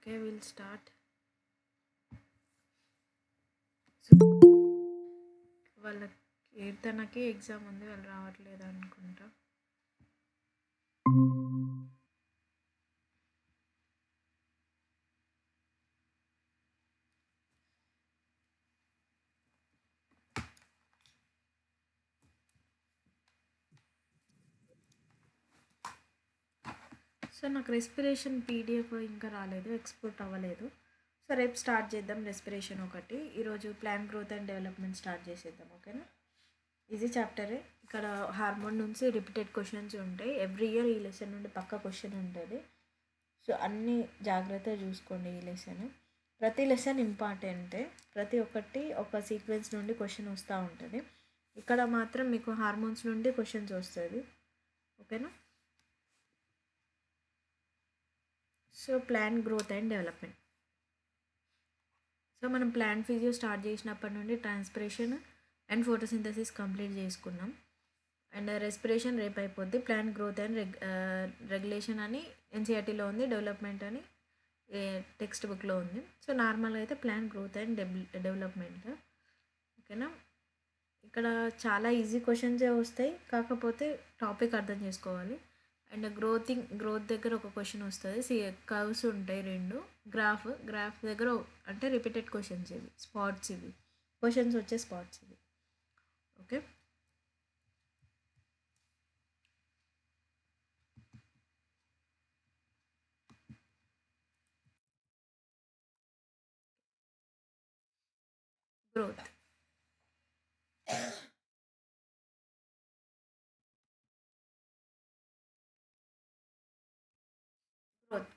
Okay, we'll start. So, వాళ్ళకి కీర్తనకి exam ఉంది, వాళ్ళు రావట్లేదు అనుకుంటా. సో నాకు రెస్పిరేషన్ పీడిఎఫ్ ఇంకా రాలేదు, ఎక్స్పోర్ట్ అవ్వలేదు. సో రేపు స్టార్ట్ చేద్దాం రెస్పిరేషన్ ఒకటి. ఈరోజు plan growth and development start చేసేద్దాం. ఓకేనా? ఈజీ చాప్టరే. ఇక్కడ హార్మోన్ నుంచి రిపీటెడ్ క్వశ్చన్స్ ఉంటాయి. ఎవ్రీ ఇయర్ ఈ లెసన్ నుండి పక్క క్వశ్చన్ ఉంటుంది. సో అన్నీ జాగ్రత్తగా చూసుకోండి. ఈ లెసన్, ప్రతి లెసన్ ఇంపార్టెంటే. ప్రతి ఒక్కటి ఒక సీక్వెన్స్ నుండి క్వశ్చన్ వస్తూ ఉంటుంది. ఇక్కడ మాత్రం మీకు హార్మోన్స్ నుండి క్వశ్చన్స్ వస్తుంది. ఓకేనా? So plan growth and development. So మనం ప్లాంట్ ఫిజియో స్టార్ట్ చేసినప్పటి నుండి ట్రాన్స్పిరేషన్ అండ్ ఫోటోసింథసిస్ కంప్లీట్ చేసుకున్నాం. అండ్ రెస్పిరేషన్ రేపు అయిపోద్ది. ప్లాంట్ గ్రోత్ అండ్ రెగ్యులేషన్ అని ఎన్సీఆర్టీలో ఉంది, డెవలప్మెంట్ అని టెక్స్ట్ బుక్లో ఉంది. సో నార్మల్గా అయితే ప్లాంట్ గ్రోత్ అండ్ డెవలప్మెంట్. ఓకేనా? ఇక్కడ చాలా ఈజీ క్వశ్చన్సే వస్తాయి, కాకపోతే టాపిక్ అర్థం చేసుకోవాలి. అండ్ గ్రోత్ దగ్గర ఒక క్వశ్చన్ వస్తుంది. కర్వ్స్ ఉంటాయి రెండు. గ్రాఫ్ దగ్గర అంటే రిపీటెడ్ క్వశ్చన్స్, ఇవి స్పాట్స్, ఇవి క్వశ్చన్స్ వచ్చే స్పాట్స్ ఇవి. ఓకే,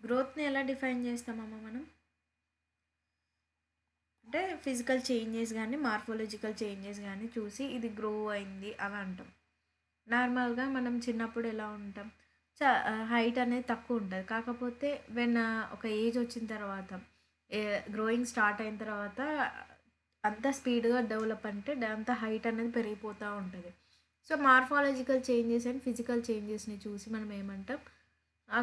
గ్రోత్ని ఎలా డిఫైన్ చేస్తామమ్మా మనం? అంటే ఫిజికల్ చేంజెస్ కానీ మార్ఫాలజికల్ చేంజెస్ కానీ చూసి ఇది గ్రో అయింది అని అంటాం. నార్మల్గా మనం చిన్నప్పుడు ఎలా ఉంటాం, హైట్ అనేది తక్కువ ఉంటుంది. కాకపోతే ఒక ఏజ్ వచ్చిన తర్వాత, గ్రోయింగ్ స్టార్ట్ అయిన తర్వాత అంత స్పీడ్గా డెవలప్ అంటే అంత హైట్ అనేది పెరిగిపోతూ ఉంటుంది. So morphological changes and physical చేంజెస్ని చూసి మనం ఏమంటాం, ఆ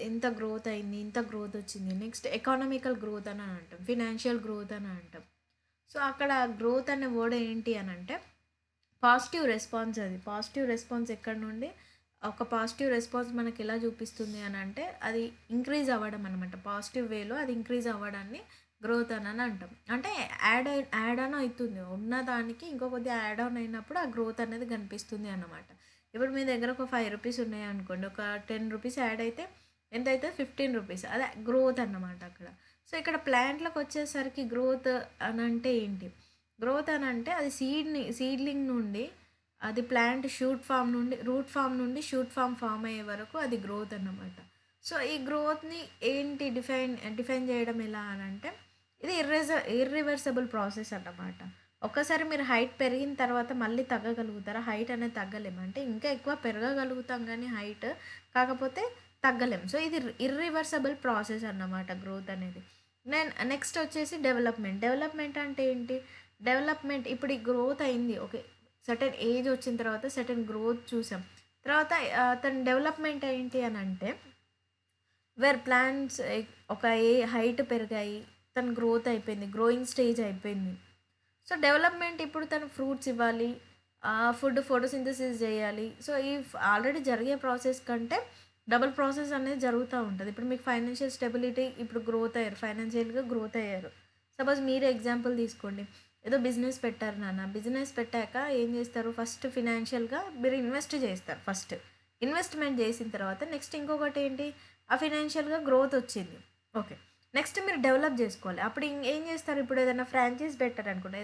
ఇంత గ్రోత్ అయింది, ఇంత గ్రోత్ వచ్చింది. నెక్స్ట్ ఎకానమికల్ గ్రోత్ అని అంటాం, ఫినాన్షియల్ గ్రోత్ అని అంటాం. సో అక్కడ గ్రోత్ అనే వర్డ్ ఏంటి అని అంటే పాజిటివ్ రెస్పాన్స్. అది పాజిటివ్ రెస్పాన్స్ ఎక్కడి నుండి, ఒక పాజిటివ్ రెస్పాన్స్ మనకి ఎలా చూపిస్తుంది అని అంటే అది ఇంక్రీజ్ అవ్వడం అనమాట. పాజిటివ్ వేలో అది ఇంక్రీజ్ అవ్వడాన్ని గ్రోత్ అని అంటాం. అంటే యాడ్ ఆన్ అవుతుంది, ఉన్నదానికి ఇంకో కొద్దిగా యాడ్ ఆన్ అయినప్పుడు ఆ గ్రోత్ అనేది కనిపిస్తుంది అన్నమాట. ఇప్పుడు మీ దగ్గర ఒక 5 రూపీస్ ఉన్నాయి అనుకోండి, ఒక 10 రూపీస్ యాడ్ అయితే ఎంత అవుతుంది? 15 రూపీస్. అదే గ్రోత్ అన్నమాట అక్కడ. సో ఇక్కడ ప్లాంట్లకు వచ్చేసరికి గ్రోత్ అని అంటే ఏంటి? గ్రోత్ అని అంటే అది సీడ్లింగ్ నుండి అది ప్లాంట్ రూట్ ఫామ్ నుండి షూట్ ఫామ్ అయ్యే వరకు అది గ్రోత్ అన్నమాట. సో ఈ గ్రోత్ని ఏంటి డిఫైన్ చేయడం ఎలా అని అంటే ఇది ఇర్రివర్సబుల్ ప్రాసెస్ అన్నమాట. ఒక్కసారి మీరు హైట్ పెరిగిన తర్వాత మళ్ళీ తగ్గగలుగుతారా? హైట్ అనేది తగ్గలేము. అంటే ఇంకా ఎక్కువ పెరగగలుగుతాం కానీ హైట్, కాకపోతే తగ్గలేం. సో ఇది ఇర్రివర్సబుల్ ప్రాసెస్ అన్నమాట గ్రోత్ అనేది. నెక్స్ట్ వచ్చేసి డెవలప్మెంట్ అంటే ఏంటి? డెవలప్మెంట్ ఇప్పుడు ఈ గ్రోత్ అయింది, ఓకే, సర్టెన్ ఏజ్ వచ్చిన తర్వాత సర్టెన్ గ్రోత్ చూసాం. తర్వాత తన డెవలప్మెంట్ ఏంటి అని అంటే వేర్ ప్లాంట్స్ ఒక హైట్ పెరిగాయి, తన గ్రోత్ అయిపోయింది, గ్రోయింగ్ స్టేజ్ అయిపోయింది. సో డెవలప్మెంట్ ఇప్పుడు తను ఫ్రూట్స్ ఇవ్వాలి, ఫోటోసింథసిస్ చేయాలి. సో ఈ ఆల్రెడీ జరిగే ప్రాసెస్ కంటే డబుల్ ప్రాసెస్ అనేది జరుగుతూ ఉంటుంది. ఇప్పుడు మీకు ఫైనాన్షియల్ స్టెబిలిటీ, ఇప్పుడు గ్రోత్ అయ్యారు, ఫైనాన్షియల్గా గ్రోత్ అయ్యారు. సపోజ్ మీరే ఎగ్జాంపుల్ తీసుకోండి, ఏదో బిజినెస్ పెట్టారు నాన్న. బిజినెస్ పెట్టాక ఏం చేస్తారు? ఫస్ట్ ఫినాన్షియల్గా మీరు ఇన్వెస్ట్ చేస్తారు. ఫస్ట్ ఇన్వెస్ట్మెంట్ చేసిన తర్వాత నెక్స్ట్ ఇంకొకటి ఏంటి, ఆ ఫినాన్షియల్గా గ్రోత్ వచ్చింది, ఓకే. నెక్స్ట్ మీరు డెవలప్ చేసుకోవాలి. అప్పుడు ఏం చేస్తారు? ఇప్పుడు ఏదైనా ఫ్రాంచైజ్ పెట్టారు అనుకోండి,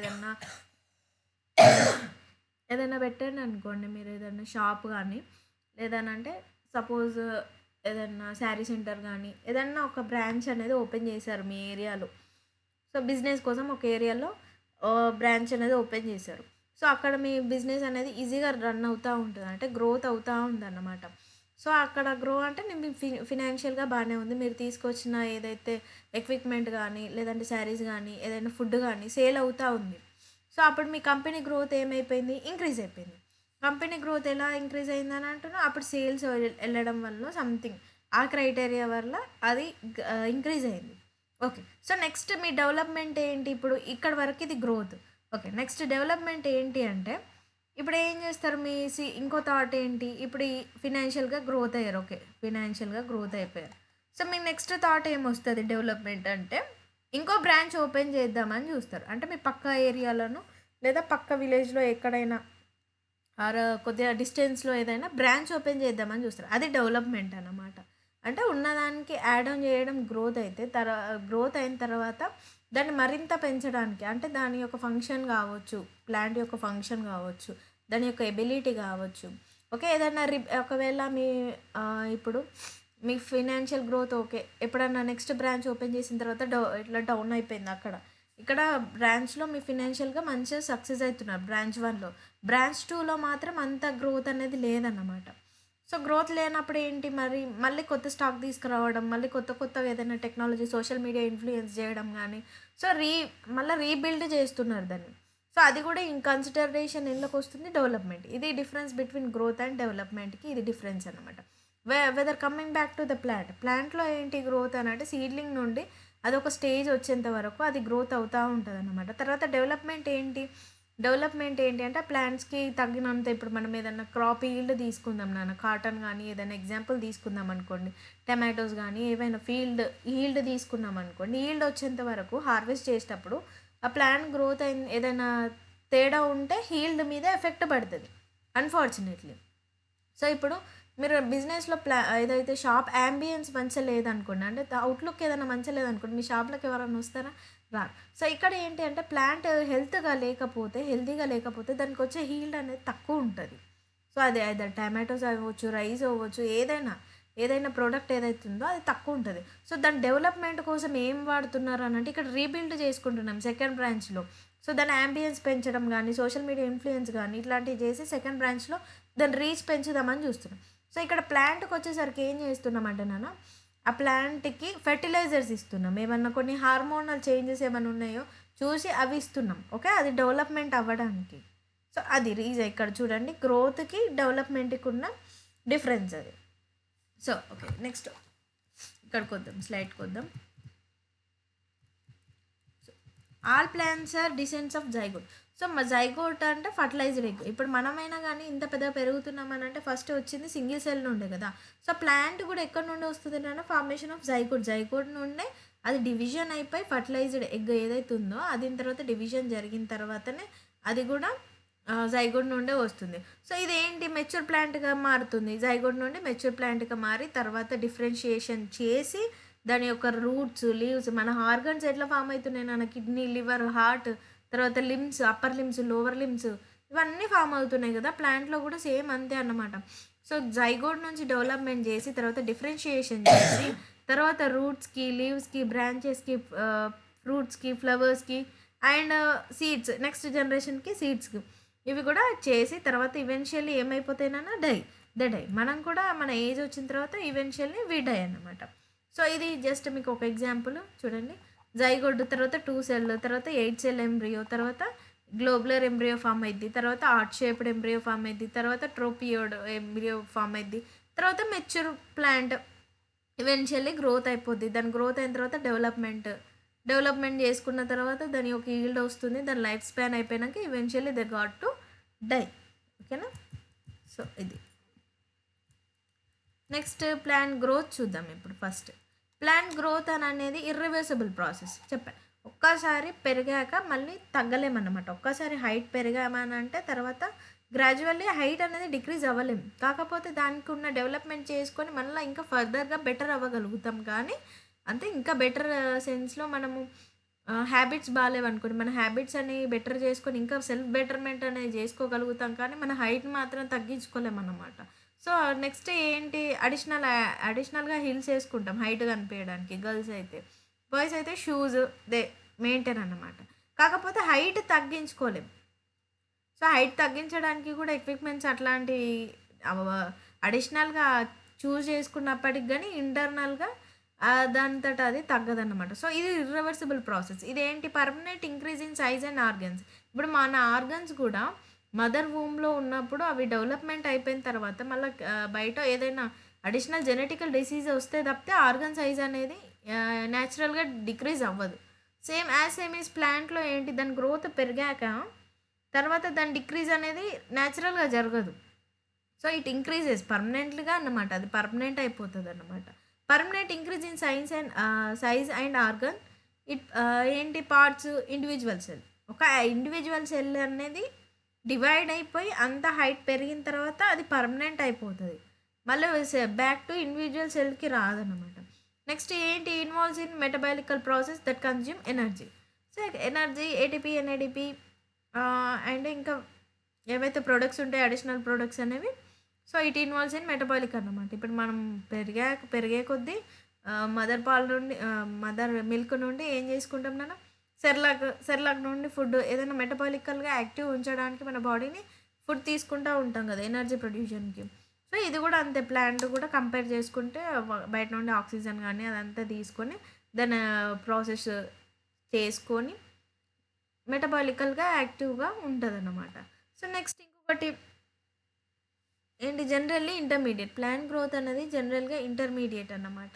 ఏదైనా పెట్టారు అనుకోండి, మీరు ఏదైనా షాప్ కానీ లేదనంటే సపోజ్ ఏదన్నా శారీ సెంటర్ కానీ ఏదన్నా ఒక బ్రాంచ్ అనేది ఓపెన్ చేశారు మీ ఏరియాలో. సో బిజినెస్ కోసం ఒక ఏరియాలో బ్రాంచ్ అనేది ఓపెన్ చేశారు. సో అక్కడ మీ బిజినెస్ అనేది ఈజీగా రన్ అవుతూ ఉంటుంది, అంటే గ్రోత్ అవుతూ ఉంది అన్నమాట. సో అక్కడ గ్రో అంటే నేను ఫినాన్షియల్గా బాగానే ఉంది, మీరు తీసుకొచ్చిన ఏదైతే ఎక్విప్మెంట్ కానీ లేదంటే శారీస్ కానీ ఏదైనా ఫుడ్ కానీ సేల్ అవుతూ ఉంది. సో అప్పుడు మీ కంపెనీ గ్రోత్ ఏమైపోయింది? ఇంక్రీజ్ అయిపోయింది. కంపెనీ గ్రోత్ ఎలా ఇంక్రీజ్ అయిందని అంటున్నా, అప్పుడు సేల్స్ వెళ్ళడం వల్ల సంథింగ్ ఆ క్రైటీరియా వల్ల అది ఇంక్రీజ్ అయింది. ఓకే. సో, నెక్స్ట్ మీ డెవలప్‌మెంట్ ఏంటి? ఇప్పుడు ఇక్కడి వరకు ఇది గ్రోత్. ఓకే. నెక్స్ట్ డెవలప్‌మెంట్ ఏంటి అంటే, ఇప్పుడు ఏం చేస్తారు ఇంకో థాట్ ఏంటి? ఇప్పుడు ఈ ఫినాన్షియల్‌గా గ్రోత్ అయ్యారు. ఓకే. ఫినాన్షియల్‌గా గ్రోత్ అయిపోయారు. సో, మీ నెక్స్ట్ థాట్ ఏమొస్తది డెవలప్‌మెంట్ అంటే, ఇంకో బ్రాంచ్ ఓపెన్ చేద్దామని చూస్తారు. అంటే మీ పక్క ఏరియాలోనో లేదా పక్క విలేజ్‌లో ఎక్కడైనా కొద్దిగా డిస్టెన్స్‌లో ఏదైనా బ్రాంచ్ ఓపెన్ చేద్దామని చూస్తారు. అది డెవలప్‌మెంట్ అన్నమాట. అంటే ఉన్నదానికి యాడ్ ఆన్ చేయడం గ్రోత్ అయితే గ్రోత్ అయిన తర్వాత దాన్ని మరింత పెంచడానికి అంటే దాని యొక్క ఫంక్షన్ కావచ్చు, ప్లాంట్ యొక్క ఫంక్షన్ కావచ్చు, దాని యొక్క ఎబిలిటీ కావచ్చు. ఓకే. ఏదైనా ఒకవేళ ఇప్పుడు మీ ఫినాన్షియల్ గ్రోత్ ఓకే. ఎప్పుడన్నా నెక్స్ట్ బ్రాంచ్ ఓపెన్ చేసిన తర్వాత ఇట్లా డౌన్ అయిపోయింది అక్కడ. ఇక్కడ బ్రాంచ్‌లో మీ ఫినాన్షియల్‌గా మంచిగా సక్సెస్ అయితున్నారు బ్రాంచ్ 1లో. బ్రాంచ్ 2లో మాత్రం అంత గ్రోత్ అనేది లేదన్నమాట. సో, గ్రోత్ లేనప్పుడు ఏంటి మరి మళ్ళీ కొత్త స్టాక్ తీసుకురావడం, మళ్ళీ కొత్తగా ఏదైనా టెక్నాలజీ, సోషల్ మీడియా ఇన్‌ఫ్లూయెన్స్ చేయడం గానీ, సో, మళ్ళా రీబిల్డ్ చేస్తున్నారు దాన్ని. సో, అది కూడా ఇన్ కన్సిడరేషన్ ఎందులోకొస్తుంది డెవలప్‌మెంట్. ఇది డిఫరెన్స్ బిట్వీన్ గ్రోత్ అండ్ డెవలప్‌మెంట్‌కి ఇది డిఫరెన్స్ అనమాట. Whether coming back to the plant. ప్లాంట్‌లో ఏంటి గ్రోత్ అనంటే సీడ్లింగ్ నుండి అదొక స్టేజ్ వచ్చేంత వరకు అది గ్రోత్ అవుతా ఉంటదనమాట. తర్వాత డెవలప్‌మెంట్ ఏంటి అంటే ప్లాంట్స్‌కి తగినంత ఇప్పుడు మనం ఏదన్నా క్రాప్ ఈల్డ్ తీసుకుందాం నాన్న. కాటన్ గానీ ఏదైనా ఎగ్జాంపుల్ తీసుకుందాం అనుకోండి. టమాటోస్ గానీ ఏవైనా ఈల్డ్ తీసుకున్నాం అనుకోండి. ఈల్డ్ వచ్చేంత వరకు హార్వెస్ట్ చేసేటప్పుడు ఆ ప్లాంట్ గ్రోత్ ఏదైనా తేడా ఉంటే ఈల్డ్ మీద ఎఫెక్ట్ పడతది అన్‌ఫార్చునేట్‌లీ. సో, ఇప్పుడు మీరు బిజినెస్‌లో ఏదైతే షాప్ యాంబియన్స్ మంచిగా లేదనుకోండి. అంటే అవుట్‌లుక్ ఏదైనా మంచిగా లేదనుకోండి. మీ షాప్‌లోకి ఎవరైనా వస్తారా? రారు. సో, ఇక్కడ ఏంటి అంటే ప్లాంట్ హెల్తీగా లేకపోతే దానికొచ్చే ఈల్డ్ అనేది తక్కువుంటది. సో, అది ఐదర్ టమాటోస్ అవ్వచ్చు, రైస్ అవ్వచ్చు, ఏదైనా ప్రొడక్ట్ ఏదైతే ఉందో అది తక్కువుంటది. సో, దాని డెవలప్‌మెంట్ కోసం ఏం వాడుతున్నారు అనంటే ఇక్కడ రీబిల్డ్ చేసుకుంటున్నాం సెకండ్ బ్రాంచ్‌లో. సో, దాని యాంబియన్స్ పెంచడం గానీ, సోషల్ మీడియా ఇన్‌ఫ్లూయెన్స్ గానీ ఇట్లాంటివి చేసి సెకండ్ బ్రాంచ్‌లో దాని రీచ్ పెంచుదామని చూస్తున్నాం. సో, ఇక్కడ ప్లాంట్‌కొచ్చేసరికి ఏం చేస్తున్నామంటే నాన్న, ఆ ప్లాంట్‌కి ఫెర్టిలైజర్స్ ఇస్తున్నాం. ఏమన్నా కొన్ని హార్మోనల్ చేంజెస్ ఏమన్నా ఉన్నాయో చూసి అవి ఇస్తున్నాం. ఓకే. అది డెవలప్‌మెంట్ అవ్వడానికి. సో, అది ఇక్కడ చూడండి గ్రోత్‌కి, డెవలప్‌మెంట్‌కి ఉన్న డిఫరెన్స్ అది. So, okay. నెక్స్ట్ ఇక్కడికొద్దాం. స్లైడ్‌కొద్దాం. All plants are descents of zygote. So, zygote అంటే ఫర్టిలైజ్డ్ ఎగ్. ఇప్పుడు మనమైనా గానీ ఇంత పెద్దగా పెరుగుతున్నామనంటే ఫస్ట్ వచ్చింది సింగిల్ సెల్ నుండే కదా! సో, ప్లాంట్ కూడా ఎక్కడి నుండి వస్తది నాన్న? Formation of zygote. జైగోట్ నుండే అది డివిజన్ అయిపోయి ఫర్టిలైజ్డ్ ఎగ్ ఏదైతే ఉందో దీని తర్వాత డివిజన్ జరిగిన తర్వాతనే అది కూడా జైగోట్ నుండే వస్తుంది. సో, ఇదేంటి మెచ్యూర్ ప్లాంట్‌గా మారుతుంది. జైగోట్ నుండి మెచ్యూర్ ప్లాంట్‌గా మారి తర్వాత డిఫరెన్షియేషన్ చేసి దాని యొక్క రూట్స్, లీవ్స్ మన ఆర్గన్స్ ఎట్లా ఫార్మ్ అయితున్నాయి నాన్న కిడ్నీ, లివర్, హార్ట్ తర్వాత limbs, upper limbs, lower limbs ఇవన్నీ ఫార్మ్ అవుతున్నాయి కదా! ప్లాంట్‌లో కూడా సేమ్ అంతే అన్నమాట. సో, జైగోట్ నుంచి డెవలప్‌మెంట్ చేసి తర్వాత డిఫరెన్షియేషన్ చేసి తర్వాత రూట్స్‌కి, లీవ్స్‌కి, బ్రాంచెస్‌కి ఫ్రూట్స్‌కి, ఫ్లవర్స్‌కి అండ్ సీడ్స్ నెక్స్ట్ జనరేషన్‌కి సీడ్స్‌కి ఇవి కూడా చేసి తర్వాత ఈవెన్చువల్లీ ఏమైపోతాయి నాన్న దే డై. మనం కూడా మన ఏజ్ వచ్చిన తర్వాత ఈవెన్చువల్లీ వి డై అన్నమాట. సో, ఇది జస్ట్ మీకు ఒక ఎగ్జాంపుల్ చూడండి. జైగోట్ తర్వాత 2 సెల్ తర్వాత 8 సెల్ ఎంబ్రియో తర్వాత గ్లోబులర్ ఎంబ్రియో ఫార్మ్ అయిద్ది. తర్వాత హార్ట్ షేప్డ్ ఎంబ్రియో ఫార్మ్ అయిద్ది. తర్వాత ట్రోపియోడ్ ఎంబ్రియో ఫార్మ్ అయిద్ది. తర్వాత మెచ్యూర్ ప్లాంట్ ఈవెన్చువల్లీ గ్రోత్ అయిపోద్ది. దాని గ్రోత్ అయిన తర్వాత డెవలప్‌మెంట్ చేసుకున్న తర్వాత దాని యొక్క ఈల్డ్ వస్తుంది. దాని లైఫ్ స్పాన్ అయిపోయినాక eventually they got to die. ఓకేనా? సో, ఇది. నెక్స్ట్ ప్లాంట్ గ్రోత్ చూద్దాం ఇప్పుడు ఫస్ట్. ప్లాంట్ గ్రోత్ అనేది ఇర్రివర్సిబుల్ ప్రాసెస్ చెప్పాను. ఒక్కసారి పెరిగాక మళ్ళీ తగ్గలేమన్నమాట. ఒక్కసారి హైట్ పెరిగామనంటే తర్వాత గ్రాడ్యువల్లీ హైట్ అనేది డిక్రీజ్ అవ్వలేం. కాకపోతే దానికి ఉన్న డెవలప్‌మెంట్ చేసుకొని మళ్ళీ ఇంకా ఫర్దర్‌గా బెటర్ అవ్వగలుగుతాం. కానీ అంటే ఇంకా బెటర్ సెన్స్‌లో మనము హ్యాబిట్స్ బాలేవనుకోండి. మన హ్యాబిట్స్ అనేవి బెటర్ చేసుకొని ఇంకా సెల్ఫ్ బెటర్‌మెంట్ అనేది చేసుకోగలుగుతాం. కానీ మన హైట్ మాత్రం తగ్గించుకోలేమన్నమాట. సో, నెక్స్ట్ ఏంటి అడిషనల్‌గా హీల్స్ ఏసుకుంటాం హైట్ కనిపియడానికి గర్ల్స్ అయితే. బాయ్స్ అయితే షూస్ దే మెయింటైన్ అన్నమాట. కాకపోతే హైట్ తగ్గించుకోలేం. సో, హైట్ తగ్గించడానికి కూడా ఎక్విప్‌మెంట్స్ అట్లాంటివి అవ అడిషనల్‌గా చూజ్ చేసుకున్నప్పటికి గానీ ఇంటర్నల్‌గా దానంతట అది తగ్గదన్నమాట. సో, ఇది ఇర్రివర్సిబుల్ ప్రాసెస్. ఇదేంటి permanent increase in size and organs. ఇప్పుడు మన ఆర్గన్స్ కూడా మదర్ వూమ్‌లో ఉన్నప్పుడు అవి డెవలప్‌మెంట్ అయిపోయిన తర్వాత మళ్ళా బయట ఏదైనా అడిషనల్ జెనెటికల్ డిసీజ్ వస్తే తప్పితే ఆర్గన్ సైజ్ అనేది న్యాచురల్గా డిక్రీజ్ అవ్వదు. సేమ్ ఈజ్ ప్లాంట్లో ఏంటి, దాని గ్రోత్ పెరిగాక తర్వాత దాని డిక్రీజ్ అనేది న్యాచురల్గా జరగదు. సో ఇట్ ఇంక్రీజెస్ పర్మనెంట్‌గా అన్నమాట. అది పర్మనెంట్ అయిపోతదన్నమాట. Permanent increase in size and organ. ఏంటి పార్ట్స్ ఇండివిడ్యువల్ సెల్. ఒక ఇండివిడ్యువల్ సెల్ అనేది డివైడ్ అయిపోయి అంత హైట్ పెరిగిన తర్వాత అది పర్మనెంట్ అయిపోతది. మళ్ళీ బ్యాక్ టు ఇండివిడ్యువల్ సెల్‌కి రాదన్నమాట. నెక్స్ట్ ఏంటి, involves in metabolical process that consume energy. So energy ATP, NADP and ఇంకా ఏవైతే ప్రొడక్ట్స్ ఉంటాయో అడిషనల్ ప్రొడక్ట్స్ అనేవి. So it involves in metabolic అన్నమాట. ఇప్పుడు మనం పెరిగే కొద్దీ మదర్ పాలు నుండి మదర్ మిల్క్ నుండి ఏం చేసుకుంటాం మనం, సెర్లాక్ నుండి ఫుడ్ ఏదైనా మెటబాలికల్గా యాక్టివ్ ఉంచడానికి మన బాడీని ఫుడ్ తీసుకుంటూ ఉంటాం కదా ఎనర్జీ ప్రొడ్యూషన్కి. సో ఇది కూడా అంతే, ప్లాంట్ కూడా కంపేర్ చేసుకుంటే బయట నుండి ఆక్సిజన్ కానీ అదంతా తీసుకొని దాన్ని ప్రాసెస్ చేసుకొని మెటబాలికల్గా యాక్టివ్గా ఉంటుంది అన్నమాట. సో నెక్స్ట్ ఇంకొకటి ఏంటి, జనరల్లీ ఇంటర్మీడియట్. ప్లాంట్ గ్రోత్ అనేది జనరల్గా ఇంటర్మీడియట్ అన్నమాట.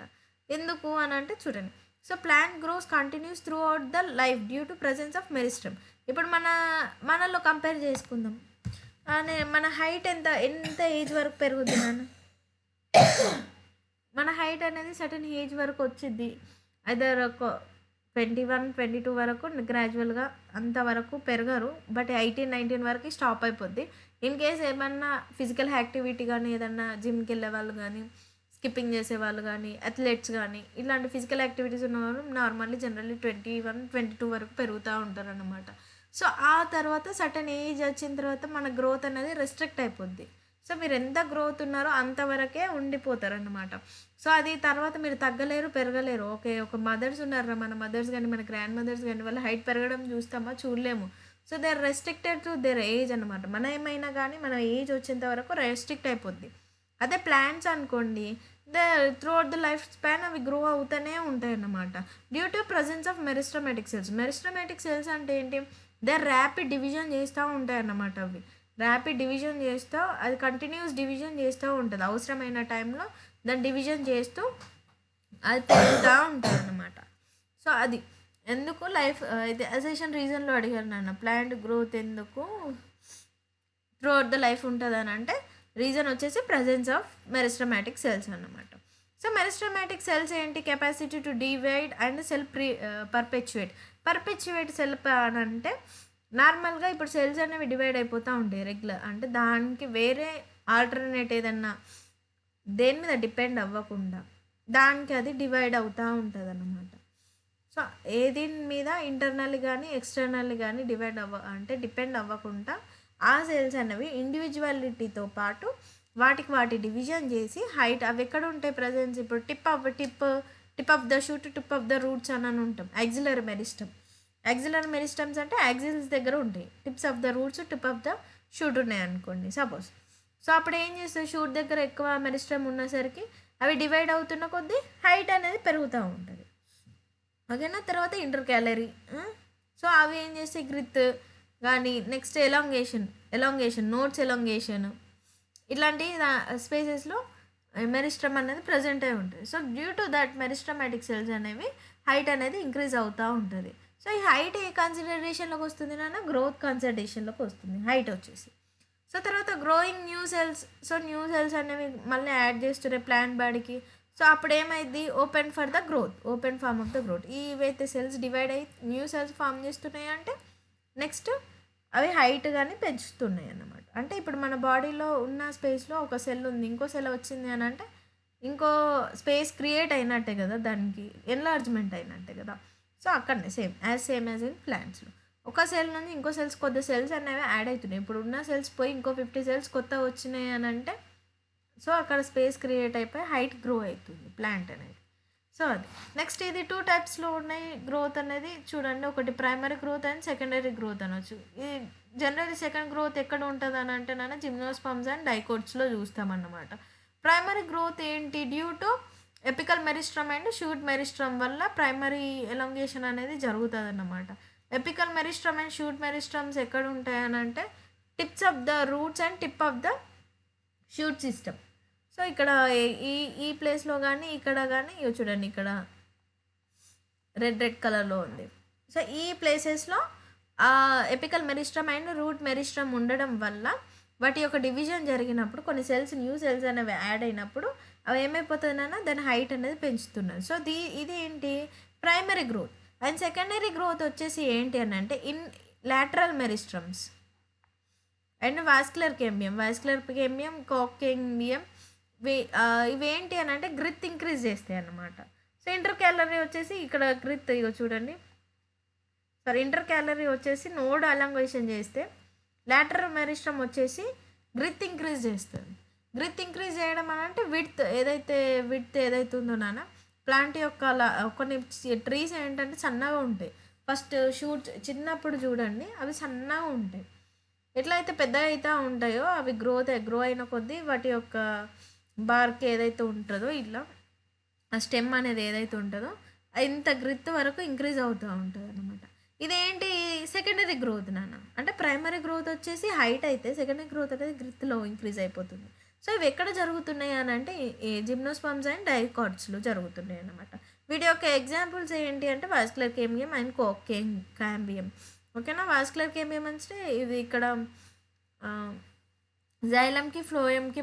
ఎందుకు అని అంటే చూడండి, so plant gross continuous through out the life due to presence of meristem. ఇప్పుడు మనలో కంపేర్ చేసుకుందాం. మన హైట్ ఎంత ఏజ్ వరకు పెరుగుద్ది నాన్న? మన హైట్ అనేది సర్టన్ ఏజ్ వరకు వచ్చింది. అదర్ 21, 22 వరకు గ్రాడ్యువల్గా అంతవరకు పెరగరు. బట్ 18, 19 వరకు స్టాప్ అయిపోద్ది. ఇన్ కేస్ ఏమన్నా ఫిజికల్ యాక్టివిటీ కానీ ఏదన్నా జిమ్కి వెళ్ళే వాళ్ళు కానీ, స్కిప్పింగ్ చేసేవాళ్ళు కానీ, అథ్లెట్స్ కానీ ఇలాంటి ఫిజికల్ యాక్టివిటీస్ ఉన్నవారు నార్మల్లీ జనరల్లీ 21, 22 వరకు పెరుగుతూ ఉంటారు అన్నమాట. సో ఆ తర్వాత సర్టన్ ఏజ్ వచ్చిన తర్వాత మన గ్రోత్ అనేది రెస్ట్రిక్ట్ అయిపోద్ది. సో మీరు ఎంత గ్రోత్ ఉన్నారో అంతవరకే ఉండిపోతారు అన్నమాట. సో అది తర్వాత మీరు తగ్గలేరు, పెరగలేరు. ఓకే, ఒక మదర్స్ ఉన్నారా, మన మదర్స్ కానీ మన గ్రాండ్ మదర్స్ కానీ వాళ్ళ హైట్ పెరగడం చూస్తామా, చూడలేము. So they are restricted to their age అనమాట. మన ఏమైనా కానీ మన ఏజ్ వచ్చేంత వరకు రెస్ట్రిక్ట్ అయిపోద్ది. అదే ప్లాంట్స్ అనుకోండి, they throughout the life span అవి గ్రో అవుతూనే ఉంటాయి అన్నమాట. Due to presence of meristematic cells. Meristematic cells అంటే ఏంటి, దే ర్యాపిడ్ డివిజన్ చేస్తూ ఉంటాయి అన్నమాట. అవి ర్యాపిడ్ డివిజన్ చేస్తూ అది కంటిన్యూస్ డివిజన్ చేస్తూ ఉంటుంది. అవసరమైన టైంలో దాన్ని డివిజన్ చేస్తూ అది పెరుగుతూ ఉంటుంది అన్నమాట. సో అది ఎందుకు లైఫ్ ఇది అసెషన్ రీజన్లో అడిగారు నాన్న, ప్లాంట్ గ్రోత్ ఎందుకు త్రూ అవుట్ ద లైఫ్ ఉంటుంది అని అంటే రీజన్ వచ్చేసి ప్రజెన్స్ ఆఫ్ మెరిస్టమాటిక్ సెల్స్ అన్నమాట. సో మెరిస్టమాటిక్ సెల్స్ ఏంటి, capacity to divide and perpetuate cell అని అంటే నార్మల్గా ఇప్పుడు సెల్స్ అనేవి డివైడ్ అయిపోతూ ఉంటాయి రెగ్యులర్. అంటే దానికి వేరే ఆల్టర్నేట్ ఏదన్నా దేని మీద డిపెండ్ అవ్వకుండా దానికి అది డివైడ్ అవుతూ ఉంటుంది అన్నమాట. సో ఏది మీద ఇంటర్నల్ కానీ ఎక్స్టర్నల్ కానీ డిపెండ్ అవ్వకుండా ఆ సెల్స్ అనేవి ఇండివిజువాలిటీతో పాటు వాటి డివిజన్ చేసి హైట్ అవి ఎక్కడ ఉంటాయి ప్రజెన్స్. ఇప్పుడు tip of the shoot, tip of the roots అని ఉంటాం. యాక్సిలరీ మెరిస్టమ్స్ అంటే యాక్సిల్స్ దగ్గర ఉంటాయి. Tips of the roots, tip of the shoot ఉన్నాయి అనుకోండి సపోజ్. సో అప్పుడు ఏం చేస్తుంది, షూట్ దగ్గర ఎక్కువ మెరిస్టమ్ ఉన్నసరికి అవి డివైడ్ అవుతున్న కొద్దీ హైట్ అనేది పెరుగుతూ ఉంటుంది. ఓకేనా. తర్వాత ఇంటర్ క్యాలరీ. సో అవి ఏం చేస్తాయి, గ్రిత్ కానీ నెక్స్ట్ ఎలాంగేషన్ నోట్స్ ఎలాంగేషన్ ఇట్లాంటి స్పేసెస్లో మెరిస్టమ్ అనేది ప్రజెంట్ అయి ఉంటుంది. So due to that meristematic cells అనేవి హైట్ అనేది ఇంక్రీజ్ అవుతూ ఉంటుంది. సో ఈ హైట్ ఏ కన్సిడరేషన్లోకి వస్తుంది నాన్న, గ్రోత్ కన్సిడరేషన్లోకి వస్తుంది హైట్ వచ్చేసి. సో తర్వాత growing new cells. So new cells అనేవి మళ్ళీ యాడ్ చేస్తున్నాయి ప్లాంట్ బాడీకి. సో అప్పుడు ఏమైంది, open form of the growth. ఇవైతే సెల్స్ డివైడ్ అయ్యి న్యూ సెల్స్ ఫామ్ చేస్తున్నాయి అంటే నెక్స్ట్ అవి హైట్ కానీ పెంచుతున్నాయి అన్నమాట. అంటే ఇప్పుడు మన బాడీలో ఉన్న స్పేస్లో ఒక సెల్ ఉంది, ఇంకో సెల్ వచ్చింది అని అంటే ఇంకో స్పేస్ క్రియేట్ అయినట్టే కదా, దానికి ఎన్లార్జ్మెంట్ అయినట్టే కదా. సో అక్కడనే సేమ్ యాజ్ ఇన్ ప్లాంట్స్లో ఒక సెల్ నుంచి ఇంకో కొద్ది సెల్స్ అనేవి యాడ్ అవుతున్నాయి. ఇప్పుడు ఉన్న సెల్స్ పోయి ఇంకో 50 సెల్స్ కొత్త వచ్చినాయి అని అంటే సో అక్కడ స్పేస్ క్రియేట్ అయిపోయి హైట్ గ్రో అవుతుంది ప్లాంట్ అనేది. సో అది నెక్స్ట్ ఇది 2 టైప్స్లో ఉన్నాయి గ్రోత్ అనేది చూడండి. ఒకటి primary growth and secondary growth అనొచ్చు. ఈ జనరల్లీ సెకండ్ గ్రోత్ ఎక్కడ ఉంటుంది అని అంటే నాన్న జిమ్నోస్పర్మ్స్ అండ్ డైకోట్స్లో చూస్తామన్నమాట. ప్రైమరీ గ్రోత్ ఏంటి, due to apical meristem and shoot meristem వల్ల ప్రైమరీ ఎలాంగేషన్ అనేది జరుగుతుంది అన్నమాట. Apical meristem and shoot meristems ఎక్కడ ఉంటాయని అంటే tips of the roots and tip of the shoot system. So ఇక్కడ ఈ ప్లేస్లో కానీ ఇక్కడ కానీ చూడండి, ఇక్కడ రెడ్ రెడ్ కలర్లో ఉంది. సో ఈ ప్లేసెస్లో apical meristem and root meristem ఉండడం వల్ల వాటి యొక్క డివిజన్ జరిగినప్పుడు కొన్ని సెల్స్ న్యూ సెల్స్ అనేవి యాడ్ అయినప్పుడు అవి ఏమైపోతుందన్నా దాని హైట్ అనేది పెంచుతున్నది. సో ఇది ఏంటి primary growth. And secondary growth వచ్చేసి ఏంటి అని అంటే in lateral meristems and vascular cambium cork cambium ఇవేంటి అని అంటే గ్రిత్ ఇంక్రీజ్ చేస్తాయి అన్నమాట. సో ఇంటర్ క్యాలరీ వచ్చేసి ఇక్కడ గ్రిత్ ఇగో చూడండి, ఇంటర్ క్యాలరీ వచ్చేసి నోడ్ అలాంగేషన్ చేస్తే లాటరల్ మెరిస్ట్రమ్ వచ్చేసి గ్రిత్ ఇంక్రీజ్ చేస్తుంది. గ్రిత్ ఇంక్రీజ్ చేయడం అని అంటే విడ్త్ ఏదైతే ఉందో నాన్న ప్లాంట్ యొక్క కొన్ని ట్రీస్ ఏంటంటే సన్నగా ఉంటాయి. ఫస్ట్ షూట్ చిన్నప్పుడు చూడండి అవి సన్నగా ఉంటాయి. ఎట్లయితే పెద్దగా అయితే ఉంటాయో అవి గ్రో అయిన కొద్దీ వాటి యొక్క బార్క్ ఏదైతే ఉంటుందో ఇట్లా ఆ స్టెమ్ అనేది ఏదైతే ఉంటుందో ఇంత గ్రిత్ వరకు ఇంక్రీజ్ అవుతూ ఉంటుంది అనమాట. ఇదేంటి సెకండరీ గ్రోత్ నాన్న. అంటే ప్రైమరీ గ్రోత్ వచ్చేసి హైట్ అయితే సెకండరీ గ్రోత్ అనేది గ్రిత్లో ఇంక్రీజ్ అయిపోతుంది. సో ఇవి ఎక్కడ జరుగుతున్నాయి అని అంటే ఈ జిమ్నోస్పర్మ్స్ అండ్ డైకాట్స్లో జరుగుతున్నాయి అన్నమాట. వీటి యొక్క ఎగ్జాంపుల్స్ ఏంటి అంటే వాస్కులర్ కేంబియం అండ్ కోకేంబియం. ఓకేనా. వాస్కులర్ కేంబియం అంటే ఇది ఇక్కడ జైలంకి ఫ్లోయంకి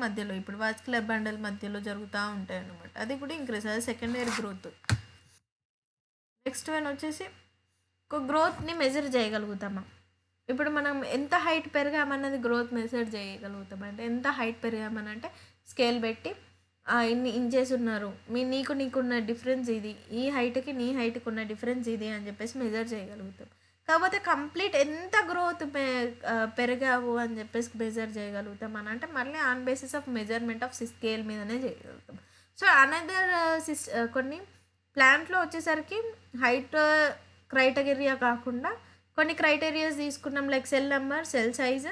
మధ్యలో ఇప్పుడు వాస్కులర్ బండల్ మధ్యలో జరుగుతూ ఉంటాయి అన్నమాట. అది కూడా ఇంక్రీజ్, అది సెకండరీ గ్రోత్. నెక్స్ట్ వన్ వచ్చేసి గ్రోత్ని మెజర్ చేయగలుగుతామా. ఇప్పుడు మనం ఎంత హైట్ పెరిగామన్నది గ్రోత్ మెజర్ చేయగలుగుతాం. అంటే ఎంత హైట్ పెరిగామనంటే స్కేల్ పెట్టి ఇన్ని ఇంచెస్ ఉన్నారు నీకున్న డిఫరెన్స్ ఇది, ఈ హైట్కి నీ హైట్కి ఉన్న డిఫరెన్స్ ఇది అని చెప్పేసి మెజర్ చేయగలుగుతాం. కాకపోతే కంప్లీట్ ఎంత గ్రోత్ పెరిగావు అని చెప్పేసి మెజర్ చేయగలుగుతాం అని అంటే మళ్ళీ on basis of measurement of scale మీదనే చేయగలుగుతాం. సో అనదర్ కొన్ని ప్లాంట్లో వచ్చేసరికి హైట్ క్రైటీరియా కాకుండా కొన్ని క్రైటీరియాస్ తీసుకున్నాం. Like cell number, cell size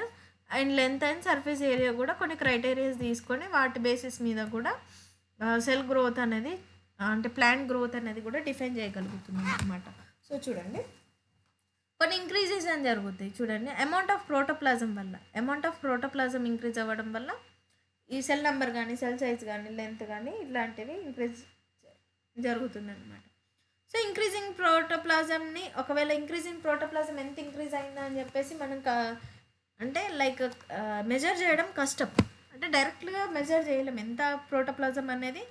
and length and surface area కూడా కొన్ని క్రైటీరియాస్ తీసుకొని వాటి బేసిస్ మీద కూడా సెల్ గ్రోత్ అనేది అంటే ప్లాంట్ గ్రోత్ అనేది కూడా డిఫైన్ చేయగలుగుతున్నాం అనమాట. సో చూడండి కొన్ని ఇంక్రీజెస్ అని జరుగుతాయి. చూడండి అమౌంట్ ఆఫ్ ప్రోటోప్లాజం ఇంక్రీజ్ అవ్వడం వల్ల ఈ సెల్ నెంబర్ కానీ సెల్ సైజ్ కానీ లెంత్ కానీ ఇలాంటివి ఇంక్రీజ్ జరుగుతుంది అనమాట. సో ఇంక్రీజింగ్ ప్రోటోప్లాజంని ఒకవేళ ఇంక్రీజింగ్ ప్రోటోప్లాజం ఎంత ఇంక్రీజ్ అయిందా అని చెప్పేసి మనం అంటే లైక్ మెజర్ చేయడం కష్టం. అంటే డైరెక్ట్గా మెజర్ చేయలేం ఎంత ప్రోటోప్లాజం అనేది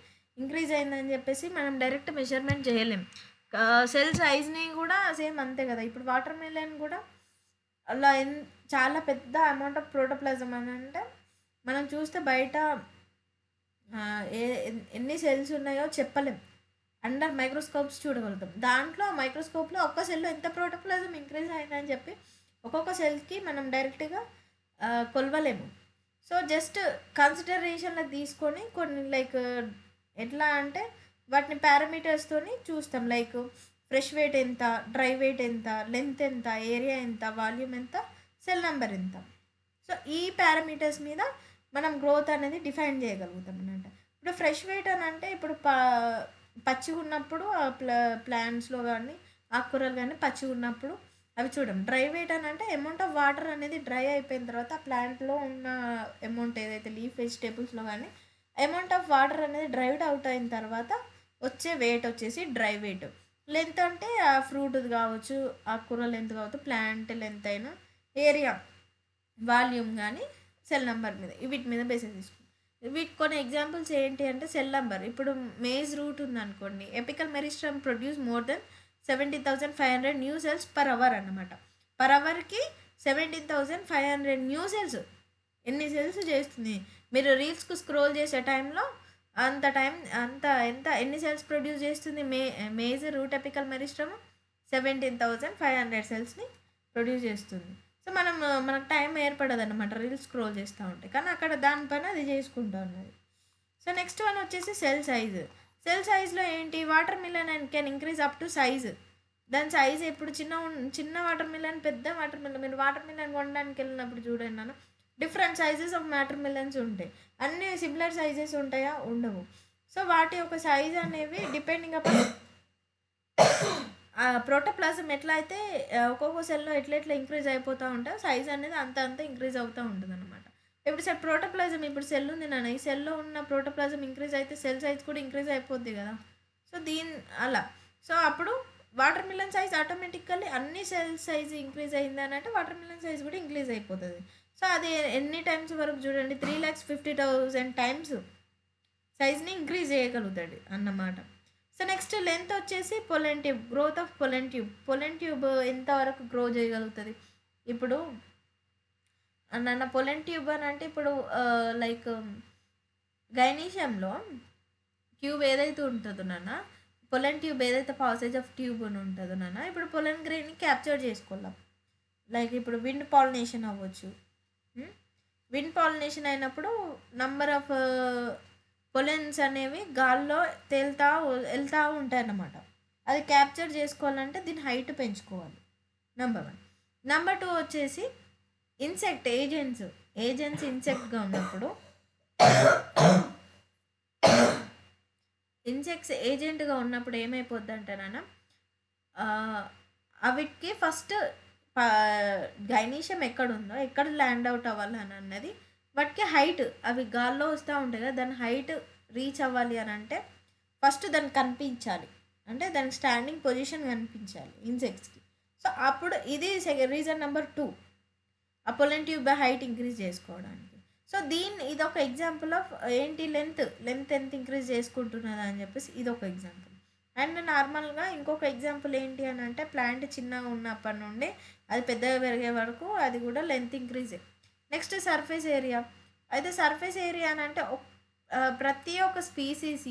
ఇంక్రీజ్ అయిందని చెప్పేసి మనం డైరెక్ట్ మెజర్మెంట్ చేయలేం. సెల్ సైజ్ని కూడా సేమ్ అంతే కదా. ఇప్పుడు వాటర్ మిలన్ కూడా అలా చాలా పెద్ద అమౌంట్ ఆఫ్ ప్రోటోప్లాజం అని అంటే మనం చూస్తే బయట ఎన్ని సెల్స్ ఉన్నాయో చెప్పలేం. అండర్ మైక్రోస్కోప్స్ చూడగలుగుతాం. దాంట్లో మైక్రోస్కోప్లో ఒక్క సెల్లో ఎంత ప్రోటోప్లాజం ఇంక్రీజ్ అయిందని చెప్పి ఒక్కొక్క సెల్కి మనం డైరెక్ట్గా కొలవలేము. సో జస్ట్ కన్సిడరేషన్లో తీసుకొని కొన్ని లైక్ ఎట్లా అంటే వాటిని పారామీటర్స్తోని చూస్తాం. లైక్ ఫ్రెష్ వెయిట్ ఎంత, డ్రై వెయిట్ ఎంత, లెంత్ ఎంత, ఏరియా ఎంత, వాల్యూమ్ ఎంత, సెల్ నెంబర్ ఎంత. సో ఈ పారామీటర్స్ మీద మనం గ్రోత్ అనేది డిఫైన్ చేయగలుగుతాం అన్నమాట. ఇప్పుడు ఫ్రెష్ వెయిట్ అని అంటే ఇప్పుడు పచ్చిగా ఉన్నప్పుడు ప్లాంట్స్లో కానీ ఆకుకూరలు కానీ పచ్చిగా ఉన్నప్పుడు అవి చూడం. డ్రై వెయిట్ అని అంటే అమౌంట్ ఆఫ్ వాటర్ అనేది డ్రై అయిపోయిన తర్వాత ఆ ప్లాంట్లో ఉన్న అమౌంట్ ఏదైతే లీఫ్ వెజిటేబుల్స్లో కానీ అమౌంట్ ఆఫ్ వాటర్ అనేది డ్రైవ్డ్ అవుట్ అయిన తర్వాత వచ్చే వెయిట్ వచ్చేసి డ్రై వెయిట్. లెంత్ అంటే ఆ ఫ్రూట్ కావచ్చు, ఆకుకూర లెంత్ కావచ్చు, ప్లాంట్ లెంత్ అయినా, ఏరియా, వాల్యూమ్ కానీ సెల్ నెంబర్ మీద వీటి మీద బేసిస్ తీసుకుంటాం. వీటి కొన్ని ఎగ్జాంపుల్స్ ఏంటి అంటే సెల్ నెంబర్. ఇప్పుడు మేజ్ రూట్ ఉందనుకోండి, apical meristem produce more than 17,500 new cells per hour అన్నమాట. పర్ అవర్కి 17,500 న్యూ సెల్స్ ఎన్ని సెల్స్ చేస్తుంది. మీరు రీల్స్కు స్క్రోల్ చేసే టైంలో ఎన్ని సెల్స్ ప్రొడ్యూస్ చేస్తుంది మేజ్ రూట్ ఎపికల్ మెరిస్టమ్ 17,500 సెల్స్ని ప్రొడ్యూస్ చేస్తుంది. సో మనకు టైం ఏర్పడదు అనమాట రీల్స్ స్క్రోల్ చేస్తూ ఉంటాయి, కానీ అక్కడ దానిపైన అది చేసుకుంటూ ఉన్నది. సో నెక్స్ట్ వన్ వచ్చేసి సెల్ సైజ్లో ఏంటి, water melon and can increase up to size. దాని సైజ్ ఇప్పుడు చిన్న వాటర్ మిలన్, పెద్ద వాటర్ మిలన్. మీరు వాటర్ మిలన్ కొనడానికి వెళ్ళినప్పుడు చూడండి నాన్న, different sizes of water melons ఉంటాయి. అన్నీ సిమిలర్ సైజెస్ ఉంటాయా, ఉండవు. సో వాటి యొక్క సైజ్ అనేవి డిపెండింగ్ అపాన్ ప్రోటోప్లాజం ఎట్లా అయితే ఒక్కొక్క సెల్లో ఎట్లా ఇంక్రీజ్ అయిపోతూ ఉంటాయో సైజ్ అనేది అంత ఇంక్రీజ్ అవుతూ ఉంటుంది అనమాట. ఇప్పుడు ప్రోటోప్లాజం ఇప్పుడు సెల్ ఉంది నాన్న, ఈ సెల్లో ఉన్న ప్రోటోప్లాజం ఇంక్రీజ్ అయితే సెల్ సైజ్ కూడా ఇంక్రీజ్ అయిపోద్ది కదా. సో అలా సో అప్పుడు వాటర్ మిలన్ సైజ్ ఆటోమేటికల్లీ అన్ని సెల్ సైజ్ ఇంక్రీజ్ అయింది అని అంటే వాటర్ మిలన్ సైజ్ కూడా ఇంక్రీజ్ అయిపోతుంది. సో అది ఎన్ని టైమ్స్ వరకు చూడండి, 3,50,000 టైమ్స్ సైజ్ని ఇంక్రీజ్ చేయగలుగుతాడు అన్నమాట. సో నెక్స్ట్ లెంత్ వచ్చేసి pollen tube, growth of pollen tube. Pollen tube ఎంతవరకు గ్రో చేయగలుగుతుంది? ఇప్పుడు నన్న పొలెన్ ట్యూబ్ అని అంటే ఇప్పుడు లైక్ గైనీషియంలో ట్యూబ్ ఏదైతే ఉంటుందో నాన్న, పొలెన్ ట్యూబ్ ఏదైతే పాసేజ్ ఆఫ్ ట్యూబ్ అని ఉంటుందో నాన్న, ఇప్పుడు పొలెన్ గ్రెయిన్ని క్యాప్చర్ చేసుకోలేం. లైక్ ఇప్పుడు విండ్ పాలినేషన్ అవ్వచ్చు. విండ్ పాలినేషన్ అయినప్పుడు నంబర్ ఆఫ్ పొలెన్స్ అనేవి గాల్లో వెళ్తూ ఉంటాయి అన్నమాట. అది క్యాప్చర్ చేసుకోవాలంటే దీని హైట్ పెంచుకోవాలి, నెంబర్ 1. నెంబర్ 2 వచ్చేసి ఏజెంట్స్ ఇన్సెక్ట్గా ఉన్నప్పుడు ఏజెంట్గా ఉన్నప్పుడు ఏమైపోద్ది అంటేనా, అవిటికి ఫస్ట్ గైనీషియం ఎక్కడుందో ఎక్కడ ల్యాండ్ అవుట్ అవ్వాలి అని అన్నది వాటికి హైట్, అవి గాల్లో వస్తూ ఉంటాయి కదా, దాని హైట్ రీచ్ అవ్వాలి అని అంటే ఫస్ట్ దానికి కనిపించాలి, అంటే దానికి స్టాండింగ్ పొజిషన్ కనిపించాలి ఇన్సెక్ట్స్కి. సో అప్పుడు ఇది రీజన్ నెంబర్ 2, ఆ పొలెన్ ట్యూబ్ హైట్ ఇంక్రీజ్ చేసుకోవడానికి. సో ఇది ఒక ఎగ్జాంపుల్ ఆఫ్ ఏంటి, లెంత్ ఎంత ఇంక్రీజ్ చేసుకుంటున్నదా అని చెప్పేసి ఇది ఒక ఎగ్జాంపుల్. అండ్ నార్మల్గా ఇంకొక ఎగ్జాంపుల్ ఏంటి అని అంటే, ప్లాంట్ చిన్నగా ఉన్నప్పటి నుండి అది పెద్దగా పెరిగే వరకు అది కూడా లెంత్ ఇంక్రీజే. Next surface area. అయితే సర్ఫేస్ ఏరియా అని అంటే ప్రతి ఒక్క స్పీసీస్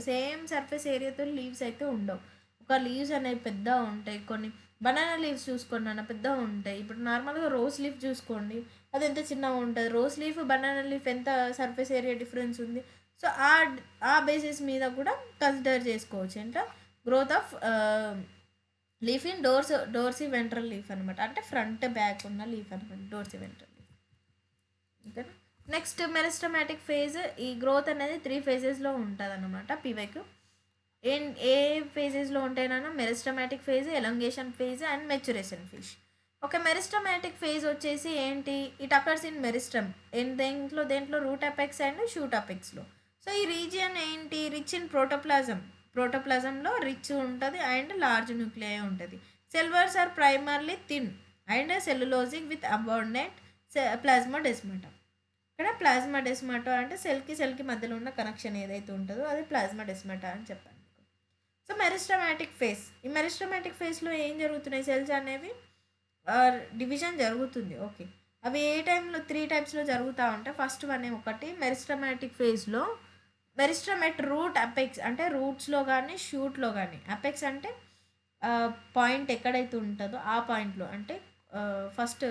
సేమ్ సర్ఫేస్ ఏరియాతో లీవ్స్ అయితే ఉండవు. ఒక లీవ్స్ అనేవి పెద్దగా ఉంటాయి, కొన్ని బనానా లీవ్స్ చూసుకోండి అన్న పెద్దగా ఉంటాయి. ఇప్పుడు నార్మల్గా రోజ్ లీఫ్ చూసుకోండి, అది ఎంత చిన్నగా ఉంటుంది. రోజ్ లీఫ్ బనానా లీఫ్ ఎంత సర్ఫేస్ ఏరియా డిఫరెన్స్ ఉంది. సో ఆ బేసిస్ మీద కూడా కన్సిడర్ చేసుకోవచ్చు ఏంటో growth of leaf in dorsiventral leaf అనమాట, అంటే ఫ్రంట్ బ్యాక్ ఉన్న లీఫ్ అనమాట, డోర్సీ వెంట్రల్ లీఫ్. ఓకేనా. Next meristematic phase. ఈ గ్రోత్ అనేది 3 ఫేజెస్లో ఉంటుంది అనమాట పీవైకు. ఏ ఫేజెస్లో ఉంటాయినా, meristematic phase, elongation phase and maturation phase. Okay, meristematic phase వచ్చేసి ఏంటి, ఇట్ అకర్స్ ఇన్ మెరిస్టమ్. దేంట్లో రూట్ అపెక్స్ అండ్ షూట్ అపెక్స్లో. సో ఈ రీజియన్ ఏంటి, రిచ్ ఇన్ ప్రోటోప్లాజంలో రిచ్ ఉంటుంది అండ్ లార్జ్ న్యూక్లియై ఉంటుంది. Cell walls are primarily thin and cellulosic with abundant plasmodesmata. ఇక్కడ ప్లాస్మోడెస్మాటా అంటే సెల్కి మధ్యలో ఉన్న కనెక్షన్ ఏదైతే ఉంటుందో అది ప్లాస్మోడెస్మాటా అని చెప్పాను. సో మెరిస్టమాటిక్ ఫేజ్, ఈ మెరిస్టమాటిక్ ఫేజ్లో ఏం జరుగుతున్నాయి, సెల్స్ అనేవి డివిజన్ జరుగుతుంది. ఓకే, అవి ఏ టైంలో 3 టైప్స్లో జరుగుతూ ఉంటాయి. ఫస్ట్ వన్ ఒకటి మెరిస్టమాటిక్ ఫేజ్లో మెరిస్టమ్ రూట్ అపెక్స్, అంటే రూట్స్లో కానీ షూట్లో కానీ. అపెక్స్ అంటే పాయింట్ ఎక్కడైతే ఉంటుందో ఆ పాయింట్లో, అంటే ఫస్ట్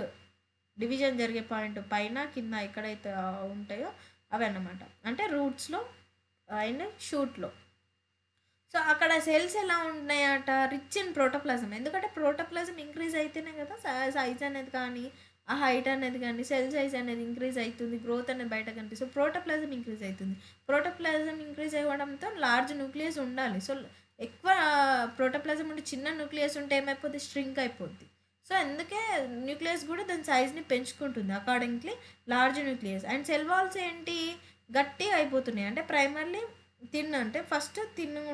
డివిజన్ జరిగే పాయింట్ పైన కింద ఎక్కడైతే ఉంటాయో అవి అన్నమాట, అంటే రూట్స్లో అండ్ షూట్లో. సో అక్కడ సెల్స్ ఎలా ఉన్నాయట, రిచ్ ఇన్ ప్రోటోప్లాజం. ఎందుకంటే ప్రోటోప్లాజం ఇంక్రీజ్ అయితేనే కదా సైజ్ అనేది కానీ ఆ హైట్ అనేది కానీ సెల్ సైజ్ అనేది ఇంక్రీజ్ అవుతుంది, గ్రోత్ అనేది బయట కనిపిస్తుంది. ప్రోటోప్లాజం ఇంక్రీజ్ అవుతుంది. ప్రోటోప్లాజం ఇంక్రీజ్ అవ్వడంతో లార్జ్ న్యూక్లియస్ ఉండాలి. సో ఎక్కువ ప్రోటోప్లాజం ఉంటే చిన్న న్యూక్లియస్ ఉంటే ఏమైపోద్ది, స్ట్రింక్ అయిపోద్ది. సో అందుకే న్యూక్లియస్ కూడా దాని సైజ్ని పెంచుకుంటుంది accordingly large nucleus. And cell walls ఏంటి, గట్టిగా అయిపోతున్నాయి. అంటే ప్రైమర్లీ అంటే ఫస్ట్ చిన్నగా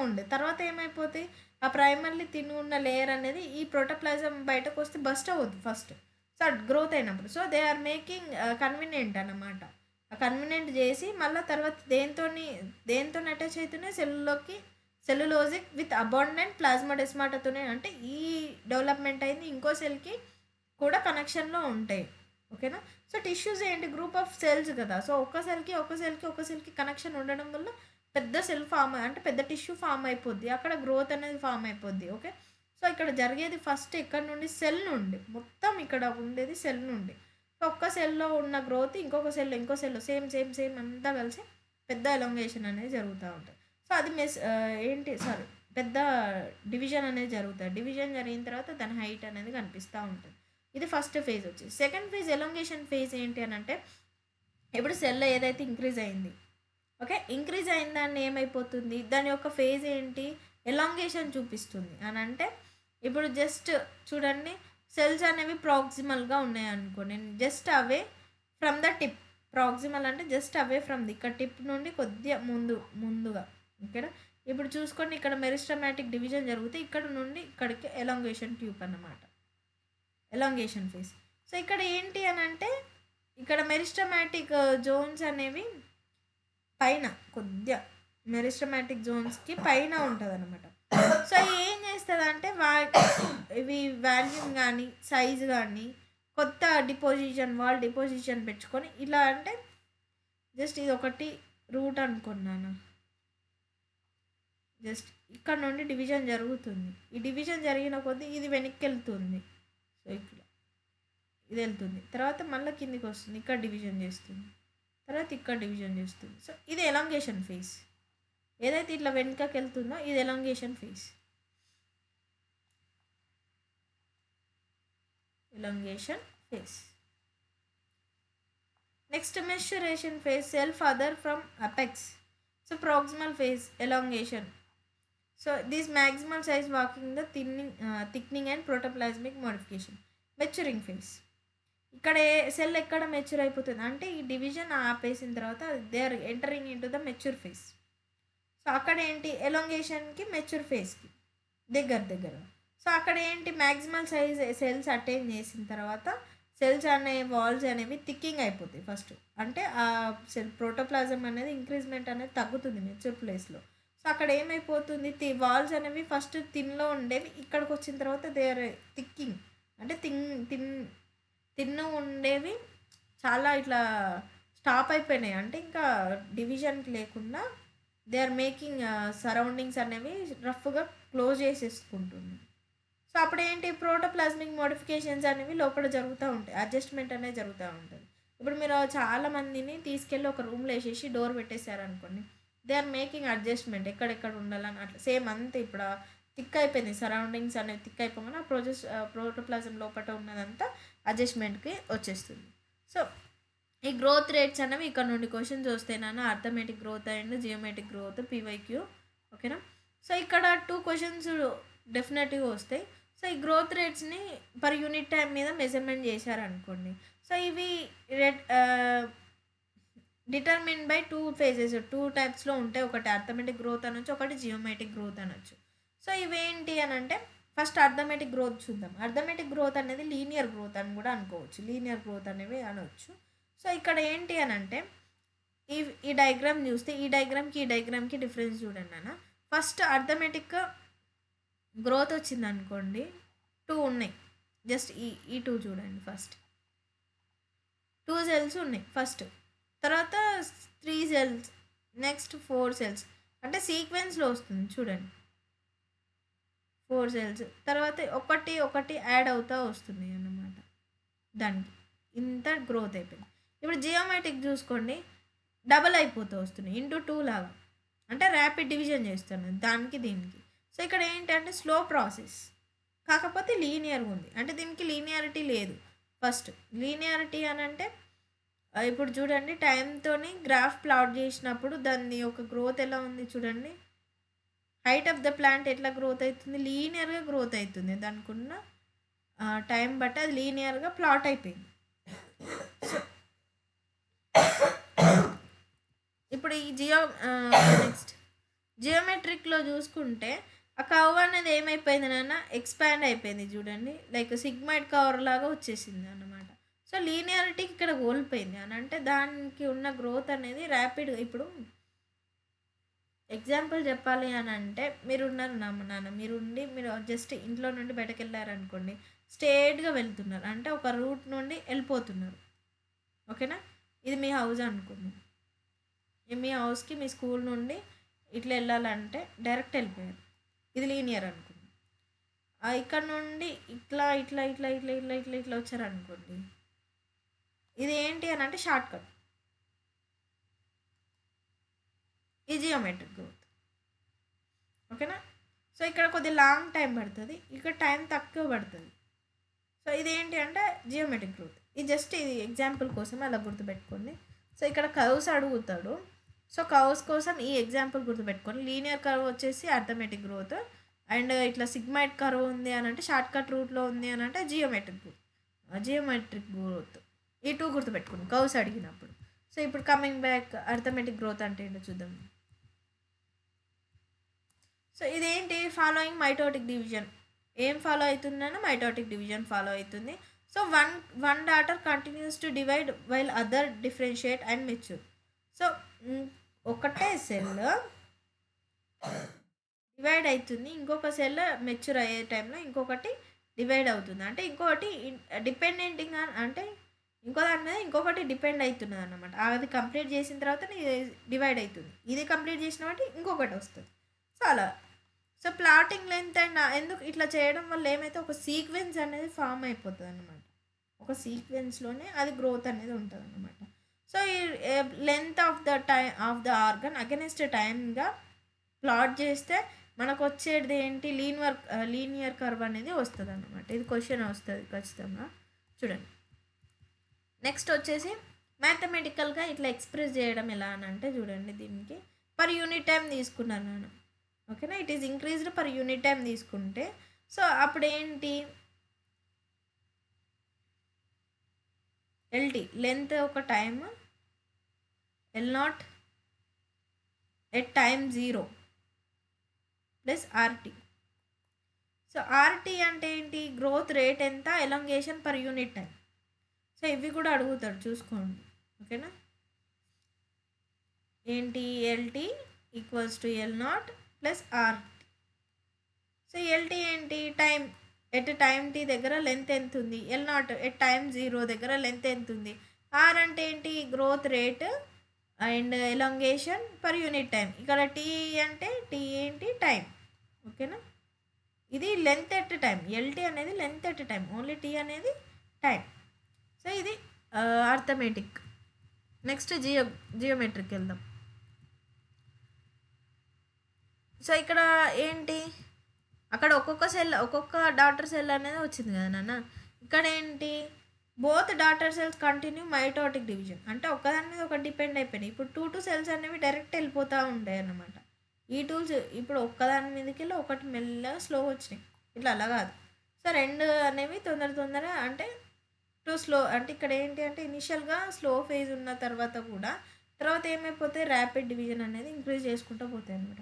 ఉండే తర్వాత ఏమైపోతాయి, ఆ ప్రైమర్లీ ఉన్న లేయర్ అనేది ఈ ప్రోటోప్లాజం బయటకు వస్తే బస్ట్ అవ్వద్దు ఫస్ట్. సో గ్రోత్ అయినప్పుడు. So they are making convenient అన్నమాట. కన్వీనియంట్ చేసి మళ్ళీ తర్వాత దేంతో అటాచ్ అవుతున్నాయి, సెల్యులోజిక్ విత్ అబాండెంట్ ప్లాస్మోడెస్మాటాతోనే. అంటే ఈ డెవలప్మెంట్ అయింది ఇంకో సెల్కి కూడా కనెక్షన్లో ఉంటాయి. ఓకేనా. సో టిష్యూస్ ఏంటి, గ్రూప్ ఆఫ్ సెల్స్ కదా. సో ఒక సెల్కి కనెక్షన్ ఉండడం వల్ల పెద్ద సెల్ అంటే పెద్ద టిష్యూ ఫామ్ అయిపోద్ది, అక్కడ గ్రోత్ అనేది ఫామ్ అయిపోద్ది. ఓకే. సో ఇక్కడ జరిగేది ఫస్ట్ ఇక్కడ నుండి సెల్ నుండి, మొత్తం ఇక్కడ ఉండేది సెల్ నుండి. సో ఒక్క సెల్లో ఉన్న గ్రోత్ ఇంకో సెల్లో సేమ్ అంతా కలిసి పెద్ద ఎలాంగేషన్ అనేది జరుగుతూ ఉంటుంది. సో అది పెద్ద డివిజన్ అనేది జరుగుతుంది. డివిజన్ జరిగిన తర్వాత దాని హైట్ అనేది కనిపిస్తూ ఉంటుంది. ఇది ఫస్ట్ ఫేజ్ వచ్చి. సెకండ్ ఫేజ్ ఎలాంగేషన్ ఫేజ్ ఏంటి అని అంటే, ఇప్పుడు సెల్ ఏదైతే ఇంక్రీజ్ అయింది, ఓకే, ఇంక్రీజ్ అయిన దాన్ని ఏమైపోతుంది, దాని యొక్క ఫేజ్ ఏంటి, ఎలాంగేషన్ చూపిస్తుంది అని అంటే, ఇప్పుడు జస్ట్ చూడండి సెల్స్ అనేవి ప్రాక్సిమల్గా ఉన్నాయి అనుకోండి, just away from the tip. Proximal అంటే జస్ట్ అవే ఫ్రమ్ ది, ఇక్కడ టిప్ నుండి కొద్దిగా ముందుగా. ఓకేనా, ఇప్పుడు చూసుకోండి, ఇక్కడ మెరిస్టమాటిక్ డివిజన్ జరిగితే ఇక్కడ నుండి ఇక్కడికి ఎలాంగేషన్ ట్యూబ్ అన్నమాట, ఎలాంగేషన్ ఫేస్. సో ఇక్కడ ఏంటి అని అంటే, ఇక్కడ మెరిస్టమాటిక్ జోన్స్ అనేవి పైన కొద్దిగా, మెరిస్టమాటిక్ జోన్స్కి పైన ఉంటుంది అనమాట. సో ఏం చేస్తుంది అంటే ఇవి వాల్యూమ్ కానీ సైజ్ కానీ కొత్త వాల్ డిపోజిషన్ పెట్టుకొని ఇలా, అంటే జస్ట్ ఇది ఒకటి రూట్ అనుకున్నాను, జస్ట్ ఇక్కడ నుండి డివిజన్ జరుగుతుంది. ఈ డివిజన్ జరిగిన కొద్దీ ఇది వెనక్కి వెళ్తుంది. సో ఇక్కడ ఇది వెళ్తుంది, తర్వాత మళ్ళీ కిందికి వస్తుంది, ఇక్కడ డివిజన్ చేస్తుంది, తర్వాత ఇక్కడ డివిజన్ చేస్తుంది. సో ఇది ఎలాంగేషన్ ఫేస్. ఏదైతే ఇట్లా వెనుకకి వెళ్తుందో ఇది elongation phase. Elongation phase. Next maturation phase, self other from apex. So proximal phase elongation. So this maximal size walking the thickening and protoplasmic modification. Maturing phase. ఇక్కడ cell ఎక్కడ mature అయిపోతుంది అంటే ఈ డివిజన్ ఆపేసిన తర్వాత they are entering into the mature phase. So అక్కడ ఏంటి, ఎలాంగేషన్కి mature ఫేస్కి దగ్గర. సో అక్కడ ఏంటి, మ్యాక్సిమల్ సైజ్ సెల్స్ అటైన్ చేసిన తర్వాత సెల్స్ అనే వాల్స్ అనేవి థిక్కింగ్ అయిపోతాయి ఫస్ట్. అంటే ఆ సెల్ ప్రోటోప్లాజం అనేది ఇంక్రీజ్మెంట్ అనేది తగ్గుతుంది మెచ్యూర్ ప్లేస్లో. సో అక్కడ ఏమైపోతుంది, వాల్స్ అనేవి ఫస్ట్ థిన్లో ఉండేవి, ఇక్కడికి వచ్చిన తర్వాత దే ఆర్ థిక్కింగ్, అంటే తిన్ను ఉండేవి చాలా ఇట్లా స్టాప్ అయిపోయినాయి, అంటే ఇంకా డివిజన్కి లేకుండా దే ఆర్ మేకింగ్ సరౌండింగ్స్ అనేవి రఫ్గా క్లోజ్ చేసేసుకుంటుంది. సో అప్పుడు ఏంటి, ప్రోటోప్లాస్మిక్ మోడిఫికేషన్స్ అనేవి లోపల జరుగుతూ ఉంటాయి, అడ్జస్ట్మెంట్ అనేది జరుగుతూ ఉంటుంది. ఇప్పుడు మీరు చాలా మందిని తీసుకెళ్ళి ఒక రూమ్లో వేసేసి డోర్ పెట్టేశారనుకోండి, దే ఆర్ మేకింగ్ అడ్జస్ట్మెంట్ ఎక్కడెక్కడ ఉండాలని అట్లా సేమ్ అంతే. ఇప్పుడు థిక్ అయిపోయింది, సరౌండింగ్స్ అనేవి థిక్ అయిపోగానే ఆ ప్రోటోప్లాజం లోపల ఉన్నదంతా అడ్జస్ట్మెంట్కి వచ్చేస్తుంది. సో ఈ గ్రోత్ రేట్స్ అనేవి ఇక్కడ నుండి క్వశ్చన్స్ వస్తాయి నాన్న, arithmetic growth and geometric growth, PYQ. ఓకేనా, సో ఇక్కడ 2 క్వశ్చన్స్ డెఫినెట్గా వస్తాయి. సో ఈ గ్రోత్ రేట్స్ని పర్ యూనిట్ టైం మీద మెజర్మెంట్ చేశారనుకోండి, సో ఇవి డిటర్మిన్ బై 2 phases, 2 టైప్స్లో ఉంటాయి. ఒకటి అర్థమెటిక్ గ్రోత్ అనొచ్చు, ఒకటి జియోమెట్రిక్ గ్రోత్ అనొచ్చు. సో ఇవేంటి అని అంటే, ఫస్ట్ అర్థమెటిక్ గ్రోత్ చూద్దాం. అర్థమెటిక్ గ్రోత్ అనేది లీనియర్ గ్రోత్ అని కూడా అనుకోవచ్చు, లీనియర్ గ్రోత్ అనేవి అనవచ్చు. సో ఇక్కడ ఏంటి అని అంటే, ఈ డయాగ్రామ్ చూస్తే ఈ డయాగ్రామ్కి డిఫరెన్స్ చూడండి అన్న. ఫస్ట్ అర్థమెటిక్ గ్రోత్ వచ్చింది అనుకోండి, 2 ఉన్నాయి, జస్ట్ ఈ 2 చూడండి. ఫస్ట్ 2 cells ఉన్నాయి ఫస్ట్, తర్వాత 3 cells, నెక్స్ట్ 4 cells, అంటే సీక్వెన్స్లో వస్తుంది చూడండి. 4 cells, తర్వాత ఒకటి యాడ్ అవుతూ వస్తుంది అన్నమాట, దానికి ఇంత గ్రోత్ అయిపోయింది. ఇప్పుడు జియోమెట్రిక్ చూసుకోండి, డబల్ అయిపోతూ వస్తుంది, ఇంటూ 2 లాగా, అంటే ర్యాపిడ్ డివిజన్ చేస్తున్నాను దానికి దీనికి. సో ఇక్కడ ఏంటంటే స్లో ప్రాసెస్, కాకపోతే లీనియర్గా ఉంది, అంటే దీనికి లీనియారిటీ లేదు. ఫస్ట్ లీనియారిటీ అని అంటే, ఇప్పుడు చూడండి టైంతోని గ్రాఫ్ ప్లాట్ చేసినప్పుడు దాన్ని ఒక గ్రోత్ ఎలా ఉంది చూడండి, హైట్ ఆఫ్ ద ప్లాంట్ ఎట్లా గ్రోత్ అవుతుంది, లీనియర్గా గ్రోత్ అవుతుంది, దానికి ఉన్న టైం బట్టి అది లీనియర్గా ప్లాట్ అయిపోయింది. ఇప్పుడు ఈ నెక్స్ట్ జియోమెట్రిక్లో చూసుకుంటే ఆ కర్వ్ అనేది ఏమైపోయింది నాన్న, ఎక్స్పాండ్ అయిపోయింది చూడండి, లైక్ సిగ్మాయిడ్ కర్వ్ లాగా వచ్చేసింది అన్నమాట. సో లీనియారిటీకి ఇక్కడ కోల్పోయింది అని అంటే, దానికి ఉన్న గ్రోత్ అనేది ర్యాపిడ్గా. ఇప్పుడు ఎగ్జాంపుల్ చెప్పాలి అని అంటే, మీరున్నారు నాన్న, మీరు జస్ట్ ఇంట్లో నుండి బయటకు వెళ్ళారనుకోండి, స్ట్రేట్గా వెళ్తున్నారు, అంటే ఒక రూట్ నుండి వెళ్ళిపోతున్నారు. ఓకేనా, ఇది మీ హౌస్ అనుకుందాం, మీ హౌస్కి మీ స్కూల్ నుండి ఇట్లా వెళ్ళాలంటే డైరెక్ట్ వెళ్ళిపోయారు, ఇది లీనియర్ అనుకుందాం. ఇక్కడ నుండి ఇట్లా ఇట్లా ఇట్లా ఇట్లా ఇట్లా ఇట్లా ఇట్లా వచ్చారనుకోండి, ఇది ఏంటి అని అంటే షార్ట్ కట్, ఈ జియోమెట్రిక్ గ్రోత్. ఓకేనా, సో ఇక్కడ కొద్దిగా లాంగ్ టైం పడుతుంది, ఇక్కడ టైం తక్కువ పడుతుంది. సో ఇదేంటి అంటే జియోమెట్రిక్ గ్రోత్. ఇది జస్ట్ ఇది ఎగ్జాంపుల్ కోసం అలా గుర్తుపెట్టుకోండి. సో ఇక్కడ కర్వ్స్ అడుగుతాడు, సో కర్వ్స్ కోసం ఈ ఎగ్జాంపుల్ గుర్తుపెట్టుకోండి. లీనియర్ కర్వ్ వచ్చేసి అర్థమెటిక్ గ్రోత్, అండ్ ఇట్లా సిగ్మాయిడ్ కర్వ్ ఉంది అని అంటే షార్ట్ కట్ రూట్లో ఉంది అని అంటే జియోమెట్రిక్ గ్రోత్. ఈ 2 గుర్తుపెట్టుకోండి కర్వ్స్ అడిగినప్పుడు. సో ఇప్పుడు కమింగ్ బ్యాక్ అర్థమెటిక్ గ్రోత్ అంటే ఏంటో చూద్దాం. సో ఇదేంటి, ఫాలోయింగ్ మైటోటిక్ డివిజన్. ఏం ఫాలో అవుతుందన్న మైటోటిక్ డివిజన్ ఫాలో అవుతుంది. So one daughter continues to divide while other differentiate and mature. So ఒకటే సెల్ డివైడ్ అవుతుంది, ఇంకొక సెల్ మెచ్యూర్ అయ్యే టైంలో ఇంకొకటి డివైడ్ అవుతుంది. అంటే ఇంకొకటి డిపెండెంటింగ్ అంటే ఇంకో దాని మీద ఇంకొకటి డిపెండ్ అవుతున్నది అన్నమాట. అది కంప్లీట్ చేసిన తర్వాత డివైడ్ అవుతుంది, ఇది కంప్లీట్ చేసిన బట్టి ఇంకొకటి వస్తుంది. సో అలా. సో ప్లాటింగ్ లెంత్ అండ్ ఎందుకు ఇట్లా చేయడం వల్ల ఏమైతే ఒక సీక్వెన్స్ అనేది ఫామ్ అయిపోతుంది అన్నమాట. ఒక సీక్వెన్స్లోనే అది గ్రోత్ అనేది ఉంటుంది అన్నమాట. సో ఈ length of the organ against టైమ్గా ప్లాట్ చేస్తే మనకు వచ్చేది ఏంటి, లీనియర్ కర్వ్ అనేది వస్తుంది అన్నమాట. ఇది క్వశ్చన్ వస్తుంది ఖచ్చితంగా, చూడండి. నెక్స్ట్ వచ్చేసి మ్యాథమెటికల్గా ఇట్లా ఎక్స్ప్రెస్ చేయడం ఎలా అని అంటే చూడండి, దీనికి పర్ యూనిట్ టైం తీసుకున్నాను నేను, ఓకేనా. It is increased per unit time తీసుకుంటే సో అప్పుడు ఏంటి, ఎల్టీ లెంత్ ఒక time, L0 at time 0 plus RT. So RT అంటే ఏంటి, గ్రోత్ రేట్ ఎంత, elongation per unit time. So ఇవి కూడా అడుగుతాడు చూసుకోండి, ఓకేనా. ఏంటి, LT equals to L0 plus RT. So LT ఏంటి, టైం ఎట్ టైం టీ దగ్గర లెంత్ ఎంత ఉంది, L0 ఎట్ టైం 0 దగ్గర లెంత్ ఎంత ఉంది. ఆర్ అంటే ఏంటి, growth rate and elongation per unit time. ఇక్కడ టీ అంటే టీ ఏంటి, టైం, ఓకేనా. ఇది లెంత్ ఎట్ టైం, ఎల్టీ అనేది length at time, only T అనేది టైం. సో ఇది అర్థమెటిక్. నెక్స్ట్ జియోమెట్రిక్ వెళ్దాం. సో ఇక్కడ ఏంటి, అక్కడ ఒక్కొక్క డాటర్ సెల్ అనేది వచ్చింది కదా నాన్న. ఇక్కడ ఏంటి, both daughter cells continue mitotic division. అంటే ఒక్కదాని మీద ఒకటి డిపెండ్ అయిపోయినాయి. ఇప్పుడు 2 సెల్స్ అనేవి డైరెక్ట్ వెళ్ళిపోతూ ఉంటాయి అన్నమాట. ఈ టూల్స్ ఇప్పుడు ఒక్కదాని మీదకి వెళ్ళి ఒకటి మెల్లగా స్లో వచ్చినాయి, ఇట్లా అలా కాదు. సో 2 అనేవి తొందర అంటే స్లో. అంటే ఇక్కడ ఏంటి అంటే ఇనిషియల్గా స్లో ఫేజ్ ఉన్న తర్వాత ఏమైపోతాయి, ర్యాపిడ్ డివిజన్ అనేది ఇంక్రీజ్ చేసుకుంటూ పోతాయి అనమాట.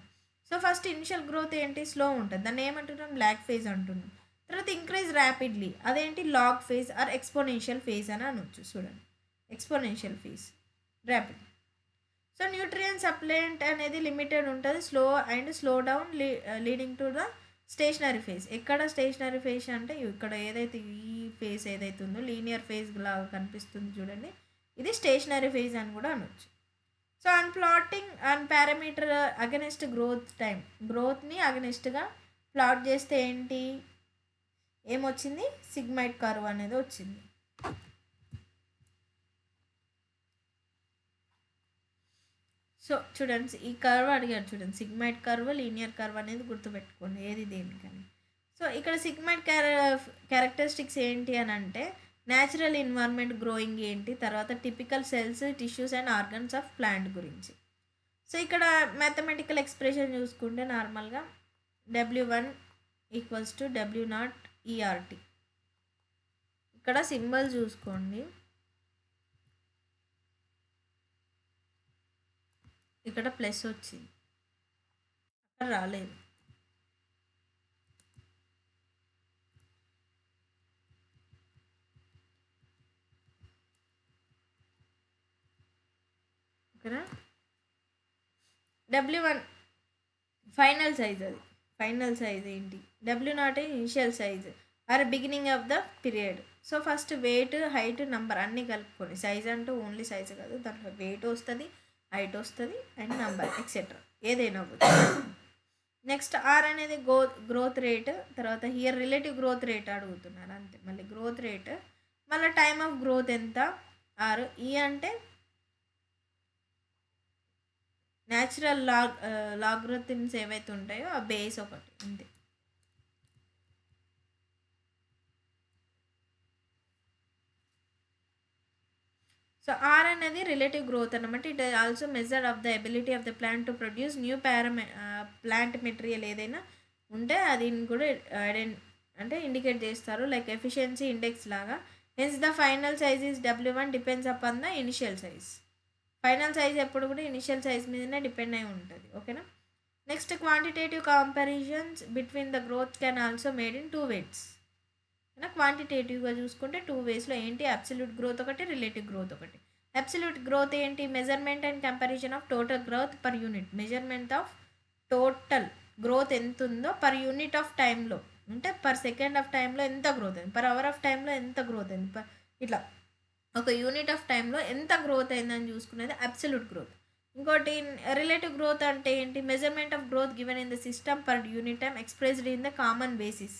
సో ఫస్ట్ ఇనిషియల్ గ్రోత్ ఏంటి, స్లో ఉంటుంది, దాన్ని ఏమంటున్నాం, లాగ్ ఫేజ్ అంటున్నాం. తర్వాత ఇంక్రీజ్ ర్యాపిడ్లీ, అదేంటి log phase or exponential phase అని అనొచ్చు. చూడండి, exponential phase, rapid. So nutrient supply అనేది లిమిటెడ్ ఉంటుంది, slow down leading to the stationary phase. ఎక్కడ స్టేషనరీ ఫేజ్ అంటే ఇక్కడ ఏదైతే ఈ ఫేజ్ ఏదైతే ఉందో లీనియర్ ఫేజ్ లాగా కనిపిస్తుంది చూడండి, ఇది స్టేషనరీ ఫేజ్ అని కూడా అనొచ్చు. So plotting and parameter against growth time, గ్రోత్ని అగెనిస్ట్గా ప్లాట్ చేస్తే ఏంటి, ఏమొచ్చింది, సిగ్మాయిడ్ కర్వ్ అనేది వచ్చింది. సో చూడండి, ఈ కర్వ్ అడిగారు చూడండి, సిగ్మాయిడ్ కర్వ్, లీనియర్ కర్వ్ అనేది గుర్తుపెట్టుకోండి ఏది దేనికని. సో ఇక్కడ సిగ్మాయిడ్ క్యారెక్టరిస్టిక్స్ ఏంటి అని అంటే న్యాచురల్ ఎన్వైర్న్మెంట్ గ్రోయింగ్ ఏంటి, తర్వాత typical cells, tissues and organs of plant గురించి. సో ఇక్కడ మ్యాథమెటికల్ ఎక్స్ప్రెషన్ చూసుకుంటే నార్మల్గా W1 equals to W0 ERT. ఇక్కడ సింబల్ చూసుకోండి, ఇక్కడ ప్లస్ వచ్చింది, అక్కడ రాలేదు. ఓకేనా. W1 ఫైనల్ సైజ్, అది ఫైనల్ సైజ్ ఏంటి, W0 initial size or beginning of the period. So first weight, height, number అన్నీ కలుపుకొని, సైజ్ అంటే ఓన్లీ సైజ్ కాదు, దాంట్లో వెయిట్ వస్తుంది, హైట్ వస్తుంది అండ్ నంబర్ ఎక్సెట్రా ఏదైనా అవ్వచ్చు. నెక్స్ట్ ఆర్ అనేది గ్రోత్ రేట్, తర్వాత హియర్ రిలేటివ్ గ్రోత్ రేట్ అడుగుతున్నారు అంతే. మళ్ళీ గ్రోత్ రేట్, మళ్ళీ టైమ్ ఆఫ్ గ్రోత్ ఎంత, ఆర్. ఈ అంటే న్యాచురల్ లాగ్రిథమ్స్ ఏవైతే ఉంటాయో ఆ బేస్ ఒకటి అంతే. సో ఆర్ అనేది రిలేటివ్ గ్రోత్ అనమాట. It also measure of the ability of the plant to produce new plant material, ఏదైనా ఉంటే అది కూడా అంటే ఇండికేట్ చేస్తారు లైక్ ఎఫిషియన్సీ ఇండెక్స్ లాగా. Hence the final size is W1 depends upon the initial size. Final size ఎప్పుడు కూడా initial size మీదనే డిపెండ్ అయి ఉంటుంది. ఓకేనా. Next quantitative comparisons between the growth can also made in 2 ways. క్వాంటిటేటివ్గా చూసుకుంటే 2 waysలో ఏంటి, అబ్సల్యూట్ గ్రోత్ ఒకటి, రిలేటివ్ గ్రోత్ ఒకటి. అబ్సల్యూట్ గ్రోత్ ఏంటి, measurement and comparison of total growth per unit. Measurement of total growth ఎంత ఉందో పర్ యూనిట్ ఆఫ్ టైంలో, అంటే per second of టైంలో ఎంత గ్రోత్ అయింది, పర్ అవర్ ఆఫ్ టైంలో ఎంత గ్రోత్ అయింది, ఇట్లా ఒక యూనిట్ ఆఫ్ టైంలో ఎంత గ్రోత్ అయిందని చూసుకునేది అబ్సల్యూట్ గ్రోత్. ఇంకోటి రిలేటివ్ గ్రోత్ అంటే ఏంటి, measurement of growth given in the system per unit time expressed in the common basis.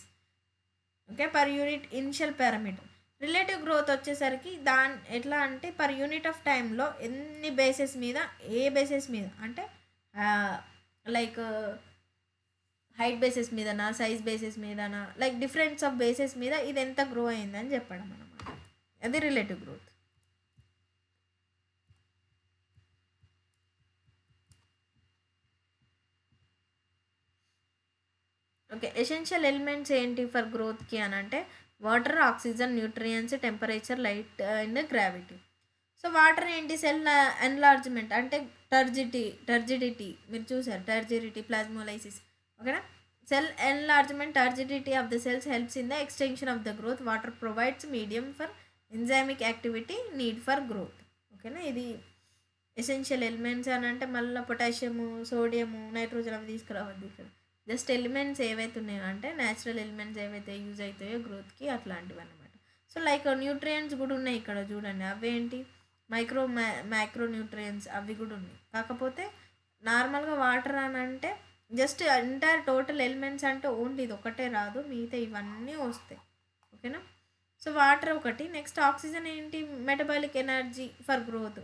Okay, per unit initial parameter. Relative growth వచ్చేసరికి ఎట్లా అంటే పర్ యూనిట్ ఆఫ్ టైంలో ఎన్ని బేసెస్ మీద, ఏ బేసెస్ మీద అంటే లైక్ హైట్ బేసెస్ మీదనా, సైజ్ బేసెస్ మీదనా, లైక్ డిఫరెన్స్ ఆఫ్ బేసెస్ మీద ఇది ఎంత గ్రో అయిందని చెప్పడం అనమాట. అది relative growth. Okay, essential elements ఏంటి ఫర్ గ్రోత్కి అని అంటే water, oxygen, nutrients, temperature, light and gravity. So water ఏంటి, సెల్ ఎన్లార్జ్మెంట్ అంటే టర్జిడిటీ మీరు చూసారు, టర్జిడిటీ, ప్లాస్మోలైసిస్. ఓకేనా. Cell enlargement, turgidity of the cells helps in the extension of the growth. Water provides medium for ఎంజైమిక్ activity need for growth. ఓకేనా. ఇది essential elements అని అంటే మళ్ళీ పొటాషియము, సోడియము, నైట్రోజన్ అవి తీసుకురావద్దు ఇక్కడ. జస్ట్ ఎలిమెంట్స్ ఏవైతే ఉన్నాయో అంటే న్యాచురల్ ఎలిమెంట్స్ ఏవైతే యూజ్ అవుతాయో గ్రోత్కి అట్లాంటివి అనమాట. సో లైక్ న్యూట్రియంట్స్ కూడా ఉన్నాయి ఇక్కడ చూడండి, అవేంటి మైక్రో న్యూట్రియంట్స్ అవి కూడా ఉన్నాయి. కాకపోతే నార్మల్గా వాటర్ అని అంటే జస్ట్ ఎంటైర్ టోటల్ ఎలిమెంట్స్ అంటే ఓన్లీ ఇది ఒకటే రాదు, మిగతా ఇవన్నీ వస్తాయి. ఓకేనా. సో వాటర్ ఒకటి. నెక్స్ట్ ఆక్సిజన్ ఏంటి, metabolic energy for growth.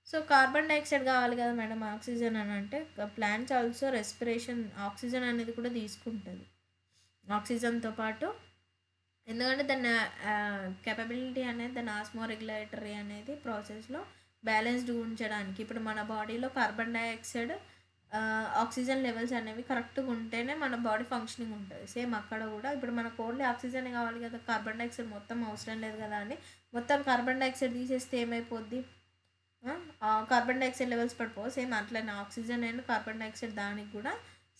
So carbon dioxide కావాలి కదా మేడం ఆక్సిజన్ అని అంటే, ప్లాంట్స్ ఆల్సో రెస్పిరేషన్ ఆక్సిజన్ అనేది కూడా తీసుకుంటుంది ఆక్సిజన్తో పాటు. ఎందుకంటే దాని కేపబిలిటీ అనేది దాని ఆస్మో రెగ్యులేటరీ అనేది ప్రాసెస్లో బ్యాలెన్స్డ్ ఉంచడానికి. ఇప్పుడు మన బాడీలో కార్బన్ డైఆక్సైడ్ ఆక్సిజన్ లెవెల్స్ అనేవి కరెక్ట్గా ఉంటేనే మన బాడీ ఫంక్షనింగ్ ఉంటుంది. సేమ్ అక్కడ కూడా ఇప్పుడు మనకు ఓన్లీ ఆక్సిజన్ కావాలి కదా, కార్బన్ డైఆక్సైడ్ మొత్తం అవసరం లేదు కదా అని మొత్తం కార్బన్ డైఆక్సైడ్ తీసేస్తే ఏమైపోద్ది, కార్బన్ డైఆక్సైడ్ లెవెల్స్ పడిపోవు. సేమ్ అట్లనే ఆక్సిజన్ అండ్ కార్బన్ డైఆక్సైడ్ దానికి కూడా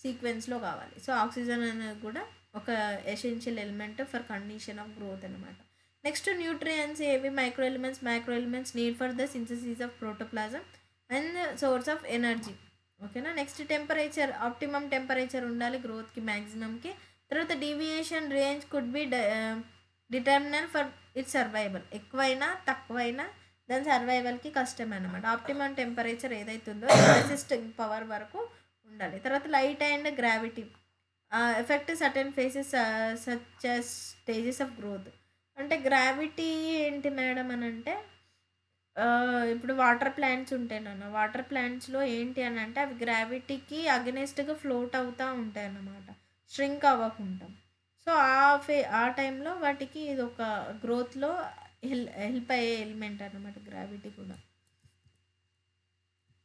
సీక్వెన్స్లో కావాలి. సో ఆక్సిజన్ అనేది కూడా ఒక essential element for condition of growth అనమాట. నెక్స్ట్ న్యూట్రియన్స్ ఏవి, micro elements need for the synthesis of protoplasm and source of energy. ఓకేనా. నెక్స్ట్ టెంపరేచర్, ఆప్టిమమ్ టెంపరేచర్ ఉండాలి గ్రోత్కి మ్యాక్సిమంకి. తర్వాత deviation range could be determiner for it's survival. ఎక్కువైనా తక్కువైనా దాని సర్వైవల్కి కష్టం అనమాట. ఆప్టిమమ్ టెంపరేచర్ ఏదైతే ఉందో రెసిస్టింగ్ పవర్ వరకు ఉండాలి. తర్వాత light and gravity effect certain faces such as stages of growth. అంటే గ్రావిటీ ఏంటి మేడం అని అంటే ఇప్పుడు వాటర్ ప్లాంట్స్ ఉంటాయి నాన్న, వాటర్ ప్లాంట్స్లో ఏంటి అని అంటే అవి గ్రావిటీకి అగెనెస్ట్గా ఫ్లోట్ అవుతూ ఉంటాయి అన్నమాట, స్ట్రింక్ అవ్వకుండా. సో ఆ టైంలో వాటికి ఇది ఒక గ్రోత్లో హెల్ప్ అయ్యే ఎలిమెంట్ అనమాట గ్రావిటీ కూడా.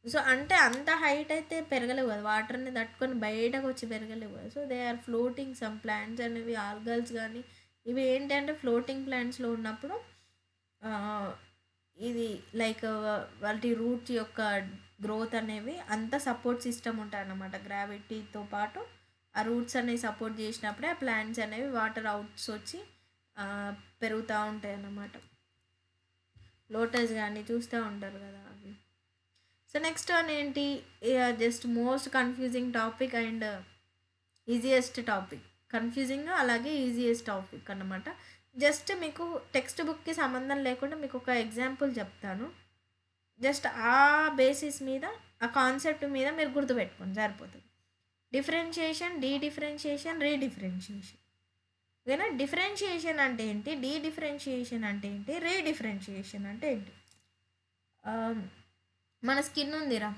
సో అంటే అంత హైట్ అయితే పెరగలేవు కదా, వాటర్ని తట్టుకొని బయటకు వచ్చి పెరగలేవు కదా. So they are floating some plants అనేవి, ఆల్గల్స్ కానీ ఇవి ఏంటంటే ఫ్లోటింగ్ ప్లాంట్స్లో ఉన్నప్పుడు ఇది లైక్ వాటి రూట్స్ యొక్క గ్రోత్ అనేవి అంత సపోర్ట్ సిస్టమ్ ఉంటాయి అన్నమాట గ్రావిటీతో పాటు. ఆ రూట్స్ అనేవి సపోర్ట్ చేసినప్పుడే ఆ ప్లాంట్స్ అనేవి వాటర్ అవుట్స్ వచ్చి పెరుగుతూ ఉంటాయి అన్నమాట. లోటస్ కానీ చూస్తూ ఉంటారు కదా అవి. సో నెక్స్ట్ వన్ ఏంటి, just most confusing topic and easiest topic. Confusing అలాగే ఈజియెస్ట్ టాపిక్ అన్నమాట. జస్ట్ మీకు టెక్స్ట్ బుక్కి సంబంధం లేకుండా మీకు ఒక ఎగ్జాంపుల్ చెప్తాను, జస్ట్ ఆ బేసిస్ మీద ఆ కాన్సెప్ట్ మీద మీరు గుర్తుపెట్టుకోండి సరిపోతుంది. డిఫరెన్షియేషన్, డీడిఫరెన్షియేషన్, రీడిఫరెన్షియేషన్. ఓకేనా. డిఫరెన్షియేషన్ అంటే ఏంటి, డీడిఫరెన్షియేషన్ అంటే ఏంటి, రీడిఫరెన్షియేషన్ అంటే ఏంటి. మన స్కిన్ ఉందిరా,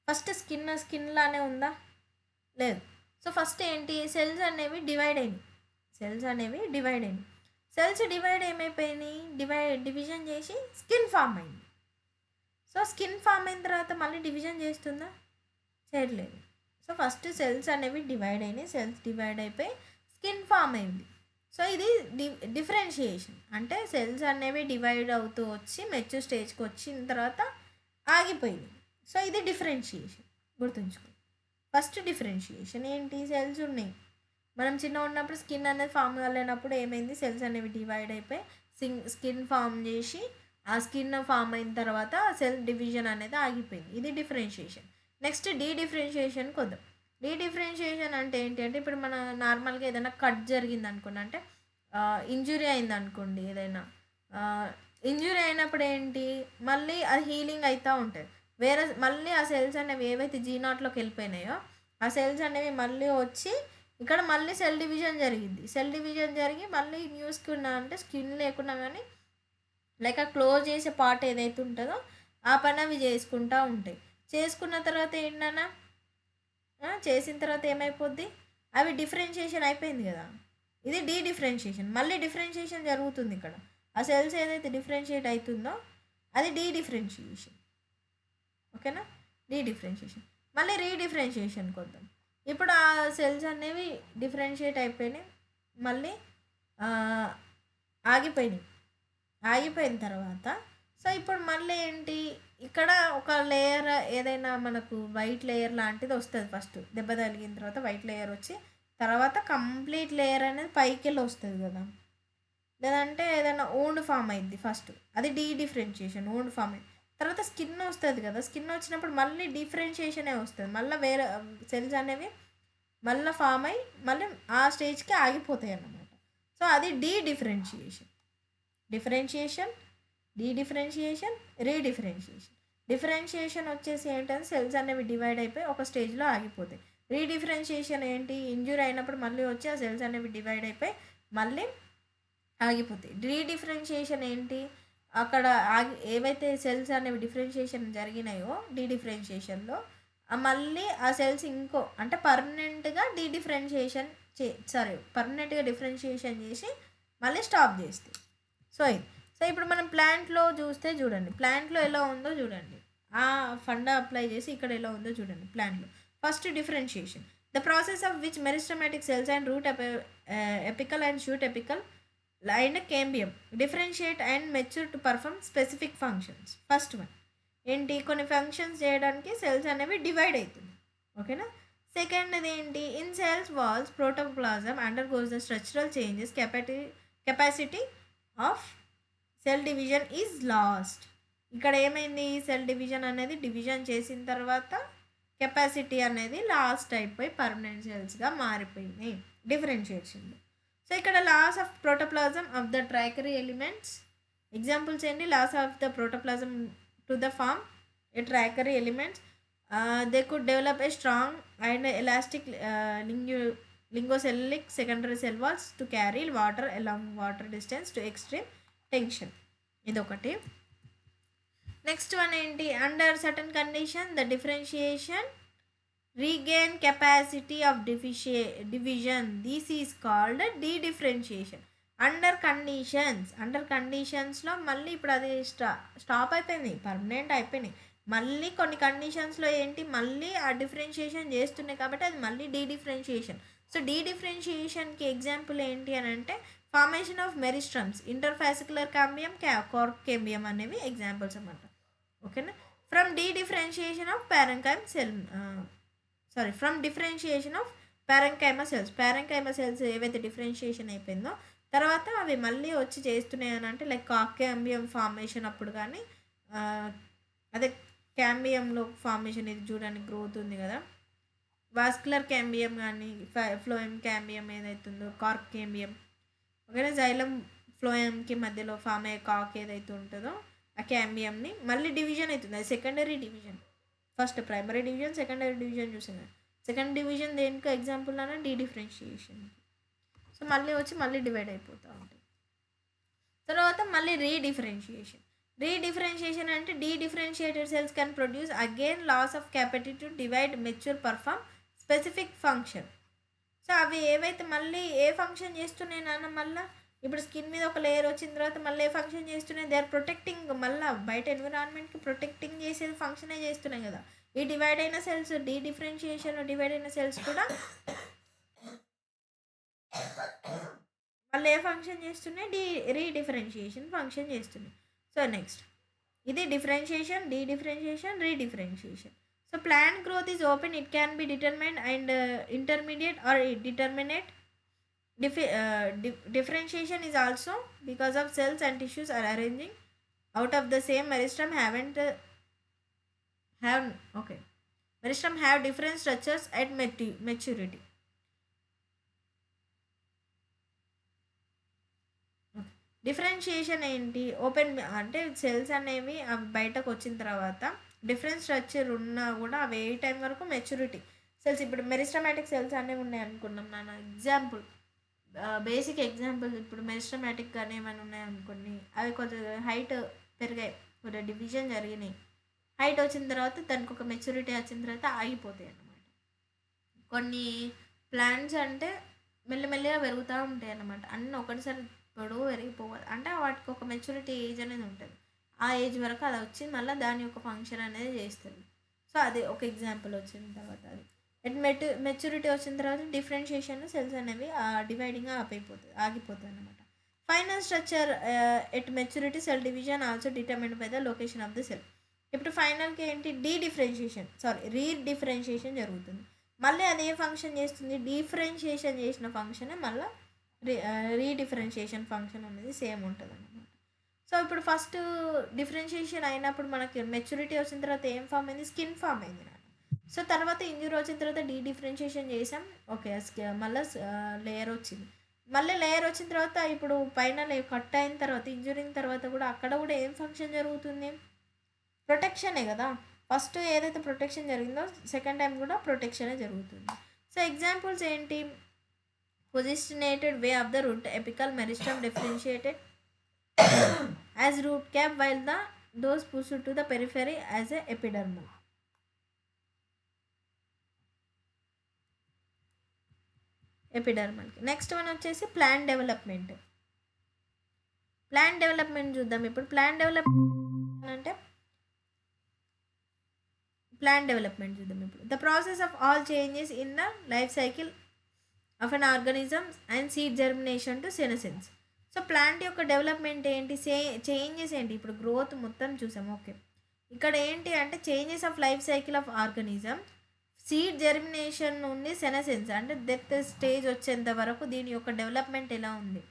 ఫస్ట్ స్కిన్ లానే ఉందా, లేదు. సో ఫస్ట్ ఏంటి, సెల్స్ అనేవి డివైడ్ అయినాయి, సెల్స్ డివైడ్ ఏమైపోయినాయి, డివిజన్ చేసి స్కిన్ ఫామ్ అయింది. సో స్కిన్ ఫామ్ అయిన తర్వాత మళ్ళీ డివిజన్ చేస్తుందా, చేయట్లేదు. సో సో ఫస్ట్ సెల్స్ అనేవి డివైడ్ అయినాయి, సెల్స్ డివైడ్ అయిపోయి స్కిన్ ఫామ్ అయింది. సో ఇది డిఫరెన్షియేషన్. అంటే సెల్స్ అనేవి డివైడ్ అవుతూ వచ్చి మెచ్యూర్ స్టేజ్కి వచ్చిన తర్వాత ఆగిపోయింది. సో ఇది డిఫరెన్షియేషన్, గుర్తుంచుకో. ఫస్ట్ డిఫరెన్షియేషన్ ఏంటి, సెల్స్ ఉన్నాయి, మనం చిన్న ఉన్నప్పుడు స్కిన్ అనేది ఫామ్ కాలేనప్పుడు ఏమైంది, సెల్స్ అనేవి డివైడ్ అయిపోయి స్కిన్ ఫామ్ చేసి ఆ స్కిన్ ఫామ్ అయిన తర్వాత సెల్ డివిజన్ అనేది ఆగిపోయింది. ఇది డిఫరెన్షియేషన్. నెక్స్ట్ డిఫరెన్షియేషన్కి వద్దాం. డిఫరెన్షియేషన్ అంటే ఏంటి అంటే, ఇప్పుడు మన నార్మల్గా ఏదైనా కట్ జరిగింది అనుకోండి, అంటే ఇంజురీ అయింది అనుకోండి, ఏదైనా ఇంజురీ అయినప్పుడు ఏంటి, మళ్ళీ అది హీలింగ్ అవుతూ ఉంటుంది. వేరే మళ్ళీ ఆ సెల్స్ అనేవి ఏవైతే జీనాట్లోకి వెళ్ళిపోయినాయో ఆ సెల్స్ అనేవి మళ్ళీ వచ్చి ఇక్కడ మళ్ళీ సెల్ డివిజన్ జరిగింది. సెల్ డివిజన్ జరిగి మళ్ళీ న్యూ స్కిన్, అంటే స్కిన్ లేకున్నా కానీ లైక్ ఆ క్లోజ్ చేసే పార్ట్ ఏదైతే ఉంటుందో ఆ పని అవి చేసుకుంటూ ఉంటాయి. చేసుకున్న తర్వాత ఏంటన్నా, చేసిన తర్వాత ఏమైపోద్ది, అవి డిఫరెన్షియేషన్ అయిపోయింది కదా, ఇది డిఫరెన్షియేషన్. మళ్ళీ డిఫరెన్షియేషన్ జరుగుతుంది ఇక్కడ. ఆ సెల్స్ ఏదైతే డిఫరెన్షియేట్ అవుతుందో అది డిఫరెన్షియేషన్. ఓకేనా, డిఫరెన్షియేషన్. మళ్ళీ రీడిఫరెన్షియేషన్కి వద్దాం. ఇప్పుడు ఆ సెల్స్ అనేవి డిఫరెన్షియేట్ అయిపోయినాయి, మళ్ళీ ఆగిపోయినాయి. ఆగిపోయిన తర్వాత సో ఇప్పుడు మళ్ళీ ఏంటి, ఇక్కడ ఒక లేయర్ ఏదైనా మనకు వైట్ లేయర్ లాంటిది వస్తుంది. ఫస్ట్ దెబ్బ తగిలిన తర్వాత వైట్ లేయర్ వచ్చి తర్వాత కంప్లీట్ లేయర్ అనేది పైకి వెళ్ళి వస్తుంది కదా, లేదంటే ఏదైనా ఓండ్ ఫామ్ అయింది ఫస్ట్, అది డిఫరెన్షియేషన్. ఓండ్ ఫామ్ అయింది తర్వాత స్కిన్ వస్తుంది కదా, స్కిన్ వచ్చినప్పుడు మళ్ళీ డిఫరెన్షియేషనే వస్తుంది. మళ్ళీ వేరే సెల్స్ అనేవి మళ్ళీ ఫామ్ అయ్యి మళ్ళీ ఆ స్టేజ్కి ఆగిపోతాయి అన్నమాట. సో అది differentiation. Differentiation, differentiation, redifferentiation. Differentiation వచ్చేసి ఏంటంటే సెల్స్ అనేవి డివైడ్ అయిపోయి ఒక స్టేజ్లో ఆగిపోతాయి. రీడిఫరెన్షియేషన్ ఏంటి, ఇంజూరీ అయినప్పుడు మళ్ళీ వచ్చి ఆ సెల్స్ అనేవి డివైడ్ అయిపోయి మళ్ళీ ఆగిపోతాయి. డిఫరెన్షియేషన్ ఏంటి, అక్కడ ఏవైతే సెల్స్ అనేవి డిఫరెన్షియేషన్ జరిగినాయో డిఫరెన్షియేషన్లో మళ్ళీ ఆ సెల్స్ ఇంకో అంటే పర్మనెంట్గా పర్మనెంట్గా డిఫరెన్షియేషన్ చేసి మళ్ళీ స్టాప్ చేస్తాయి. సో ఇప్పుడు మనం ప్లాంట్లో చూస్తే చూడండి, ప్లాంట్లో ఎలా ఉందో చూడండి, ఆ ఫండా అప్లై చేసి ఇక్కడ ఎలా ఉందో చూడండి. ప్లాంట్లో first differentiation, the process of which meristematic cells and root apical and shoot apical and cambium differentiate and mature to perform specific functions. First one ఏంటి, కొన్ని ఫంక్షన్స్ చేయడానికి సెల్స్ అనేవి డివైడ్ అవుతుంది. ఓకేనా. సెకండ్ది ఏంటి, in cells walls protoplasm undergoes the structural changes, capacity of cell division is lost. ఇక్కడ ఏమైంది, సెల్ డివిజన్ అనేది డివిజన్ చేసిన తర్వాత కెపాసిటీ అనేది లాస్ట్ అయిపోయి పర్మనెంట్ సెల్స్గా మారిపోయినాయి డిఫరెన్షియేషన్లో. సో ఇక్కడ loss of protoplasm of the tracheary elements, examples ఏంటి, loss of the protoplasm to the form a tracheary elements, they could develop a strong and elastic lignocellulosic secondary cell walls to carry water along water distance to extreme tension. ఇదొకటి. Next one ఏంటి, under certain condition the differentiation regain capacity of division, this is called differentiation. Under కండిషన్స్లో మళ్ళీ ఇప్పుడు అది stop అయిపోయింది, permanent అయిపోయినాయి. మళ్ళీ కొన్ని కండిషన్స్లో ఏంటి, మళ్ళీ ఆ డిఫరెన్షియేషన్ చేస్తున్నాయి కాబట్టి అది మళ్ళీ డిఫరెన్షియేషన్. సో డిఫరెన్షియేషన్కి ఎగ్జాంపుల్ ఏంటి అని అంటే formation of meristems, interfascicular cambium, cork cambium అనేవి ఎగ్జాంపుల్స్ అన్నమాట. ఓకేనా. From differentiation of differentiation of parenchyma cells ఏవైతే డిఫరెన్షియేషన్ అయిపోయిందో తర్వాత అవి మళ్ళీ వచ్చి చేస్తున్నాయి అని అంటే లైక్ కాంబియం ఫార్మేషన్ అప్పుడు కానీ, అదే క్యాంబియంలో ఫార్మేషన్ ఇది చూడడానికి గ్రోత్ ఉంది కదా, వాస్కులర్ క్యాంబియం కానీ ఫ్లోయం క్యాంబియం ఏదైతుందో కార్క్ కేంబియం. ఓకేనా. జైలం ఫ్లోయంకి మధ్యలో ఫామ్ అయ్యే కాక్ ఏదైతే ఉంటుందో ఆ క్యాంబియంని మళ్ళీ డివిజన్ అవుతుంది, అది secondary division. First primary division, secondary division చూసాను. సెకండ్ డివిజన్ దేనికో ఎగ్జాంపుల్ అన్న డిఫరెన్షియేషన్. సో మళ్ళీ వచ్చి మళ్ళీ డివైడ్ అయిపోతూ ఉంటుంది. తర్వాత మళ్ళీ రీడిఫరెన్షియేషన్ అంటే differentiated cells can produce again loss of capacity to divide mature perform specific function. So అవి ఏవైతే మళ్ళీ ఏ ఫంక్షన్ చేస్తున్నాయి నాన్న, మళ్ళీ ఇప్పుడు స్కిన్ మీద ఒక లేయర్ వచ్చిన తర్వాత మళ్ళీ ఏ ఫంక్షన్ చేస్తున్నాయి, దే ఆర్ ప్రొటెక్టింగ్, మళ్ళీ బయట ఎన్విరాన్మెంట్కి ప్రొటెక్టింగ్ చేసేది ఫంక్షనే చేస్తున్నాయి కదా. ఈ డివైడ్ అయిన సెల్స్ డిఫరెన్షియేషన్ డివైడ్ అయిన సెల్స్ కూడా మళ్ళీ ఏ ఫంక్షన్ చేస్తున్నాయి, రీడిఫరెన్షియేషన్ ఫంక్షన్ చేస్తున్నాయి. సో నెక్స్ట్ ఇది differentiation, differentiation, redifferentiation. So plant growth is open, it can be determined and intermediate or determinate. Differentiation is also because of cells and tissues are arranging out of the same meristem meristem have different structures at maturity. Differentiation ఏంటి, open అంటే cells అనేవి అవి బయటకు వచ్చిన తర్వాత different structure ఉన్నా కూడా అవి ఏ టైం వరకు మెచ్యూరిటీ సెల్స్. ఇప్పుడు మెరిస్టమాటిక్ సెల్స్ అనేవి ఉన్నాయి అనుకున్నాం నాన్న, ఎగ్జాంపుల్ బేసిక్ ఎగ్జాంపుల్. ఇప్పుడు మెరిస్టమాటిక్ కానీ ఏమైనా ఉన్నాయనుకోండి, అవి కొంచెం హైట్ పెరిగాయి, కొంచెం డివిజన్ జరిగినాయి, హైట్ వచ్చిన తర్వాత దానికి ఒక మెచ్యూరిటీ వచ్చిన తర్వాత ఆగిపోతాయి అన్నమాట. కొన్ని ప్లాంట్స్ అంటే మెల్లమెల్లగా పెరుగుతూ ఉంటాయి అన్నమాట, అన్నీ ఒకటిసారి పొడవు పెరిగిపోవాలి అంటే వాటికి ఒక మెచ్యూరిటీ ఏజ్ అనేది ఉంటుంది. ఆ ఏజ్ వరకు అది వచ్చి మళ్ళీ దాని యొక్క ఫంక్షన్ అనేది చేస్తుంది. సో అది ఒక ఎగ్జాంపుల్ వచ్చిన తర్వాత అది మెచ్యూరిటీ వచ్చిన తర్వాత డిఫరెన్షియేషన్ సెల్స్ అనేవి డివైడింగ్ ఆగిపోతుంది అనమాట. Final structure at maturity cell division also determined by the location of the cell. ఇప్పుడు ఫైనల్కి ఏంటి, రీడిఫరెన్షియేషన్ జరుగుతుంది. మళ్ళీ అదే ఫంక్షన్ చేస్తుంది, డిఫరెన్షియేషన్ చేసిన ఫంక్షన్ మళ్ళీ రీడిఫరెన్షియేషన్ ఫంక్షన్ అనేది సేమ్ ఉంటుంది అన్నమాట. సో ఇప్పుడు ఫస్ట్ డిఫరెన్షియేషన్ అయినప్పుడు మనకి మెచ్యూరిటీ వచ్చిన తర్వాత ఏం ఫామ్ అయింది, స్కిన్ ఫామ్ అయింది. సో తర్వాత ఇంజురీ వచ్చిన తర్వాత డిఫరెన్షియేషన్ చేసాం, ఓకే మళ్ళీ లేయర్ వచ్చింది. మళ్ళీ లేయర్ వచ్చిన తర్వాత ఇప్పుడు పైన కట్ అయిన తర్వాత ఇంజురీ తర్వాత కూడా అక్కడ కూడా ఏం ఫంక్షన్ జరుగుతుంది, ప్రొటెక్షనే కదా. ఫస్ట్ ఏదైతే ప్రొటెక్షన్ జరిగిందో సెకండ్ టైం కూడా ప్రొటెక్షనే జరుగుతుంది. సో ఎగ్జాంపుల్స్ ఏంటి, positionated way of the root apical meristem differentiated as root cap while those pushed to the periphery as a epidermal. Next one వచ్చేసి ప్లాంట్ డెవలప్మెంట్ చూద్దాం. ఇప్పుడు ప్లాంట్ డెవలప్మెంట్ చూద్దాం. ఇప్పుడు the process of all changes in the life cycle of an organism and seed germination to senescence. So plant యొక్క development ఏంటి, changes ఏంటి, ఇప్పుడు growth మొత్తం చూసాం. ఓకే, ఇక్కడ ఏంటి అంటే changes of life cycle of organism, seed germination నుండి సెనసెన్స్ అంటే డెత్ స్టేజ్ వచ్చేంత వరకు దీని యొక్క డెవలప్మెంట్ ఎలా ఉంది,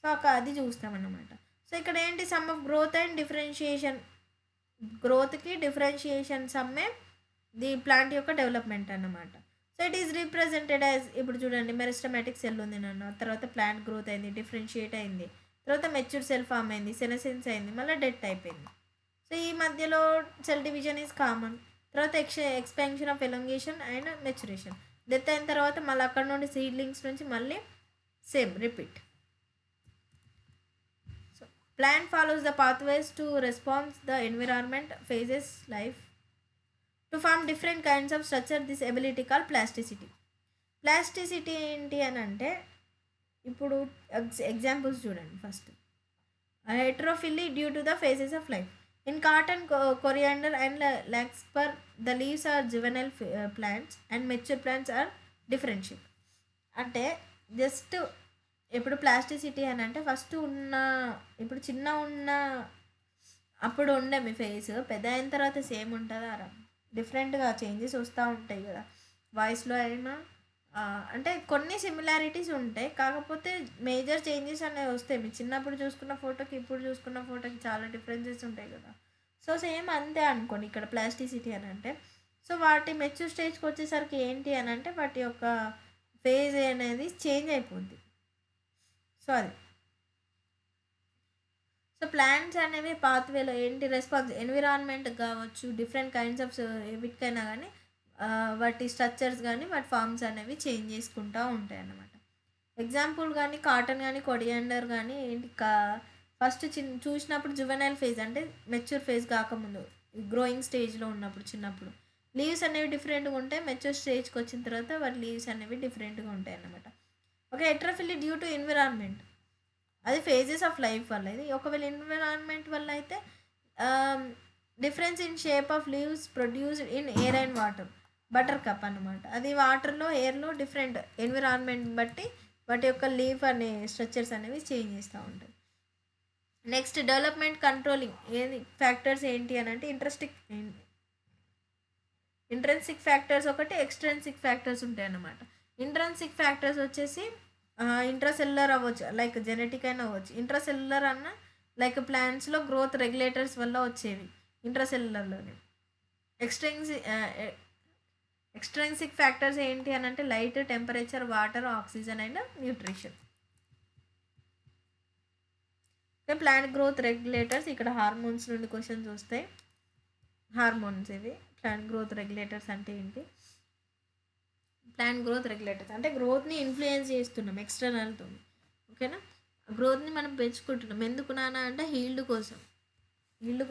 సో అది చూస్తామన్నమాట. సో ఇక్కడ ఏంటి, sum of growth and differentiation, గ్రోత్కి డిఫరెన్షియేషన్ సమ్మే ది ప్లాంట్ యొక్క డెవలప్మెంట్ అన్నమాట. So it is represented as, ఇప్పుడు చూడండి మెరిస్టమాటిక్ సెల్ ఉంది నాన్న, తర్వాత ప్లాంట్ గ్రోత్ అయింది, డిఫరెన్షియేట్ అయింది, తర్వాత మెచ్యూర్ సెల్ ఫామ్ అయింది, సెనసెన్స్ అయింది, మళ్ళీ డెత్ అయిపోయింది. సో ఈ మధ్యలో సెల్ డివిజన్ ఈజ్ కామన్, తర్వాత expansion of elongation and maturation, death అయిన తర్వాత మళ్ళీ అక్కడ నుండి సీడ్లింగ్స్ నుంచి మళ్ళీ same repeat. So plant follows the pathways to response the environment phases life to form different kinds of structure. This ability call plasticity. Plasticity ఏంటి అని అంటే ఇప్పుడు ఎగ్జాంపుల్స్ చూడండి. First heterophylly due to the phases of life. In cotton, coriander and larkspur, the leaves are juvenile plants and mature plants are differential. అంటే just ఇప్పుడు plasticity అని అంటే first ఉన్న, ఇప్పుడు చిన్న ఉన్న అప్పుడు ఉండే మీ ఫేస్ పెద్ద అయిన తర్వాత సేమ్ ఉంటుందా, డిఫరెంట్గా చేంజెస్ వస్తూ ఉంటాయి కదా, వాయిస్లో అయినా అంటే కొన్ని సిమిలారిటీస్ ఉంటాయి, కాకపోతే మేజర్ చేంజెస్ అనేవి వస్తాయి. మీ చిన్నప్పుడు చూసుకున్న ఫోటోకి ఇప్పుడు చూసుకున్న ఫోటోకి చాలా డిఫరెన్సెస్ ఉంటాయి కదా. సో సేమ్ అంతే అనుకోండి ఇక్కడ ప్లాస్టిసిటీ అని అంటే. సో వాటి మెచ్యూర్ స్టేజ్కి వచ్చేసరికి ఏంటి అని అంటే వాటి యొక్క ఫేజ్ అనేది చేంజ్ అయిపోద్ది. సో అది సో ప్లాంట్స్ అనేవి పాత్వేలో ఏంటి రెస్పాన్స్, ఎన్విరాన్మెంట్ కావచ్చు, డిఫరెంట్ కైండ్స్ ఆఫ్ వీటికైనా కానీ వాటి స్ట్రక్చర్స్ కానీ వాటి ఫార్మ్స్ అనేవి చేంజ్ చేసుకుంటూ ఉంటాయి అన్నమాట. ఎగ్జాంపుల్ కానీ కాటన్ కానీ కొరియాండర్ కానీ ఏంటి ఫస్ట్ చూసినప్పుడు జువెనైల్ ఫేజ్ అంటే మెచ్యూర్ ఫేజ్ కాకముందు గ్రోయింగ్ స్టేజ్లో ఉన్నప్పుడు చిన్నప్పుడు లీవ్స్ అనేవి డిఫరెంట్గా ఉంటాయి, మెచ్యూర్ స్టేజ్కి వచ్చిన తర్వాత వాటి లీవ్స్ అనేవి డిఫరెంట్గా ఉంటాయి అన్నమాట. ఓకే, హెట్రోఫిల్లీ డ్యూ టు ఎన్విరాన్మెంట్, అది ఫేజెస్ ఆఫ్ లైఫ్ వల్ల. ఇది ఒకవేళ ఎన్విరాన్మెంట్ వల్ల అయితే difference in shape of leaves produced in air and water. Butter cup అనమాట. అది వాటర్లో ఎయిర్లో డిఫరెంట్ ఎన్విరాన్మెంట్ బట్టి వాటి యొక్క లీఫ్ అనే స్ట్రక్చర్స్ అనేవి చేంజ్ చేస్తూ ఉంటాయి. నెక్స్ట్ డెవలప్మెంట్ కంట్రోలింగ్ ఏది ఫ్యాక్టర్స్ ఏంటి అని అంటే ఇంట్రెన్సిక్ ఫ్యాక్టర్స్ ఒకటి, ఎక్స్ట్రెన్సిక్ ఫ్యాక్టర్స్ ఉంటాయి అన్నమాట. ఇంట్రెన్సిక్ ఫ్యాక్టర్స్ వచ్చేసి ఇంట్రాసెల్యులర్ అవ్వచ్చు, లైక్ జెనెటిక్ అయినా అవ్వచ్చు. ఇంట్రాసెల్యులర్ అన్న లైక్ ప్లాంట్స్లో గ్రోత్ రెగ్యులేటర్స్ వల్ల వచ్చేవి ఇంట్రాసెల్యులర్లోనే. ఎక్స్ట్రెన్సి ఎక్స్ట్రెన్సిక్ ఫ్యాక్టర్స్ ఏంటి అని అంటే light, temperature, water, oxygen and nutrition. Plant growth regulators, ఇక్కడ హార్మోన్స్ నుండి క్వశ్చన్స్ వస్తాయి. హార్మోన్స్ ఇవి. ప్లాంట్ గ్రోత్ రెగ్యులేటర్స్ అంటే ఏంటి? ప్లాంట్ గ్రోత్ రెగ్యులేటర్స్ అంటే గ్రోత్ని ఇన్ఫ్లుయెన్స్ చేస్తున్నాం ఎక్స్టర్నల్తో. ఓకేనా? గ్రోత్ని మనం పెంచుకుంటున్నాం. ఎందుకు నాన్న అంటే హీల్డ్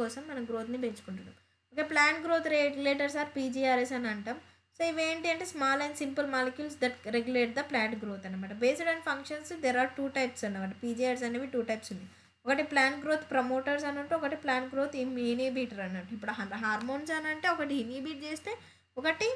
కోసం మనం గ్రోత్ని పెంచుకుంటున్నాం. Okay, plant growth regulators or PGRs అని అంటాం. సో ఇవేంటి అంటే small and simple molecules that regulate the plant growth అనమాట. Based and functions there are 2 types అనమాట. పీజీఆర్ఎస్ అనేవి 2 టైప్స్ ఉన్నాయి. ఒకటి ప్లాంట్ గ్రోత్ ప్రమోటర్స్ అన్నట్టు, ఒకటి ప్లాంట్ గ్రోత్ ఇన్హిబిటర్ అన్నట్టు. ఇప్పుడు హార్మోన్స్ అని అంటే ఒకటి ఇన్హిబిట్ చేస్తే ఒకటి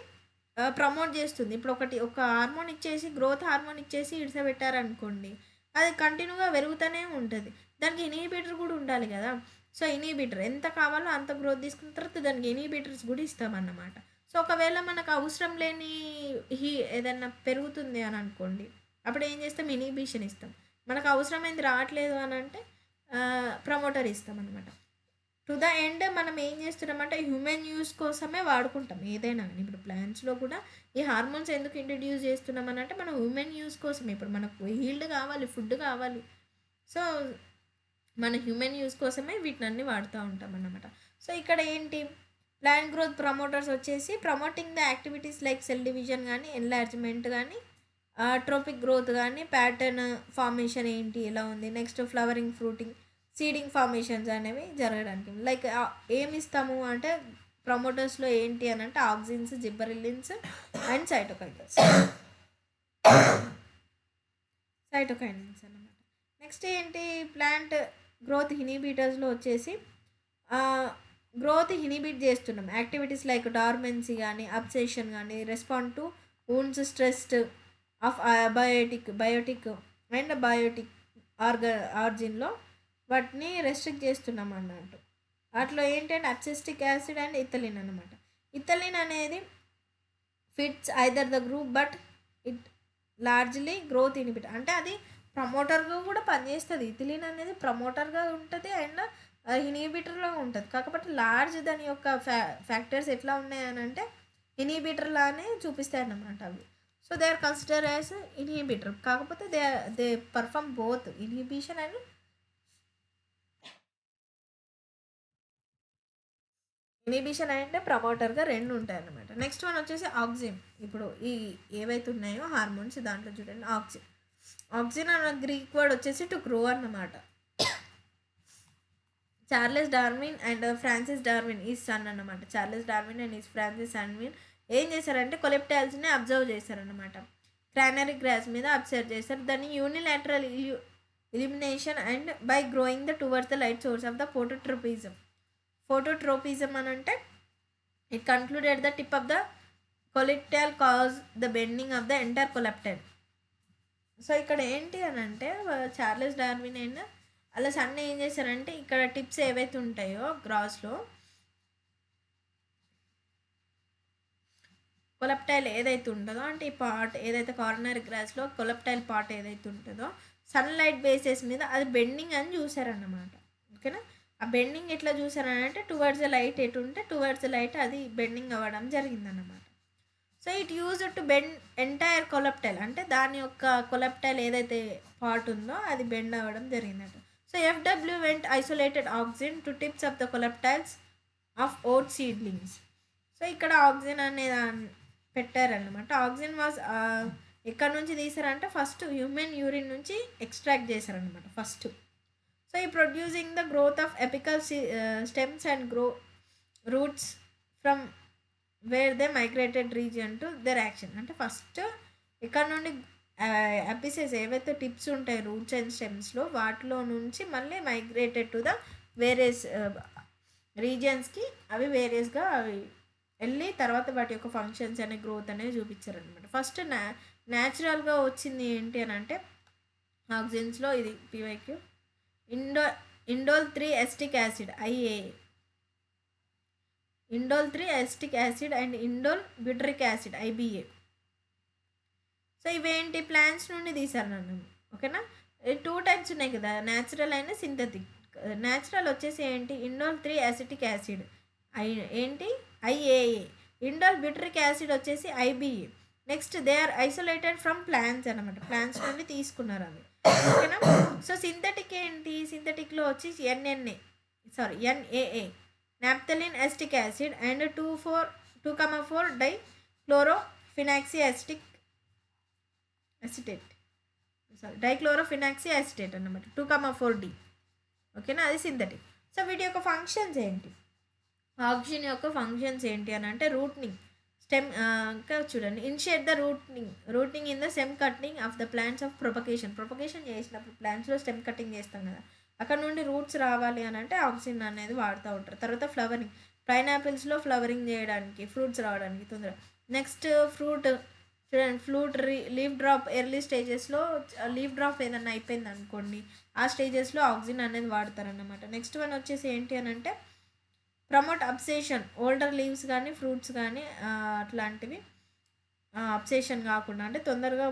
ప్రమోట్ చేస్తుంది. ఇప్పుడు ఒక హార్మోన్ ఇచ్చేసి గ్రోత్ హార్మోన్ ఇచ్చేసి ఇడిసబెట్టారనుకోండి, అది కంటిన్యూగా పెరుగుతూనే ఉంటుంది. దానికి ఇన్హిబిటర్ కూడా ఉండాలి కదా. సో ఇన్హిబిటర్ ఎంత కావాలో అంత గ్రోత్ తీసుకున్న తర్వాత దానికి ఇన్హిబిటర్స్ కూడా ఇస్తామన్నమాట. సో ఒకవేళ మనకు అవసరం లేని ఏదైనా పెరుగుతుంది అని అనుకోండి, అప్పుడు ఏం చేస్తాం? ఇన్హిబిషన్ ఇస్తాం. మనకు అవసరమైంది రావట్లేదు అని అంటే ప్రమోటర్ ఇస్తాం అనమాట. టు ద ఎండ్ మనం ఏం చేస్తున్నామంటే హ్యూమన్ యూస్ కోసమే వాడుకుంటాం ఏదైనా. ఇప్పుడు ప్లాంట్స్లో కూడా ఈ హార్మోన్స్ ఎందుకు ఇంట్రడ్యూస్ చేస్తున్నామని అంటే మనం హ్యూమన్ యూస్ కోసమే. ఇప్పుడు మనకు హీల్డ్ కావాలి, ఫుడ్ కావాలి. సో మన హ్యూమన్ యూస్ కోసమే వీటినన్నీ వాడుతూ ఉంటాం అన్నమాట. సో ఇక్కడ ఏంటి? ప్లాంట్ గ్రోత్ ప్రమోటర్స్ వచ్చేసి promoting the activities like cell division కానీ, ఎన్లార్జ్మెంట్ కానీ, ట్రోపిక్ గ్రోత్ కానీ, ప్యాటర్న్ ఫార్మేషన్ ఏంటి ఎలా ఉంది, next flowering, fruiting, seeding formations అనేవి జరగడానికి. లైక్ ఏమి ఇస్తాము అంటే ప్రమోటర్స్లో ఏంటి అని అంటే ఆక్సిన్స్, జిబ్బరిలిన్స్ అండ్ సైటోకైనిన్స్ అన్నమాట. నెక్స్ట్ ఏంటి? ప్లాంట్ గ్రోత్ ఇన్హిబిటర్స్లో వచ్చేసి గ్రోత్ ఇన్హిబిట్ చేస్తున్నాం యాక్టివిటీస్ లైక్ డార్మెన్సీ కానీ, అబ్సెషన్ కానీ, respond to wounds, stressed of biotic and biotic ఆర్జిన్లో వాటిని రెస్ట్రిక్ట్ చేస్తున్నాం అన్నట్టు. వాటిలో ఏంటంటే అబ్సెస్టిక్ యాసిడ్ అండ్ ఇథలిన్ అనమాట. ఇథలిన్ అనేది fits either the group but it largely growth inhibitor. అంటే అది ప్రమోటర్గా కూడా పనిచేస్తుంది. ఇథిలిన్ అనేది ప్రమోటర్గా ఉంటుంది అండ్ ఇన్హిబిటర్లో ఉంటుంది. కాకపోతే లార్జ్ దాని యొక్క ఫ్యాక్టర్స్ ఎట్లా ఉన్నాయని అంటే ఇన్హిబిటర్ లానే చూపిస్తాయి అన్నమాట అవి. So they are consider as inhibitor. కాకపోతే they perform both inhibition and inhibition అంటే ప్రమోటర్గా రెండు ఉంటాయి అన్నమాట. నెక్స్ట్ వన్ వచ్చేసి ఆక్సిన్. ఇప్పుడు ఈ ఏవైతే ఉన్నాయో హార్మోన్స్ దాంట్లో చూడండి ఆక్సిన్ అన్న గ్రీక్ వర్డ్ వచ్చేసి టు గ్రో అన్నమాట. Charles Darwin and Francis Darwin ఈ సన్ అన్నమాట. Charles Darwin and his Francis Darwin ఏం చేశారంటే కొలెప్టైల్స్ని అబ్జర్వ్ చేశారనమాట. క్రానరీ గ్రాస్ మీద అబ్జర్వ్ చేశారు. దాన్ని unilateral illumination and by growing the towards the light source of the phototropism అని అంటే it concluded the tip of the coleoptile cause the bending of the entire coleoptile. So ఇక్కడ ఏంటి అని అంటే చార్లెస్ డార్విన్ అండ్ అలా son ఏం చేశారంటే ఇక్కడ టిప్స్ ఏవైతే ఉంటాయో గ్రాస్లో కొలెప్టైల్ ఏదైతే ఉంటుందో అంటే ఈ పార్ట్ ఏదైతే కార్నరీ గ్రాస్లో కొలెప్టైల్ పార్ట్ ఏదైతే ఉంటుందో సన్లైట్ బేసెస్ మీద అది బెండింగ్ అని చూసారన్నమాట. ఓకేనా? ఆ బెండింగ్ ఎట్లా చూసారని అంటే టువర్డ్స్ ద లైట్ ఎటు ఉంటే టువర్డ్స్ ద లైట్ అది బెండింగ్ అవ్వడం జరిగిందన్నమాట. So it use to bend entire coleoptile అంటే దాని యొక్క కొలెప్టైల్ ఏదైతే పార్ట్ ఉందో అది బెండ్ అవ్వడం జరిగిందట. So FW Went isolated auxin to tips of the coleoptiles of oat seedlings. So ఇక్కడ ఆక్సిన్ అనేది పెట్టారనమాట. ఆక్సిన్ వాజ్ ఎక్కడ నుంచి తీసారంటే ఫస్ట్ హ్యూమన్ యూరిన్ నుంచి ఎక్స్ట్రాక్ట్ చేశారనమాట ఫస్ట్. సో ఈ producing the growth of apical stems and roots from where they migrated region to their action. అంటే ఫస్ట్ ఇక్కడ నుండి ఎపిసెస్ ఏవైతే టిప్స్ ఉంటాయి రూట్స్ అండ్ స్టెమ్స్లో వాటిలో నుంచి మళ్ళీ మైగ్రేటెడ్ టు ద వేరే రీజియన్స్కి అవి వేరియస్గా అవి వెళ్ళి తర్వాత వాటి యొక్క ఫంక్షన్స్ అనే గ్రోత్ అనేది చూపించారనమాట. ఫస్ట్ న్యాచురల్గా వచ్చింది ఏంటి అని అంటే ఆక్సిజన్స్లో ఇది PYQ indole 3 acetic acid IAA, indole 3 acetic acid and indole butyric acid IBA. So ఇవేంటి ప్లాంట్స్ నుండి తీసారు నన్ను, ఓకేనా. 2 టైప్స్ ఉన్నాయి కదా, న్యాచురల్ అయిన సింథటిక్. న్యాచురల్ వచ్చేసి ఏంటి ఇండోల్ 3 అసిటిక్ యాసిడ్ ఏంటి ఐఏఏ, ఇండోల్ బ్యూటరిక్ యాసిడ్ వచ్చేసి IBA. Next they are isolated from plants అనమాట, ప్లాంట్స్ నుండి తీసుకున్నారు అవి, ఓకేనా. సో సింథటిక్ ఏంటి, సింథటిక్లో వచ్చి NAA naphthalene acetic acid and 2,4 dichlorophenoxy acetate dichlorophenoxy acetate అన్నమాట 2,4D, ఓకేనా, అది సింథటిక్. సో వీటి యొక్క ఫంక్షన్స్ ఏంటి, ఆక్సిజన్ యొక్క ఫంక్షన్స్ ఏంటి అని అంటే రూట్నింగ్ స్టెమ్, ఇంకా చూడండి, initiate the rooting in the stem cutting of the plants of propagation చేసినప్పుడు ప్లాంట్స్లో స్టెమ్ కటింగ్ చేస్తాం కదా, అక్కడ నుండి రూట్స్ రావాలి అని అంటే ఆక్సిజన్ అనేది వాడుతూ ఉంటారు. తర్వాత ఫ్లవరింగ్, పైనాపిల్స్లో ఫ్లవరింగ్ చేయడానికి, ఫ్రూట్స్ రావడానికి తొందర. నెక్స్ట్ ఫ్రూట్ చూడండి, లీఫ్ డ్రాప్ ఎర్లీ స్టేజెస్లో లీఫ్ డ్రాప్ ఏదన్నా అయిపోయింది అనుకోండి, ఆ స్టేజెస్లో ఆక్సిజన్ అనేది వాడతారన్నమాట. నెక్స్ట్ వన్ వచ్చేసి ఏంటి అని అంటే ప్రమోట్ అబ్సేషన్, ఓల్డర్ లీవ్స్ కానీ ఫ్రూట్స్ కానీ అట్లాంటివి అబ్సేషన్ కాకుండా, అంటే తొందరగా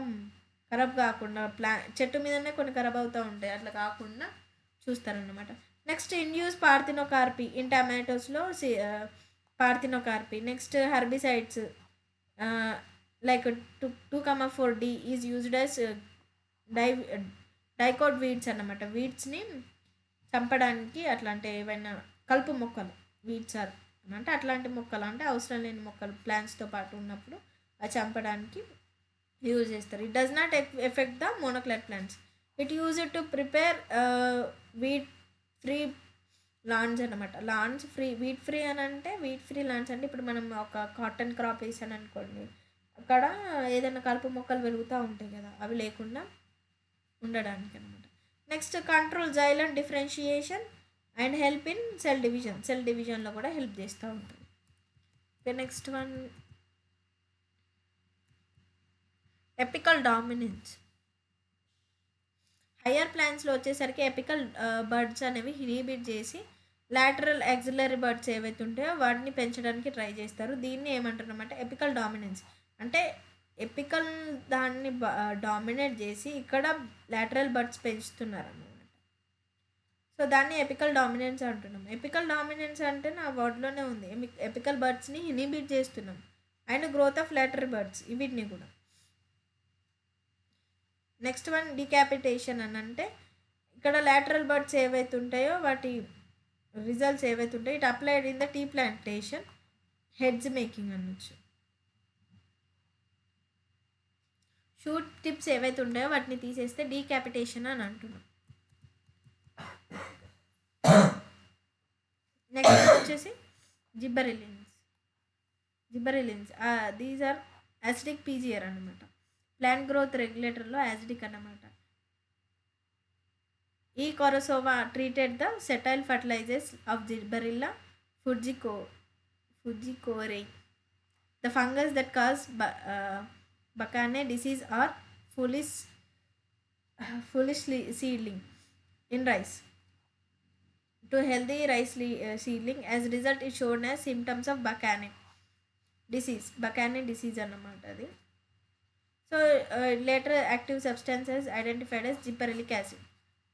ఖరాబ్ కాకుండా, చెట్టు మీదనే కొన్ని ఖరాబ్ అవుతూ ఉంటాయి, అట్లా కాకుండా చూస్తారన్నమాట. నెక్స్ట్ ఇండ్యూస్ పార్థినోకార్పీ ఇన్ టమాటోస్లో parthenocarpy. Next herbicides like 2,4D is used as dicot weeds అన్నమాట, వీడ్స్ని చంపడానికి. అట్లాంటి ఏవైనా కలుపు మొక్కలు వీడ్స్ అంటే అట్లాంటి మొక్కలు, అంటే అవసరం లేని మొక్కలు ప్లాంట్స్తో పాటు ఉన్నప్పుడు అది చంపడానికి యూజ్ చేస్తారు. It does not effect the monocot plants. It use to prepare weed free lawns అనమాట. వీట్ ఫ్రీ అని అంటే వీట్ ఫ్రీ లాన్స్ అంటే ఇప్పుడు మనం ఒక కాటన్ క్రాప్ వేసాను అనుకోండి, అక్కడ ఏదైనా కలుపు మొక్కలు పెరుగుతూ ఉంటాయి కదా, అవి లేకుండా ఉండడానికి అనమాట. Next control xylem differentiation and help in cell డివిజన్లో కూడా హెల్ప్ చేస్తూ ఉంటుంది. Next one apical dominance. Higher ప్లాంట్స్లో వచ్చేసరికి ఎపికల్ బర్డ్స్ అనేవి ఇన్హిబిట్ చేసి లాటరల్ యాక్సిలరీ బర్డ్స్ ఏవైతే ఉంటాయో వాటిని పెంచడానికి ట్రై చేస్తారు. దీన్ని ఏమంటున్నామంటే ఎపికల్ డామినెన్స్, అంటే ఎపికల్ దాన్ని డామినేట్ చేసి ఇక్కడ లాటరల్ బర్డ్స్ పెంచుతున్నారు అన్నమాట. సో దాన్ని ఎపికల్ డామినెన్స్ అంటున్నాం. ఎపికల్ డామినెన్స్ అంటే నా వర్డ్లోనే ఉంది, ఎపికల్ బర్డ్స్ని ఇన్హిబిట్ చేస్తున్నాం and growth of lateral birds వీటిని కూడా. నెక్స్ట్ వన్ డికాపిటేషన్ అని అంటే ఇక్కడ లాటరల్ బర్డ్స్ ఏవైతే ఉంటాయో వాటి రిజల్ట్స్ ఏవైతే ఉంటాయో it applied in the tea plantation hedge making అనొచ్చు. షూట్ టిప్స్ ఏవైతే ఉంటాయో వాటిని తీసేస్తే డీకాపిటేషన్ అని అంటున్నాం. నెక్స్ట్ వచ్చేసి gibberellins. These are acidic PGR అనమాట, ప్లాంట్ గ్రోత్ రెగ్యులేటర్లో యాసిడిక్ అన్నమాట. E Kurosawa treated the sterile fertilizers of Gibberella fujikuroi, the fungus that cause bakanae disease or foolish seedling in rice to healthy rice seedling. As a result it shown as symptoms of Bacane disease అన్నమాట అది. So later active substances identified as gibberellic acid,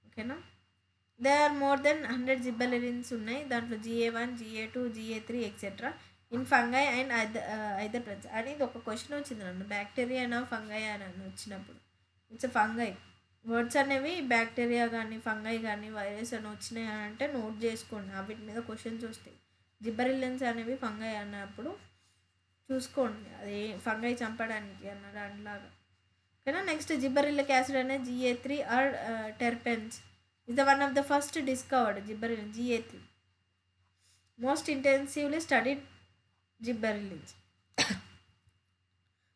ఓకేనా. They are more than 100 జిబ్బెరెలిన్స్ ఉన్నాయి, దాంట్లో GA1 GA2 GA3 etcetera in fungi and either plants. అనేది ఒక question వచ్చింది నన్ను, bacteria fungi అని వచ్చినప్పుడు ఇట్స్ ఫంగై. వర్డ్స్ అనేవి బ్యాక్టీరియా కానీ ఫంగై కానీ వైరస్ అని వచ్చినాయి అని అంటే నోట్ చేసుకోండి, వీటి మీద క్వశ్చన్స్ వస్తాయి. జిబ్బెరెలిన్స్ అనేవి ఫంగై అన్నప్పుడు చూసుకోండి, అది ఫంగై చంపడానికి అన్న దానిలాగా, ఓకేనా. నెక్స్ట్ జిబ్బరెల్లిక్ యాసిడ్ అనేది GA3 are terpenes is the one of the first discovered gibberellin GA3, most intensively studied gibberellins.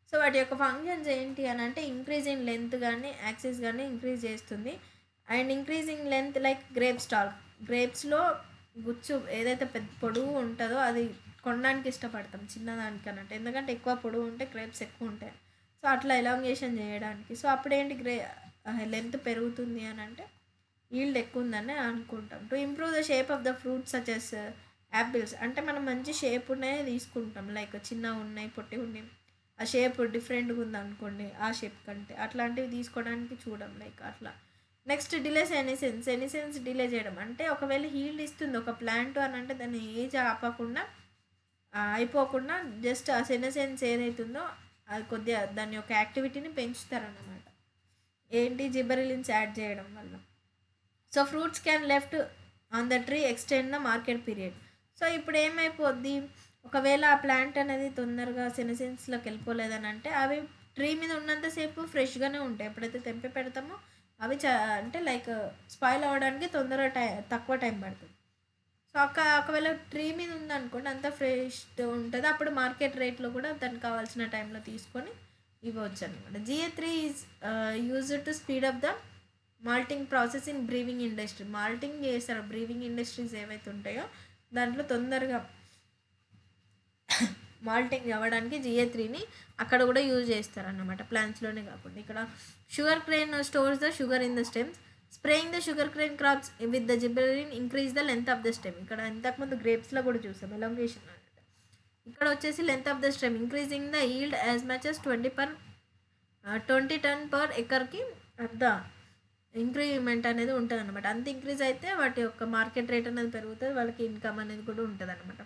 So వాటి యొక్క ఫంక్షన్స్ ఏంటి అని అంటే ఇంక్రీజ్ ఇన్ లెంత్ కానీ యాక్సెస్ కానీ ఇంక్రీజ్ చేస్తుంది. అండ్ ఇంక్రీజింగ్ లెంత్ లైక్ గ్రేప్స్లో గుచ్చు ఏదైతే పెద్ద పొడుగు ఉంటుందో అది కొనడానికి ఇష్టపడతాం చిన్నదానికన్నట్టు, ఎందుకంటే ఎక్కువ పొడుగు ఉంటే గ్రేప్స్ ఎక్కువ ఉంటాయి. సో అట్లా ఎలాంగేషన్ చేయడానికి. సో అప్పుడేంటి లెంత్ పెరుగుతుంది అని అంటే ఈల్డ్ ఎక్కువ ఉందని అనుకుంటాం. To improve the shape of the fruits సచెస్ apples, అంటే మనం మంచి షేప్ ఉన్నాయి తీసుకుంటాం, లైక్ చిన్నగా ఉన్నాయి పొట్టి ఉన్నాయి, ఆ షేప్ డిఫరెంట్గా ఉంది అనుకోండి ఆ షేప్ కంటే, అట్లాంటివి తీసుకోవడానికి చూడం లైక్ అట్లా. నెక్స్ట్ డిలే సెనిసెన్స్ డిలే చేయడం, అంటే ఒకవేళ హీల్డ్ ఇస్తుంది ఒక ప్లాంట్ అని అంటే దాన్ని ఏజ్ ఆపకుండా అయిపోకుండా జస్ట్ ఆ సెనిసెన్స్ ఏదైతుందో అది కొద్దిగా దాని యొక్క యాక్టివిటీని పెంచుతారన్నమాట, ఏంటి జిబ్బరిలిన్స్ యాడ్ చేయడం వల్ల. So fruits can left on the tree extend the market period. So ఇప్పుడు ఏమైపోద్ది, ఒకవేళ ఆ ప్లాంట్ అనేది తొందరగా సెనసెన్స్లోకి వెళ్ళిపోలేదని అంటే అవి ట్రీ మీద ఉన్నంతసేపు ఫ్రెష్గానే ఉంటాయి, ఎప్పుడైతే తెంపి పెడతామో అవి అంటే లైక్ స్పాయిల్ అవ్వడానికి తక్కువ టైం పడుతుంది. సో ఒకవేళ ట్రీ మీద ఉందనుకోండి అంత ఫ్రెష్ ఉంటుంది, అప్పుడు మార్కెట్ రేట్లో కూడా దానికి కావాల్సిన టైంలో తీసుకొని ఇవ్వచ్చు అనమాట. GA3 is used to speed up the malting process in brewing industry. Malting చేస్తారు బ్రీవింగ్ ఇండస్ట్రీస్ ఏవైతే ఉంటాయో దాంట్లో తొందరగా మాల్టింగ్ అవ్వడానికి GA3ని అక్కడ కూడా యూజ్ చేస్తారన్నమాట, ప్లాంట్స్లోనే కాకుండా. ఇక్కడ sugar cane stores the sugar in the stems, spraying the sugar cane crops with the gibberellin increase the length of the stem. ఇక్కడ ఇంతకుముందు గ్రేప్స్లో కూడా చూసాం ఎలాంగేషన్ అంటే, ఇక్కడ వచ్చేసి length of the stem increasing the yield as much as 20 ton per ఎకర్కి అర్ధ ఇంక్రిమెంట్ అనేది ఉంటుంది అనమాట. అంత ఇంక్రీజ్ అయితే వాటి యొక్క మార్కెట్ రేట్ అనేది పెరుగుతుంది, వాళ్ళకి ఇన్కమ్ అనేది కూడా ఉంటుంది అనమాట.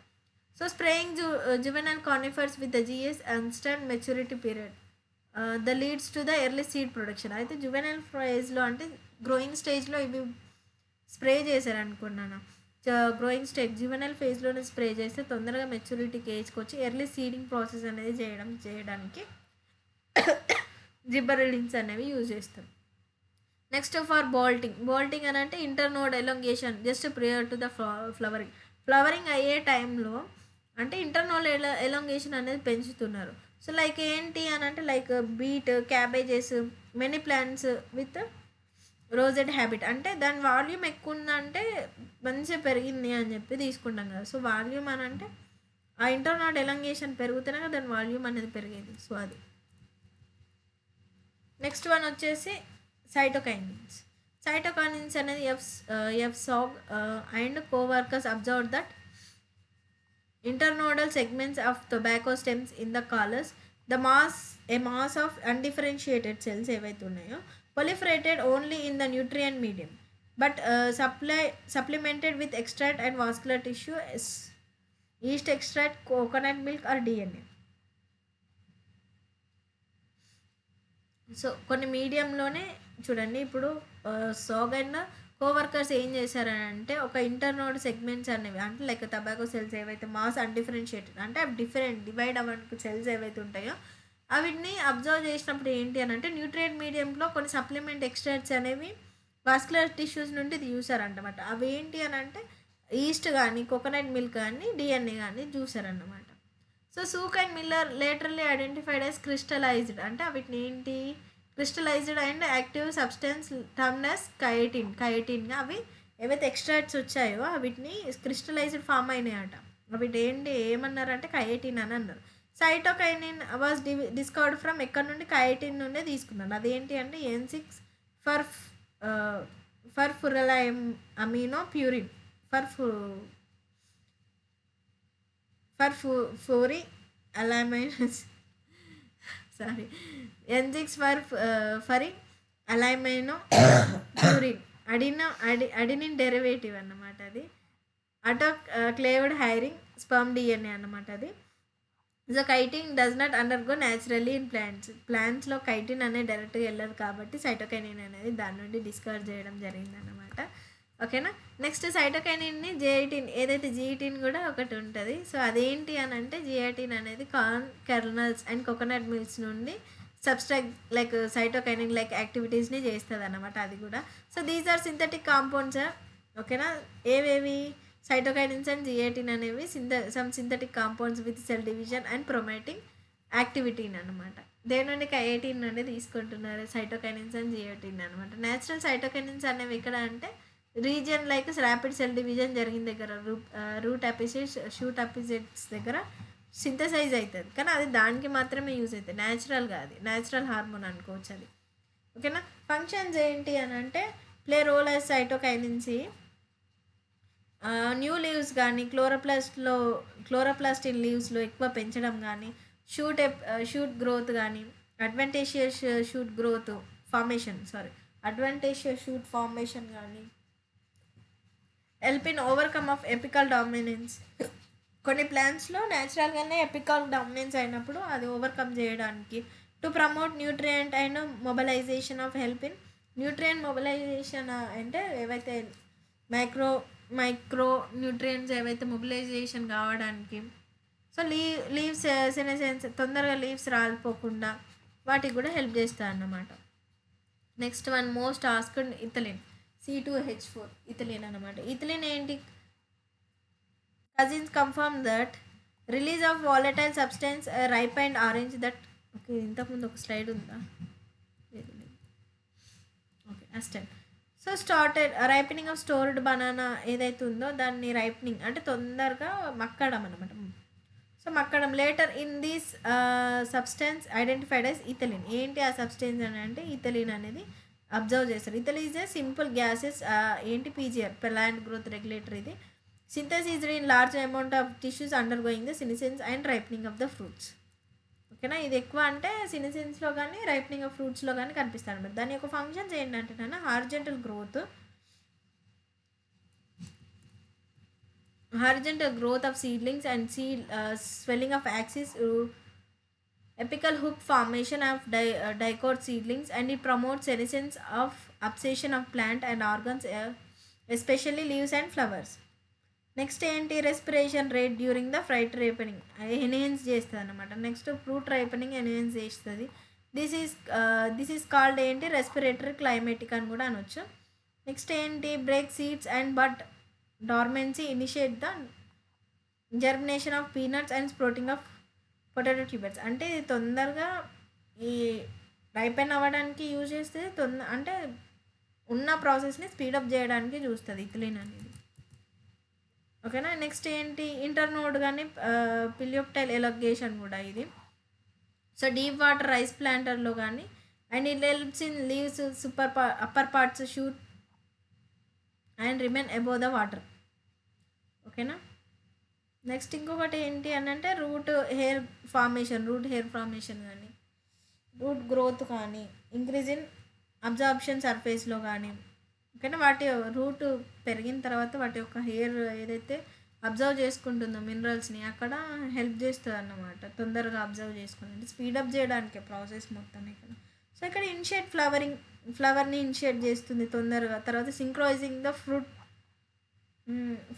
So spraying juvenile conifers with the GS instant maturity period the leads to the early seed production. అయితే జువెనైల్ ఫేజ్లో అంటే గ్రోయింగ్ స్టేజ్లో ఇవి స్ప్రే చేశారనుకున్నాను, గ్రోయింగ్ స్టేజ్ జువెనైల్ ఫేజ్లోనే స్ప్రే చేస్తే తొందరగా మెచ్యూరిటీకి ఏజ్కి వచ్చి ఎర్లీ సీడింగ్ ప్రాసెస్ అనేది చేయడానికి జిబ్బరిలిన్స్ అనేవి యూజ్ చేస్తాం. నెక్స్ట్ ఫర్ బాల్టింగ్ అని అంటే internode elongation just prior to the flowering అయ్యే టైంలో అంటే ఇంటర్నోడ్ ఎలాంగేషన్ అనేది పెంచుతున్నారు. సో లైక్ ఏంటి అని అంటే like beet, cabbages, many plants with rosette habit, అంటే దాని వాల్యూమ్ ఎక్కువ ఉందంటే మంచిగా పెరిగింది అని చెప్పి తీసుకుంటాం కదా. సో వాల్యూమ్ అని అంటే ఆ ఇంటర్నోడ్ ఎలాంగేషన్ పెరుగుతూనే దాని వాల్యూమ్ అనేది పెరిగేది. సో అది. నెక్స్ట్ వన్ వచ్చేసి సైటోకైనిన్స్ అనేది F Skoog and coworkers observe that internodal segments of tobacco stems in the collars, a mass of undifferentiated cells ఏవైతే ఉన్నాయో proliferated only in the nutrient medium but supplemented with extract and vascular tissue, yeast extract, coconut milk or DNA. So కొన్ని మీడియంలోనే చూడండి ఇప్పుడు సాగ్ and coworkers ఏం చేశారంటే ఒక internode segments అనేవి అంటే లైక్ టొబాకో సెల్స్ ఏవైతే మాస్ అన్డిఫరెన్షియేటెడ్ అంటే అవి డివైడ్ అవ్వడానికి సెల్స్ ఏవైతే ఉంటాయో వీటిని అబ్జర్వ్ చేసినప్పుడు ఏంటి అని అంటే న్యూట్రియంట్ మీడియంలో కొన్ని సప్లిమెంట్ ఎక్స్ట్రాక్ట్స్ అనేవి వాస్కులర్ టిష్యూస్ నుండి చూసారన్నమాట. అవి ఏంటి అని అంటే ఈస్ట్ కానీ కోకోనట్ మిల్క్ కానీ DNA కానీ చూసారన్నమాట. So Skoog and Miller laterally identified as crystallized, అంటే వీటిని ఏంటి crystallized and active substance termed as కైటిన్గా అవి ఏవైతే ఎక్స్ట్రాక్ట్స్ వచ్చాయో వీటిని క్రిస్టలైజ్డ్ ఫామ్ అయినాయట. వీటి ఏంటి ఏమన్నారంటే కైటిన్ అని అన్నారు. సైటోకైనిన్ వాజ్ డిస్కవర్డ్ ఫ్రమ్ ఎక్కడ నుండి కైటిన్ నుండే తీసుకున్నాను. అదేంటి అంటే N6 furfurylamine amino purine furfuryl అలైమైనస్ N6 furfuryl amino purine adenine derivative అన్నమాట. అది క్లేవ్డ్ హైరింగ్ స్పర్మ్ DNA అన్నమాట. అది so kinetin does not undergo naturally in ప్లాంట్స్లో కైటిన్ అనేది డైరెక్ట్గా వెళ్ళదు కాబట్టి సైటోకైనిన్ అనేది దాని నుండి డిస్కవర్ చేయడం జరిగిందన్నమాట. ఓకేనా. నెక్స్ట్ సైటోకైనిన్ని G18 ఏదైతే G18 కూడా ఒకటి ఉంటుంది. సో అదేంటి అని అంటే G18 అనేది corn kernels and coconut milks నుండి సబ్స్ట్రాక్ట్ లైక్ సైటోకైనిన్ లైక్ యాక్టివిటీస్ని చేస్తుంది అన్నమాట అది కూడా. So these are synthetic compounds. ఓకేనా. ఏవేవి సైటోకైనిన్స్ అండ్ G18 అనేవి some synthetic compounds with cell division and promoting యాక్టివిటీని అనమాట. దేని నుండి 18 నుండి తీసుకుంటున్నారు సైటోకైనిన్స్ అండ్ G18 అనమాట. న్యాచురల్ సైటోకైనిన్స్ అనేవి ఎక్కడ అంటే region like rapid cell division జరిగిన దగ్గర రూట్ అపిసైడ్స్ షూట్ అపిసైడ్స్ దగ్గర సింథసైజ్ అవుతుంది, కానీ అది దానికి మాత్రమే యూజ్ అవుతుంది, న్యాచురల్గా అది న్యాచురల్ హార్మోన్ అనుకోవచ్చు అది. ఓకేనా. ఫంక్షన్స్ ఏంటి అని అంటే ప్లే రోల్ యాజ్ సైటోకైనిన్సి, న్యూ లీవ్స్ కానీ క్లోరోప్లాస్ట్ ఇన్ లీవ్స్లో ఎక్కువ పెంచడం కానీ, షూట్ గ్రోత్ కానీ, adventitious shoot growth adventitious shoot formation కానీ, help in overcome of apical dominance. కొన్ని ప్లాంట్స్లో న్యాచురల్గానే ఎపికల్ డామినెన్స్ అయినప్పుడు అది ఓవర్కమ్ చేయడానికి. To promote nutrient and mobilization of help in nutrient mobilization అంటే ఏవైతే మైక్రో న్యూట్రియంట్స్ ఏవైతే మొబిలైజేషన్ కావడానికి. సో లీవ్స్ సెనెసెన్స్ తొందరగా లీవ్స్ రాలిపోకుండా వాటికి కూడా హెల్ప్ చేస్తుంది అన్నమాట. Next one most asked ethylene, C2H4 ethylene అనమాట. ఇథిలిన్ ఏంటి? Cousins confirm that release of volatile substance ripe and orange that. Okay, ఇంతకుముందు ఒక స్లైడ్ ఉందా? లేదు. ఓకే, అస్టెంట్. So started ripening of stored banana ఏదైతే ఉందో దాన్ని రైపెనింగ్ అంటే తొందరగా మక్కడం అనమాట. సో మక్కడం later in this substance identified as ethylene. ఏంటి ఆ సబ్స్టెన్స్ అని అంటే ఇథిలిన్ అనేది అబ్జర్వ్ చేస్తారు. Ethylene is a simple gases ఏంటి PGR ప్లాంట్ గ్రోత్ రెగ్యులేటర్. ఇది synthesised in large amount of tissues undergoing the senescence and ripening of the fruits. ఓకేనా. ఇది ఎక్కువ అంటే సినిసెన్స్లో కానీ రైపెనింగ్ ఆఫ్ ఫ్రూట్స్లో కానీ కనిపిస్తాను అనమాట. దాని యొక్క ఫంక్షన్స్ ఏంటంటే horizontal growth of seedlings and swelling of axis, apical hook formation of dicot seedlings, and it promotes senescence of abscission of plant and organs, especially leaves and flowers. Next ఏంటి? Respiration rate during the fruit ripening enhance చేస్తుంది అనమాట. Next fruit ripening enhance చేస్తుంది. This is called ఏంటి? Respiratory climacteric అని కూడా అనొచ్చు. Next ఏంటి? Break seeds and but dormancy, initiate the germination of peanuts and sprouting of potato tubers. అంటే ఇది తొందరగా ఈ రైపెన్ అవ్వడానికి యూజ్ చేస్తే అంటే ఉన్న ప్రాసెస్ని స్పీడప్ చేయడానికి చూస్తుంది ఇథిలిన్ అనేది. ఓకేనా. నెక్స్ట్ ఏంటి? ఇంటర్నోడ్ కానీ పిలియోప్టైల్ ఎలాగేషన్ కూడా ఇది. సో డీప్ వాటర్ రైస్ ప్లాంటర్లో కానీ and it helps in leaves upper parts shoot and remain above the water. ఓకేనా. నెక్స్ట్ ఇంకొకటి ఏంటి అని అంటే రూట్ హెయిర్ ఫార్మేషన్ కానీ రూట్ గ్రోత్ కానీ ఇంక్రీజ్ ఇన్ అబ్జార్ప్షన్ సర్ఫేస్లో కానీ. ఓకేనా. వాటి రూట్ పెరిగిన తర్వాత వాటి యొక్క హెయిర్ ఏదైతే అబ్జర్వ్ చేసుకుంటుందో మినరల్స్ని అక్కడ హెల్ప్ చేస్తుంది అన్నమాట. తొందరగా అబ్జర్వ్ చేసుకుని స్పీడప్ చేయడానికి ప్రాసెస్ మొత్తం ఇక్కడ. సో ఇక్కడ ఇనిషియేట్ ఫ్లవర్ని ఇనిషియేట్ చేస్తుంది తొందరగా. తర్వాత synchronising the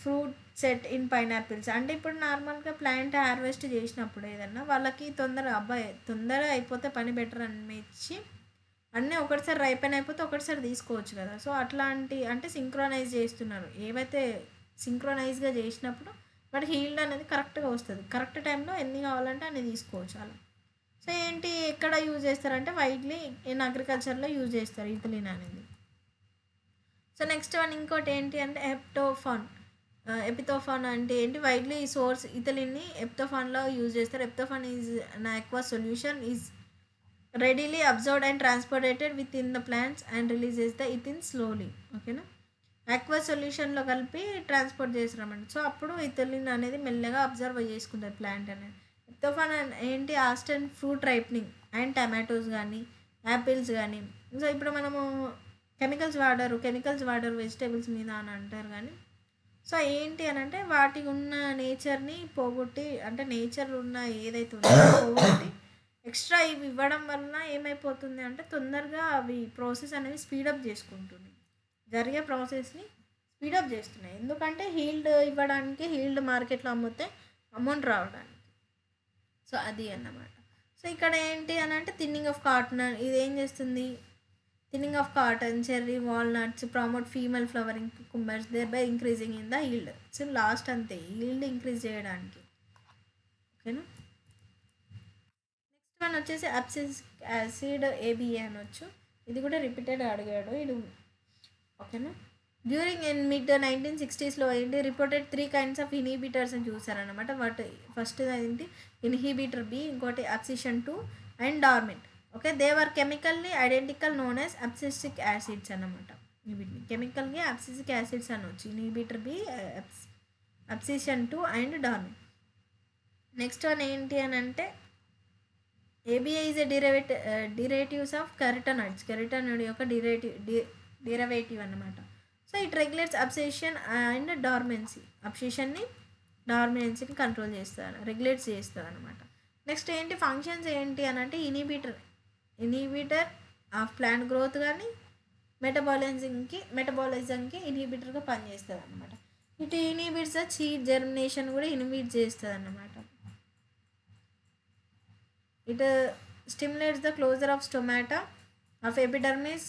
fruit set in pineapples. అంటే ఇప్పుడు నార్మల్గా ప్లాంట్ హార్వెస్ట్ చేసినప్పుడు ఏదన్నా వాళ్ళకి తొందరగా అయిపోతే పని బెటర్ అనిపించి అన్నీ ఒకటిసారి రైపెన్ అయిపోతే ఒకటిసారి తీసుకోవచ్చు కదా. సో అట్లాంటి అంటే సింక్రోనైజ్ చేస్తున్నారు. ఏవైతే సింక్రోనైజ్గా చేసినప్పుడు వాటి హీల్డ్ అనేది కరెక్ట్గా వస్తుంది. కరెక్ట్ టైంలో ఎన్ని కావాలంటే అన్ని తీసుకోవచ్చు అలా. సో ఏంటి ఎక్కడ యూజ్ చేస్తారంటే వైడ్లీ ఇన్ అగ్రికల్చర్లో యూజ్ చేస్తారు ఇథిలిన్ అనేది. సో నెక్స్ట్ వన్ ఇంకోటి ఏంటి అంటే ఎపితోఫాన్ అంటే ఏంటి? వైడ్లీ సోర్స్ ఇథిలిన్ని ఎపితోఫాన్లో యూజ్ చేస్తారు. Ethephon is an aqueous solution ఈజ్ readily absorbed and transported within the plants and releases the ethylene slowly. ఓకేనా. aqueous సొల్యూషన్లో కలిపి ట్రాన్స్పోర్ట్ చేస్తారన్నమాట. సో అప్పుడు ఇథిలిన్ అనేది మెల్లగా అబ్జర్వ్ చేసుకుంటుంది ప్లాంట్ అనేది. ఎపితోఫాన్ ఏంటి? Hasten fruit ripening and tomatoes కానీ యాపిల్స్ కానీ. సో ఇప్పుడు మనము కెమికల్స్ వాడరు వెజిటేబుల్స్ మీద అని అంటారు కానీ సో ఏంటి అని అంటే వాటికి ఉన్న నేచర్ని పోగొట్టి అంటే నేచర్ ఉన్న ఏదైతే ఉందో పోగొట్టి ఎక్స్ట్రా ఇవి ఇవ్వడం వలన ఏమైపోతుంది అంటే తొందరగా అవి ప్రాసెస్ అనేది స్పీడప్ చేసుకుంటుంది. జరిగే ప్రాసెస్ని స్పీడప్ చేస్తున్నాయి. ఎందుకంటే హీల్డ్ ఇవ్వడానికి హీల్డ్ మార్కెట్లో అమ్మితే అమౌంట్ రావడానికి. సో అది అన్నమాట. సో ఇక్కడ ఏంటి అని అంటే థిన్నింగ్ ఆఫ్ కాటన్. ఇది ఏం చేస్తుంది? Thinning of cotton, cherry, walnuts promote female flowering cucumbers there by increasing in the yield. So last అంతే హీల్డ్ ఇంక్రీజ్ చేయడానికి. ఓకేనా. నెక్స్ట్ వన్ వచ్చేసి అబ్సిసిక్ యాసిడ్ ABA అనొచ్చు. ఇది కూడా రిపీటెడ్ అడిగాడు ఇది. ఓకేనా. డ్యూరింగ్ ఇన్ మిడ్ 1960స్లో ఏంటి రిపోర్టెడ్ 3 kinds ఆఫ్ ఇన్హిబిటర్స్ అని చూసారనమాట. వాటి ఫస్ట్ ఏంటి ఇన్హిబిటర్ బి, ఇంకోటి abscisin 2 and dormin. Okay, they were chemically identical known as abscisic acids అనమాట. వీటిని కెమికల్గా అబ్సిసిక్ యాసిడ్స్ అనవచ్చు. Inhibitor B, abscisin 2 and dormin. Next one ఏంటి అని అంటే ABI is a derivatives of carotenoids. Carotenoid యొక్క డిరైవేటివ్ అన్నమాట. So it regulates abscission and dormancy. అబ్సెషన్ని డార్మెన్సీని కంట్రోల్ చేస్తుంది, రెగ్యులేట్స్ చేస్తుంది అనమాట. నెక్స్ట్ ఏంటి ఫంక్షన్స్ ఏంటి అని అంటే ఇన్హిబిటర్ ఆఫ్ ప్లాంట్ గ్రోత్ కానీ మెటబాలిజంకి ఇన్హిబిటర్గా పనిచేస్తుంది అనమాట. ఇటు ఇన్హిబిట్స్ సీడ్ జర్మినేషన్ కూడా ఇన్హిబిట్ చేస్తుంది అన్నమాట. It stimulates the closure of stomata of epidermis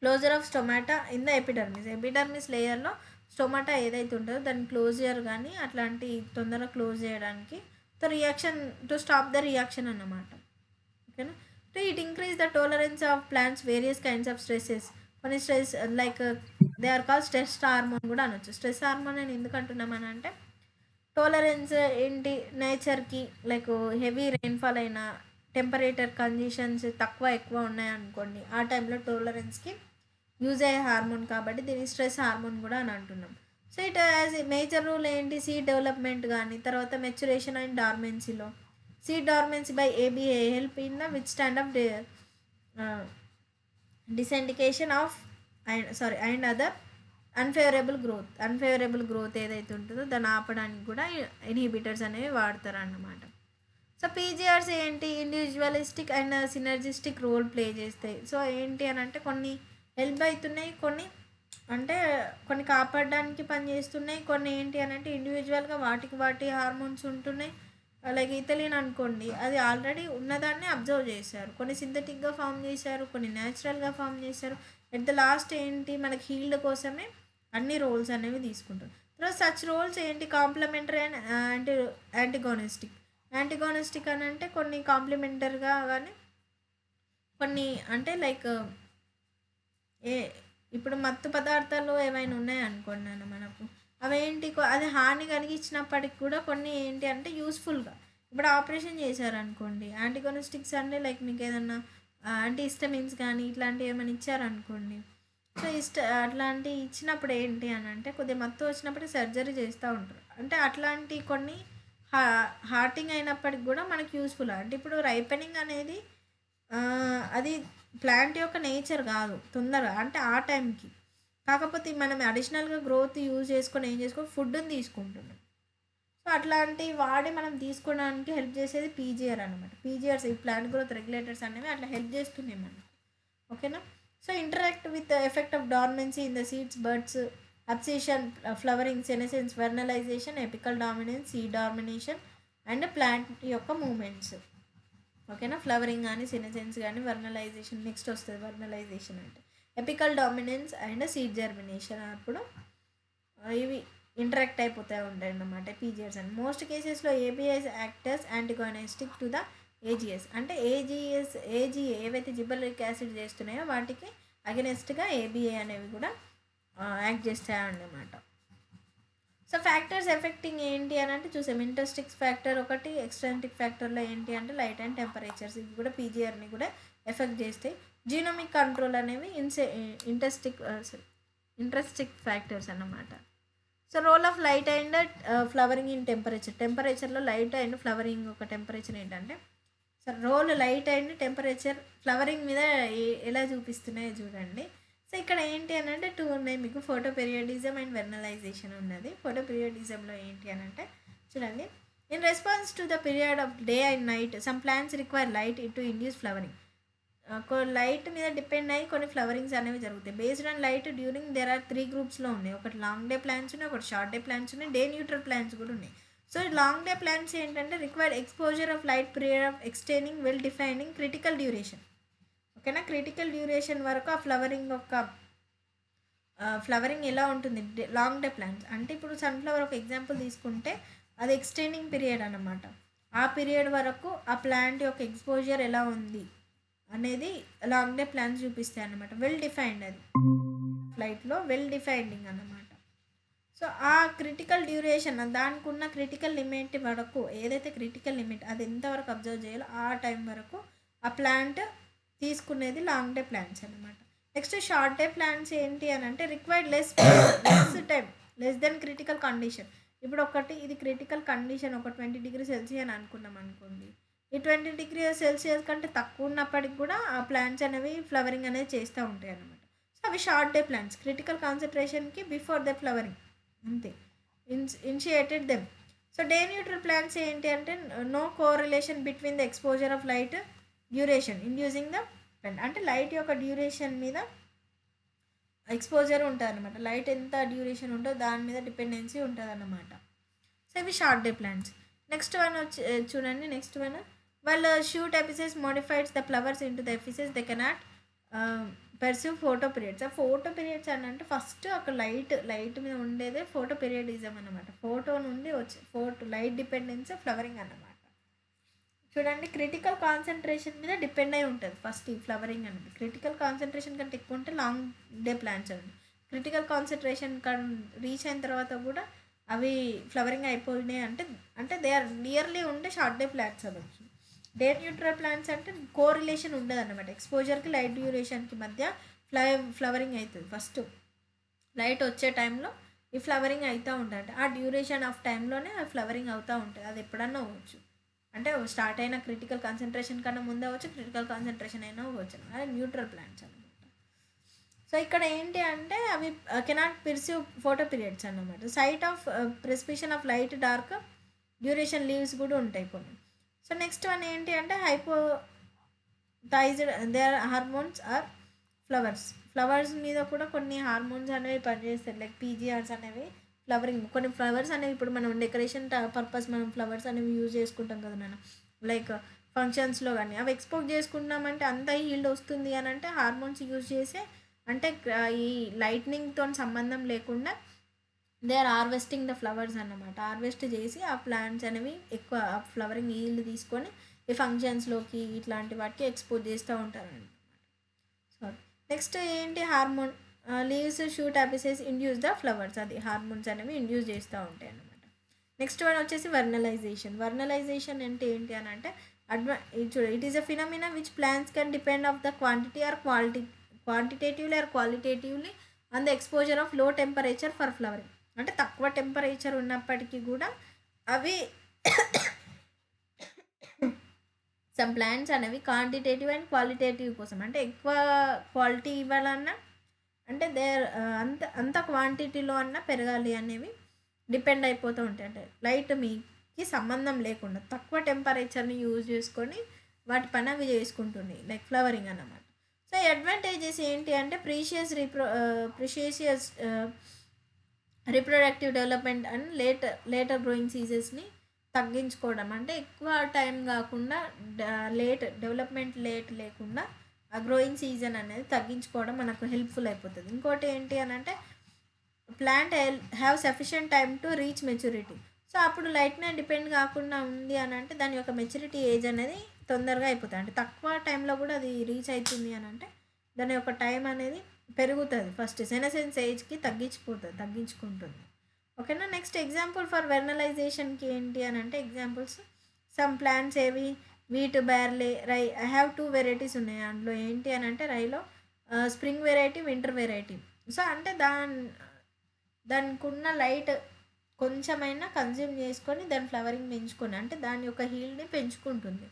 closure of stomata in the epidermis లేయర్లో స్టొమాటా ఏదైతే ఉంటుందో దాన్ని క్లోజర్ కానీ అట్లాంటి తొందరగా క్లోజ్ చేయడానికి టు స్టాప్ ద రియాక్షన్ అన్నమాట. ఓకేనా. It increase the tolerance of plants various kinds of stresses. కొన్ని stress like they are call stress hormone కూడా అనొచ్చు. స్ట్రెస్ హార్మోన్ అని ఎందుకు అంటున్నామని అంటే టాలరెన్స్ ఏంటి నేచర్కి లైక్ హెవీ రెయిన్ఫాల్ అయినా టెంపరేచర్ కండిషన్స్ ఎక్కువ ఉన్నాయనుకోండి, ఆ టైంలో టాలరెన్స్కి యూజ్ అయ్యే హార్మోన్ కాబట్టి దీన్ని స్ట్రెస్ హార్మోన్ కూడా అని అంటున్నాం. So it as major role ఏంటి సీడ్ డెవలప్మెంట్ కానీ తర్వాత మెచ్యురేషన్ అండ్ డార్మెన్సీలో seed dormancy by ABA help in the withstand of desiccation of and other unfavourable growth ఏదైతే ఉంటుందో దాన్ని ఆపడానికి కూడా ఇన్హిబిటర్స్ అనేవి వాడతారు అన్నమాట. సో పీజీఆర్స్ ఏంటి individualistic and synergistic role play చేస్తాయి. సో ఏంటి అని అంటే కొన్ని హెల్ప్ అవుతున్నాయి, కొన్ని కాపాడడానికి పనిచేస్తున్నాయి, కొన్ని ఏంటి అని అంటే ఇండివిజువల్గా వాటి హార్మోన్స్ ఉంటున్నాయి. లైక్ ఇథిలిన్ అనుకోండి, అది ఆల్రెడీ ఉన్నదాన్ని అబ్జర్వ్ చేశారు, కొన్ని సింథటిక్గా ఫామ్ చేశారు, కొన్ని న్యాచురల్గా ఫామ్ చేశారు. ఎట్ ద లాస్ట్ ఏంటి మనకి హీల్డ్ కోసమే అన్ని రోల్స్ అనేవి తీసుకుంటారు. తర్వాత సచ్ రోల్స్ ఏంటి కాంప్లిమెంటరీ అండ్ యాంటిగోనిస్టిక్ అని అంటే కొన్ని కాంప్లిమెంటరీగా కానీ కొన్ని అంటే లైక్ ఇప్పుడు మత్తు పదార్థాలు ఏమైనా ఉన్నాయనుకోండి అన్న మనకు అవేంటి అది హాని కలిగించినప్పటికి కూడా కొన్ని ఏంటి అంటే యూస్ఫుల్గా ఇప్పుడు ఆపరేషన్ చేశారనుకోండి యాంటిగోనిస్టిక్స్ అంటే లైక్ మీకు ఏదన్నా యాంటీహిస్టమిన్స్ కానీ ఇట్లాంటివి ఏమైనా ఇచ్చారనుకోండి. సో అట్లాంటి ఇచ్చినప్పుడు ఏంటి అని అంటే కొద్దిగా మత్తు వచ్చినప్పుడు సర్జరీ చేస్తూ ఉంటారు. అంటే అట్లాంటి కొన్ని హార్టింగ్ అయినప్పటికి కూడా మనకి యూస్ఫుల్. అంటే ఇప్పుడు రైపెనింగ్ అనేది అది ప్లాంట్ యొక్క నేచర్ కాదు తొందరగా అంటే ఆ టైంకి, కాకపోతే మనం అడిషనల్గా గ్రోత్ యూజ్ చేసుకొని ఫుడ్ని తీసుకుంటున్నాం. సో అట్లాంటివి వాడి మనం తీసుకోవడానికి హెల్ప్ చేసేది పీజీఆర్ అనమాట. పీజీఆర్స్ ఈ ప్లాంట్ గ్రోత్ రెగ్యులేటర్స్ అనేవి అట్లా హెల్ప్ చేస్తున్నాయి మనకు. ఓకేనా. So interact with effect of dormancy in the seeds buds abscission flowering senescence vernalization apical dominance seed domination and plant యొక్క మూమెంట్స్. ఓకేనా. ఫ్లవరింగ్ కానీ సెనెసెన్స్ కానీ వెర్నలైజేషన్ నెక్స్ట్ వస్తుంది. వెర్నలైజేషన్ అంటే apical dominance and seed germination అప్పుడు ఇవి interact అయిపోతూ ఉంటాయి అన్నమాట పీజీఆర్స్ అని. మోస్ట్ కేసెస్లో ఏబిఐస్ యాక్టర్స్ యాంటిగోనిస్టిక్ టు ద ఏజిఎస్. అంటే ఏజిఏ ఏవైతే జిబ్బర్లిక్ యాసిడ్ చేస్తున్నాయో వాటికి అగెనెస్ట్గా ఏబిఏ అనేవి కూడా యాక్ట్ చేస్తాయన్నమాట. సో ఫ్యాక్టర్స్ ఎఫెక్టింగ్ ఏంటి అని అంటే చూసాం. ఇంటర్స్టిక్స్ ఫ్యాక్టర్ ఒకటి, ఎక్స్ట్రాంటిక్ ఫ్యాక్టర్లో ఏంటి అంటే లైట్ అండ్ టెంపరేచర్స్ ఇవి కూడా పీజీఆర్ని కూడా ఎఫెక్ట్ చేస్తాయి. జీనోమిక్ కంట్రోల్ అనేవి ఇంట్రెస్టిక్ ఫ్యాక్టర్స్ అన్నమాట. So role of light and flowering in టెంపరేచర్లో లైట్ అండ్ ఫ్లవరింగ్ ఒక టెంపరేచర్ ఏంటంటే role light and temperature flowering మీద ఎలా చూపిస్తున్నాయో చూడండి. సో ఇక్కడ ఏంటి అని అంటే 2 ఉన్నాయి మీకు. ఫోటో పీరియాడిజం అండ్ వెర్నలైజేషన్ ఉన్నది. ఫోటో పీరియాడిజంలో ఏంటి అని అంటే చూడండి, in response to the period of day and night some plants require light to induce flowering. Light మీద డిపెండ్ అయ్యి కొన్ని ఫ్లవరింగ్స్ అనేవి జరుగుతాయి. Based on light during there are 3 గ్రూప్స్లో ఉన్నాయి. ఒకటి లాంగ్ డే ప్లాంట్స్ ఉన్నాయి, ఒకటి షార్ట్ డే ప్లాంట్స్ ఉన్నాయి, డే న్యూట్రల్ ప్లాంట్స్ కూడా ఉన్నాయి. సో లాంగ్ డే ప్లాంట్స్ ఏంటంటే required exposure of light period of extending well defining critical duration. ఓకేనా. క్రిటికల్ డ్యూరేషన్ వరకు ఆ ఫ్లవరింగ్ ఎలా ఉంటుంది లాంగ్ డే ప్లాంట్స్ అంటే ఇప్పుడు సన్ఫ్లవర్ ఒక ఎగ్జాంపుల్ తీసుకుంటే అది ఎక్స్టెండింగ్ పీరియడ్ అన్నమాట. ఆ పీరియడ్ వరకు ఆ ప్లాంట్ యొక్క ఎక్స్పోజర్ ఎలా ఉంది అనేది లాంగ్ డే ప్లాన్స్ చూపిస్తాయి అన్నమాట. వెల్ డిఫైన్డ్ అది ఫ్లైట్లో వెల్ డిఫైన్డింగ్ అన్నమాట. సో ఆ క్రిటికల్ డ్యూరేషన్ దానికి ఉన్న క్రిటికల్ లిమిట్ వరకు ఏదైతే క్రిటికల్ లిమిట్ అది ఎంతవరకు అబ్జర్వ్ చేయాలో ఆ టైం వరకు ఆ ప్లాంట్ తీసుకునేది లాంగ్ డే ప్లాన్స్ అనమాట. నెక్స్ట్ షార్ట్ డే ప్లాన్స్ ఏంటి అని అంటే required less time less than critical condition. ఇప్పుడు ఇది క్రిటికల్ కండిషన్ ఒక 20°C అని అనుకున్నాం అనుకోండి. ఈ 20°C కంటే తక్కువ ఉన్నప్పటికి కూడా ఆ ప్లాంట్స్ అనేవి ఫ్లవరింగ్ అనేది చేస్తూ ఉంటాయి అన్నమాట. సో అవి షార్ట్ డే ప్లాంట్స్ క్రిటికల్ కాన్సన్ట్రేషన్కి బిఫోర్ ద ఫ్లవరింగ్ అంతే initiated them. So day neutral plants ఏంటి అంటే no correlation between the exposure of light duration inducing the plant. అంటే లైట్ యొక్క డ్యూరేషన్ మీద ఎక్స్పోజర్ ఉంటుంది అనమాట. లైట్ ఎంత డ్యూరేషన్ ఉంటుందో దాని మీద డిపెండెన్సీ ఉంటుంది అన్నమాట. సో ఇవి short day plants. Next one వచ్చి చూడండి. నెక్స్ట్ వన్ వాళ్ళ shoot apices modifies the flowers into the apices they cannot perceive photoperiods. ఆ ఫోటో పీరియడ్స్ అని అంటే ఫస్ట్ అక్కడ లైట్ మీద ఉండేదే ఫోటో పీరియడిజం అనమాట. ఫోటో నుండి వచ్చే లైట్ డిపెండెన్స్ ఫ్లవరింగ్ అన్నమాట. చూడండి క్రిటికల్ కాన్సన్ట్రేషన్ మీద డిపెండ్ అయి ఉంటుంది ఫస్ట్ ఈ ఫ్లవరింగ్ అనేది. క్రిటికల్ కాన్సన్ట్రేషన్ కంటే ఎక్కువ ఉంటే లాంగ్ డే ప్లాంట్స్ అండి. క్రిటికల్ కాన్సన్ట్రేషన్ రీచ్ అయిన తర్వాత కూడా అవి ఫ్లవరింగ్ అయిపోయినాయి అంటే దే ఆర్ నియర్లీ ఉండే షార్ట్ డే ప్లాంట్స్ అవ్వచ్చు. డే న్యూట్రల్ ప్లాంట్స్ అంటే కోరిలేషన్ ఉండదు అనమాట. ఎక్స్పోజర్కి లైట్ డ్యూరేషన్కి మధ్య ఫ్లవరింగ్ అవుతుంది. ఫస్ట్ లైట్ వచ్చే టైంలో ఈ ఫ్లవరింగ్ అవుతూ ఉంటుంది. ఆ డ్యూరేషన్ ఆఫ్ టైంలోనే ఆ ఫ్లవరింగ్ అవుతూ ఉంటుంది. అది ఎప్పుడన్నా అవ్వచ్చు. అంటే స్టార్ట్ అయిన క్రిటికల్ కాన్సన్ట్రేషన్ కన్నా ముందు అవ్వచ్చు, క్రిటికల్ కాన్సన్ట్రేషన్ అయినా అవ్వచ్చు. అది న్యూట్రల్ ప్లాంట్స్ అనమాట. సో ఇక్కడ ఏంటి అంటే అవి కెనాట్ పర్సీవ్ ఫోటో పీరియడ్స్ అన్నమాట. Site of perception of light dark duration leaves కూడా ఉంటాయి కొన్ని. సో నెక్స్ట్ వన్ ఏంటి అంటే hypothesised there hormones are flowers మీద కూడా కొన్ని హార్మోన్స్ అనేవి పనిచేస్తాయి. లైక్ పీజీఆర్స్ అనేవి ఫ్లవరింగ్ కొన్ని ఫ్లవర్స్ అనేవి ఇప్పుడు మనం డెకరేషన్ పర్పస్ మనం ఫ్లవర్స్ అనేవి యూజ్ చేసుకుంటాం కదా నాన్న. లైక్ ఫంక్షన్స్లో కానీ అవి ఎక్స్పోర్ట్ చేసుకుంటామంటే అంత హీల్డ్ వస్తుంది అని అంటే హార్మోన్స్ యూజ్ చేసే అంటే ఈ లైట్నింగ్తో సంబంధం లేకుండా they are harvesting the flowers అన్నమాట. హార్వెస్ట్ చేసి ఆ ప్లాంట్స్ అనేవి ఎక్కువ ఫ్లవరింగ్ ఈల్డ్ తీసుకొని ఈ ఫంక్షన్స్లోకి ఇట్లాంటి వాటికి ఎక్స్పోజ్ చేస్తూ ఉంటారన్నమాట. సారీ. నెక్స్ట్ ఏంటి hormone leaves shoot apices induce the flowers. అది హార్మోన్స్ అనేవి ఇండ్యూస్ చేస్తూ ఉంటాయి అన్నమాట. నెక్స్ట్ వన్ వచ్చేసి వర్నలైజేషన్ అంటే ఏంటి అని అంటే it is a phenomena which plants can depend of the quantity or quantitatively or qualitatively on the exposure of low temperature for flowering. అంటే తక్కువ టెంపరేచర్ ఉన్నప్పటికీ కూడా అవి సమ్ ప్లాంట్స్ అనేవి క్వాంటిటేటివ్ అండ్ క్వాలిటేటివ్ కోసం అంటే ఎక్కువ క్వాలిటీ ఇవ్వాలన్నా అంటే అంత క్వాంటిటీలో అన్నా పెరగాలి అనేవి డిపెండ్ అయిపోతూ ఉంటాయి. అంటే లైట్ మీకి సంబంధం లేకుండా తక్కువ టెంపరేచర్ని యూజ్ చేసుకొని వాటి పని అవి చేసుకుంటుంది లైక్ ఫ్లవరింగ్ అన్నమాట. సో అడ్వాంటేజెస్ ఏంటి అంటే precocious reproductive development and later growing సీజన్స్ని తగ్గించుకోవడం. అంటే ఎక్కువ టైం కాకుండా డెవలప్మెంట్ లేకుండా ఆ గ్రోయింగ్ సీజన్ అనేది తగ్గించుకోవడం మనకు హెల్ప్ఫుల్ అయిపోతుంది. ఇంకోటి ఏంటి అని అంటే plant have sufficient time to reach maturity. So అప్పుడు లైట్నే డిపెండ్ కాకుండా ఉంది అని అంటే దాని యొక్క మెచ్యూరిటీ ఏజ్ అనేది తొందరగా అయిపోతుంది. అంటే తక్కువ టైంలో కూడా అది రీచ్ అవుతుంది అని అంటే దాని యొక్క టైం అనేది పెరుగుతుంది. ఫస్ట్ సెనసెన్స్ ఏజ్కి తగ్గించుకుంటుంది. ఓకేనా. నెక్స్ట్ ఎగ్జాంపుల్ ఫర్ వెర్నలైజేషన్కి ఏంటి అని అంటే ఎగ్జాంపుల్స్ సమ్ ప్లాంట్స్ ఏవి wheat, barley, rye. I have 2 varieties ఉన్నాయి. అందులో ఏంటి అని అంటే రైలో spring variety, winter variety. So అంటే దానికి ఉన్న లైట్ కొంచెమైనా కన్జ్యూమ్ చేసుకొని దాని ఫ్లవరింగ్ పెంచుకొని అంటే దాని యొక్క హీల్డ్ని పెంచుకుంటుంది.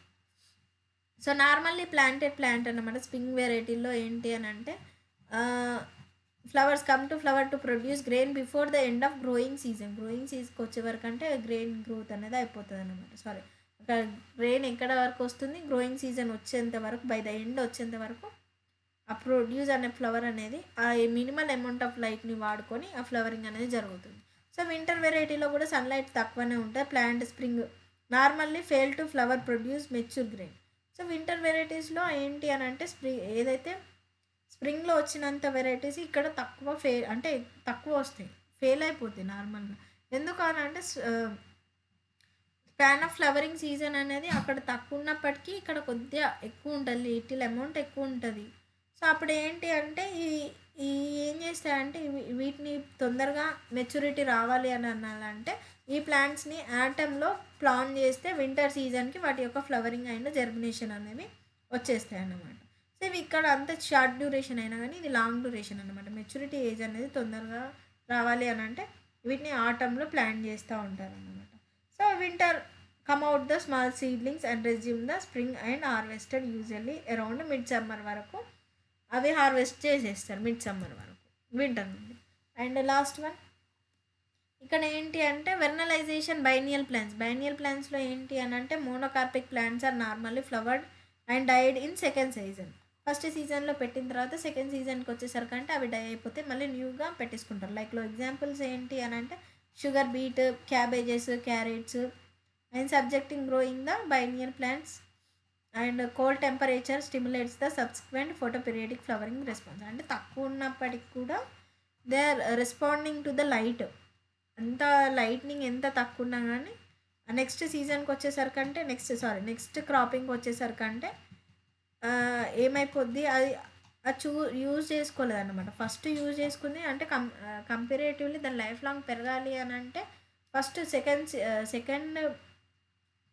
సో నార్మల్లీ ప్లాంటెడ్ ప్లాంట్ అన్నమాట. స్ప్రింగ్ వెరైటీలో ఏంటి అని అంటే flowers come to flower to produce grain before the end of growing సీజన్కి వచ్చే వరకు అంటే గ్రెయిన్ గ్రోత్ అనేది అయిపోతుంది అనమాట. సారీ, అక్కడ గ్రెయిన్ ఎక్కడ వరకు వస్తుంది, గ్రోయింగ్ సీజన్ వచ్చేంత వరకు బై ద ఎండ్ వచ్చేంత వరకు ఆ ప్రొడ్యూస్ అనే ఫ్లవర్ అనేది ఆ మినిమల్ అమౌంట్ ఆఫ్ లైట్ని వాడుకొని ఆ ఫ్లవరింగ్ అనేది జరుగుతుంది. సో వింటర్ వెరైటీలో కూడా సన్లైట్ తక్కువనే ఉంటుంది. Plant spring normally fail to flower produce mature grain. So winter వెరైటీస్లో ఏంటి అని అంటే ఏదైతే స్ప్రింగ్లో వచ్చినంత వెరైటీస్ ఇక్కడ తక్కువ వస్తాయి, ఫెయిల్ అయిపోతాయి నార్మల్గా. ఎందుకు అని అంటే స్పాన్ ఆఫ్ ఫ్లవరింగ్ సీజన్ అనేది అక్కడ తక్కువ ఉన్నప్పటికీ ఇక్కడ కొద్దిగా ఎక్కువ ఉంటుంది, లిటిల్ అమౌంట్ ఎక్కువ ఉంటుంది. సో అప్పుడు ఏంటి అంటే ఈ ఈ ఏం చేస్తాయంటే వీటిని తొందరగా మెచ్యూరిటీ రావాలి అని అనాలంటే ఈ ప్లాంట్స్ని ఆటంలో ప్లాన్ చేస్తే వింటర్ సీజన్కి వాటి యొక్క ఫ్లవరింగ్ అండ్ జర్మినేషన్ అనేవి వచ్చేస్తాయి అన్నమాట. సో ఇవి ఇక్కడ అంత షార్ట్ డ్యూరేషన్ అయినా కానీ ఇది లాంగ్ డ్యూరేషన్ అనమాట. మెచ్యూరిటీ ఏజ్ అనేది తొందరగా రావాలి అని అంటే వీటిని ఆటంలో ప్లాన్ చేస్తూ ఉంటారు అన్నమాట. So winter come out the small seedlings and resume the spring and harvested usually around mid summer వరకు అవి హార్వెస్ట్ చేసేస్తారు మిడ్ సమ్మర్ వరకు వింటర్ నుండి. అండ్ లాస్ట్ వన్ ఇక్కడ ఏంటి అంటే వెర్నలైజేషన్ బైనియల్ ప్లాంట్స్. బైనియల్ ప్లాంట్స్లో ఏంటి అని అంటే monocarpic plants are normally flowered and died in second season. First సీజన్లో పెట్టిన తర్వాత సెకండ్ సీజన్కి వచ్చేసరికి అంటే అవి డై అయిపోతే మళ్ళీ న్యూగా పెట్టేసుకుంటారు. లైక్లో ఎగ్జాంపుల్స్ ఏంటి అని అంటే sugar beet, cabbages, carrots and subjecting growing the biennial plants and cold temperature stimulates the subsequent photoperiodic flowering response. అంటే తక్కువ ఉన్నప్పటికి కూడా they are responding to the light. అంత లైట్నింగ్ ఎంత తక్కువ ఉన్నా కానీ నెక్స్ట్ సీజన్కి వచ్చేసరికి అంటే నెక్స్ట్ క్రాపింగ్కి వచ్చేసరికి అంటే ఏమైపోద్ది అది అది యూజ్ చేసుకోలేదు అనమాట. ఫస్ట్ యూజ్ చేసుకుంది అంటే కంపేరేటివ్లీ దాని లైఫ్ లాంగ్ పెరగాలి అని అంటే ఫస్ట్ సెకండ్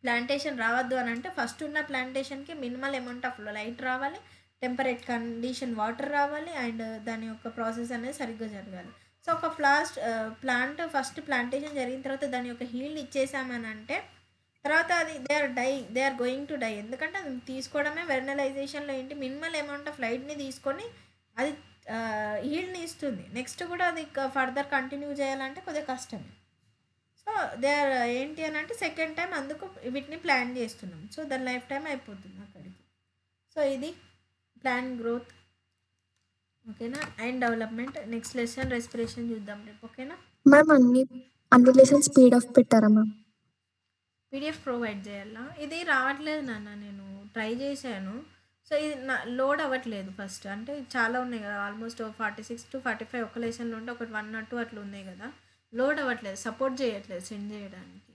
ప్లాంటేషన్ రావద్దు అని అంటే ఫస్ట్ ఉన్న ప్లాంటేషన్కి మినిమల్ అమౌంట్ ఆఫ్ లైట్ రావాలి, టెంపరేట్ కండిషన్ వాటర్ రావాలి అండ్ దాని యొక్క ప్రాసెస్ అనేది సరిగ్గా జరగాలి. సో ఒక ప్లాంట్ ఫస్ట్ ప్లాంటేషన్ జరిగిన తర్వాత దాని యొక్క హీల్డ్ ఇచ్చేసామని అంటే తర్వాత అది they are going to die. ఎందుకంటే అది తీసుకోవడమే వెర్నలైజేషన్లో ఏంటి మినిమల్ అమౌంట్ ఆఫ్ లైట్ని తీసుకొని అది హీల్డ్ని ఇస్తుంది. నెక్స్ట్ కూడా అది ఫర్దర్ కంటిన్యూ చేయాలంటే కొద్దిగా కష్టమే. సో దే ఆర్ ఏంటి అని అంటే సెకండ్ టైం అందుకు వీటిని ప్లాన్ చేస్తున్నాం. సో దాని లైఫ్ టైం అయిపోతుంది అక్కడికి. సో ఇది ప్లాన్ గ్రోత్, ఓకేనా, and development. Next lesson respiration చూద్దాం రేపు, ఓకేనా మ్యామ్. అన్ని లెసన్స్ స్పీడ్ ఆఫ్ పెట్టారా మ్యామ్? పీడిఎఫ్ ప్రొవైడ్ చేయాలా? ఇది రావట్లేదు నాన్న, నేను ట్రై చేశాను. సో ఇది లోడ్ అవ్వట్లేదు ఫస్ట్. అంటే చాలా ఉన్నాయి కదా, ఆల్మోస్ట్ 46 to 45 ఒక లెసన్లో ఉంటే ఒకటి 1 or 2 అట్లా ఉన్నాయి కదా, లోడ్ అవ్వట్లేదు, సపోర్ట్ చేయట్లేదు సెండ్ చేయడానికి.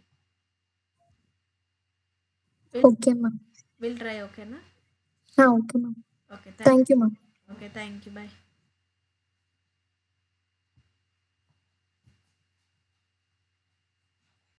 Okay ma'am. విల్ ట్రై, ఓకేనా? Okay ma'am. Okay thank you ma'am. Okay, thank you, bye.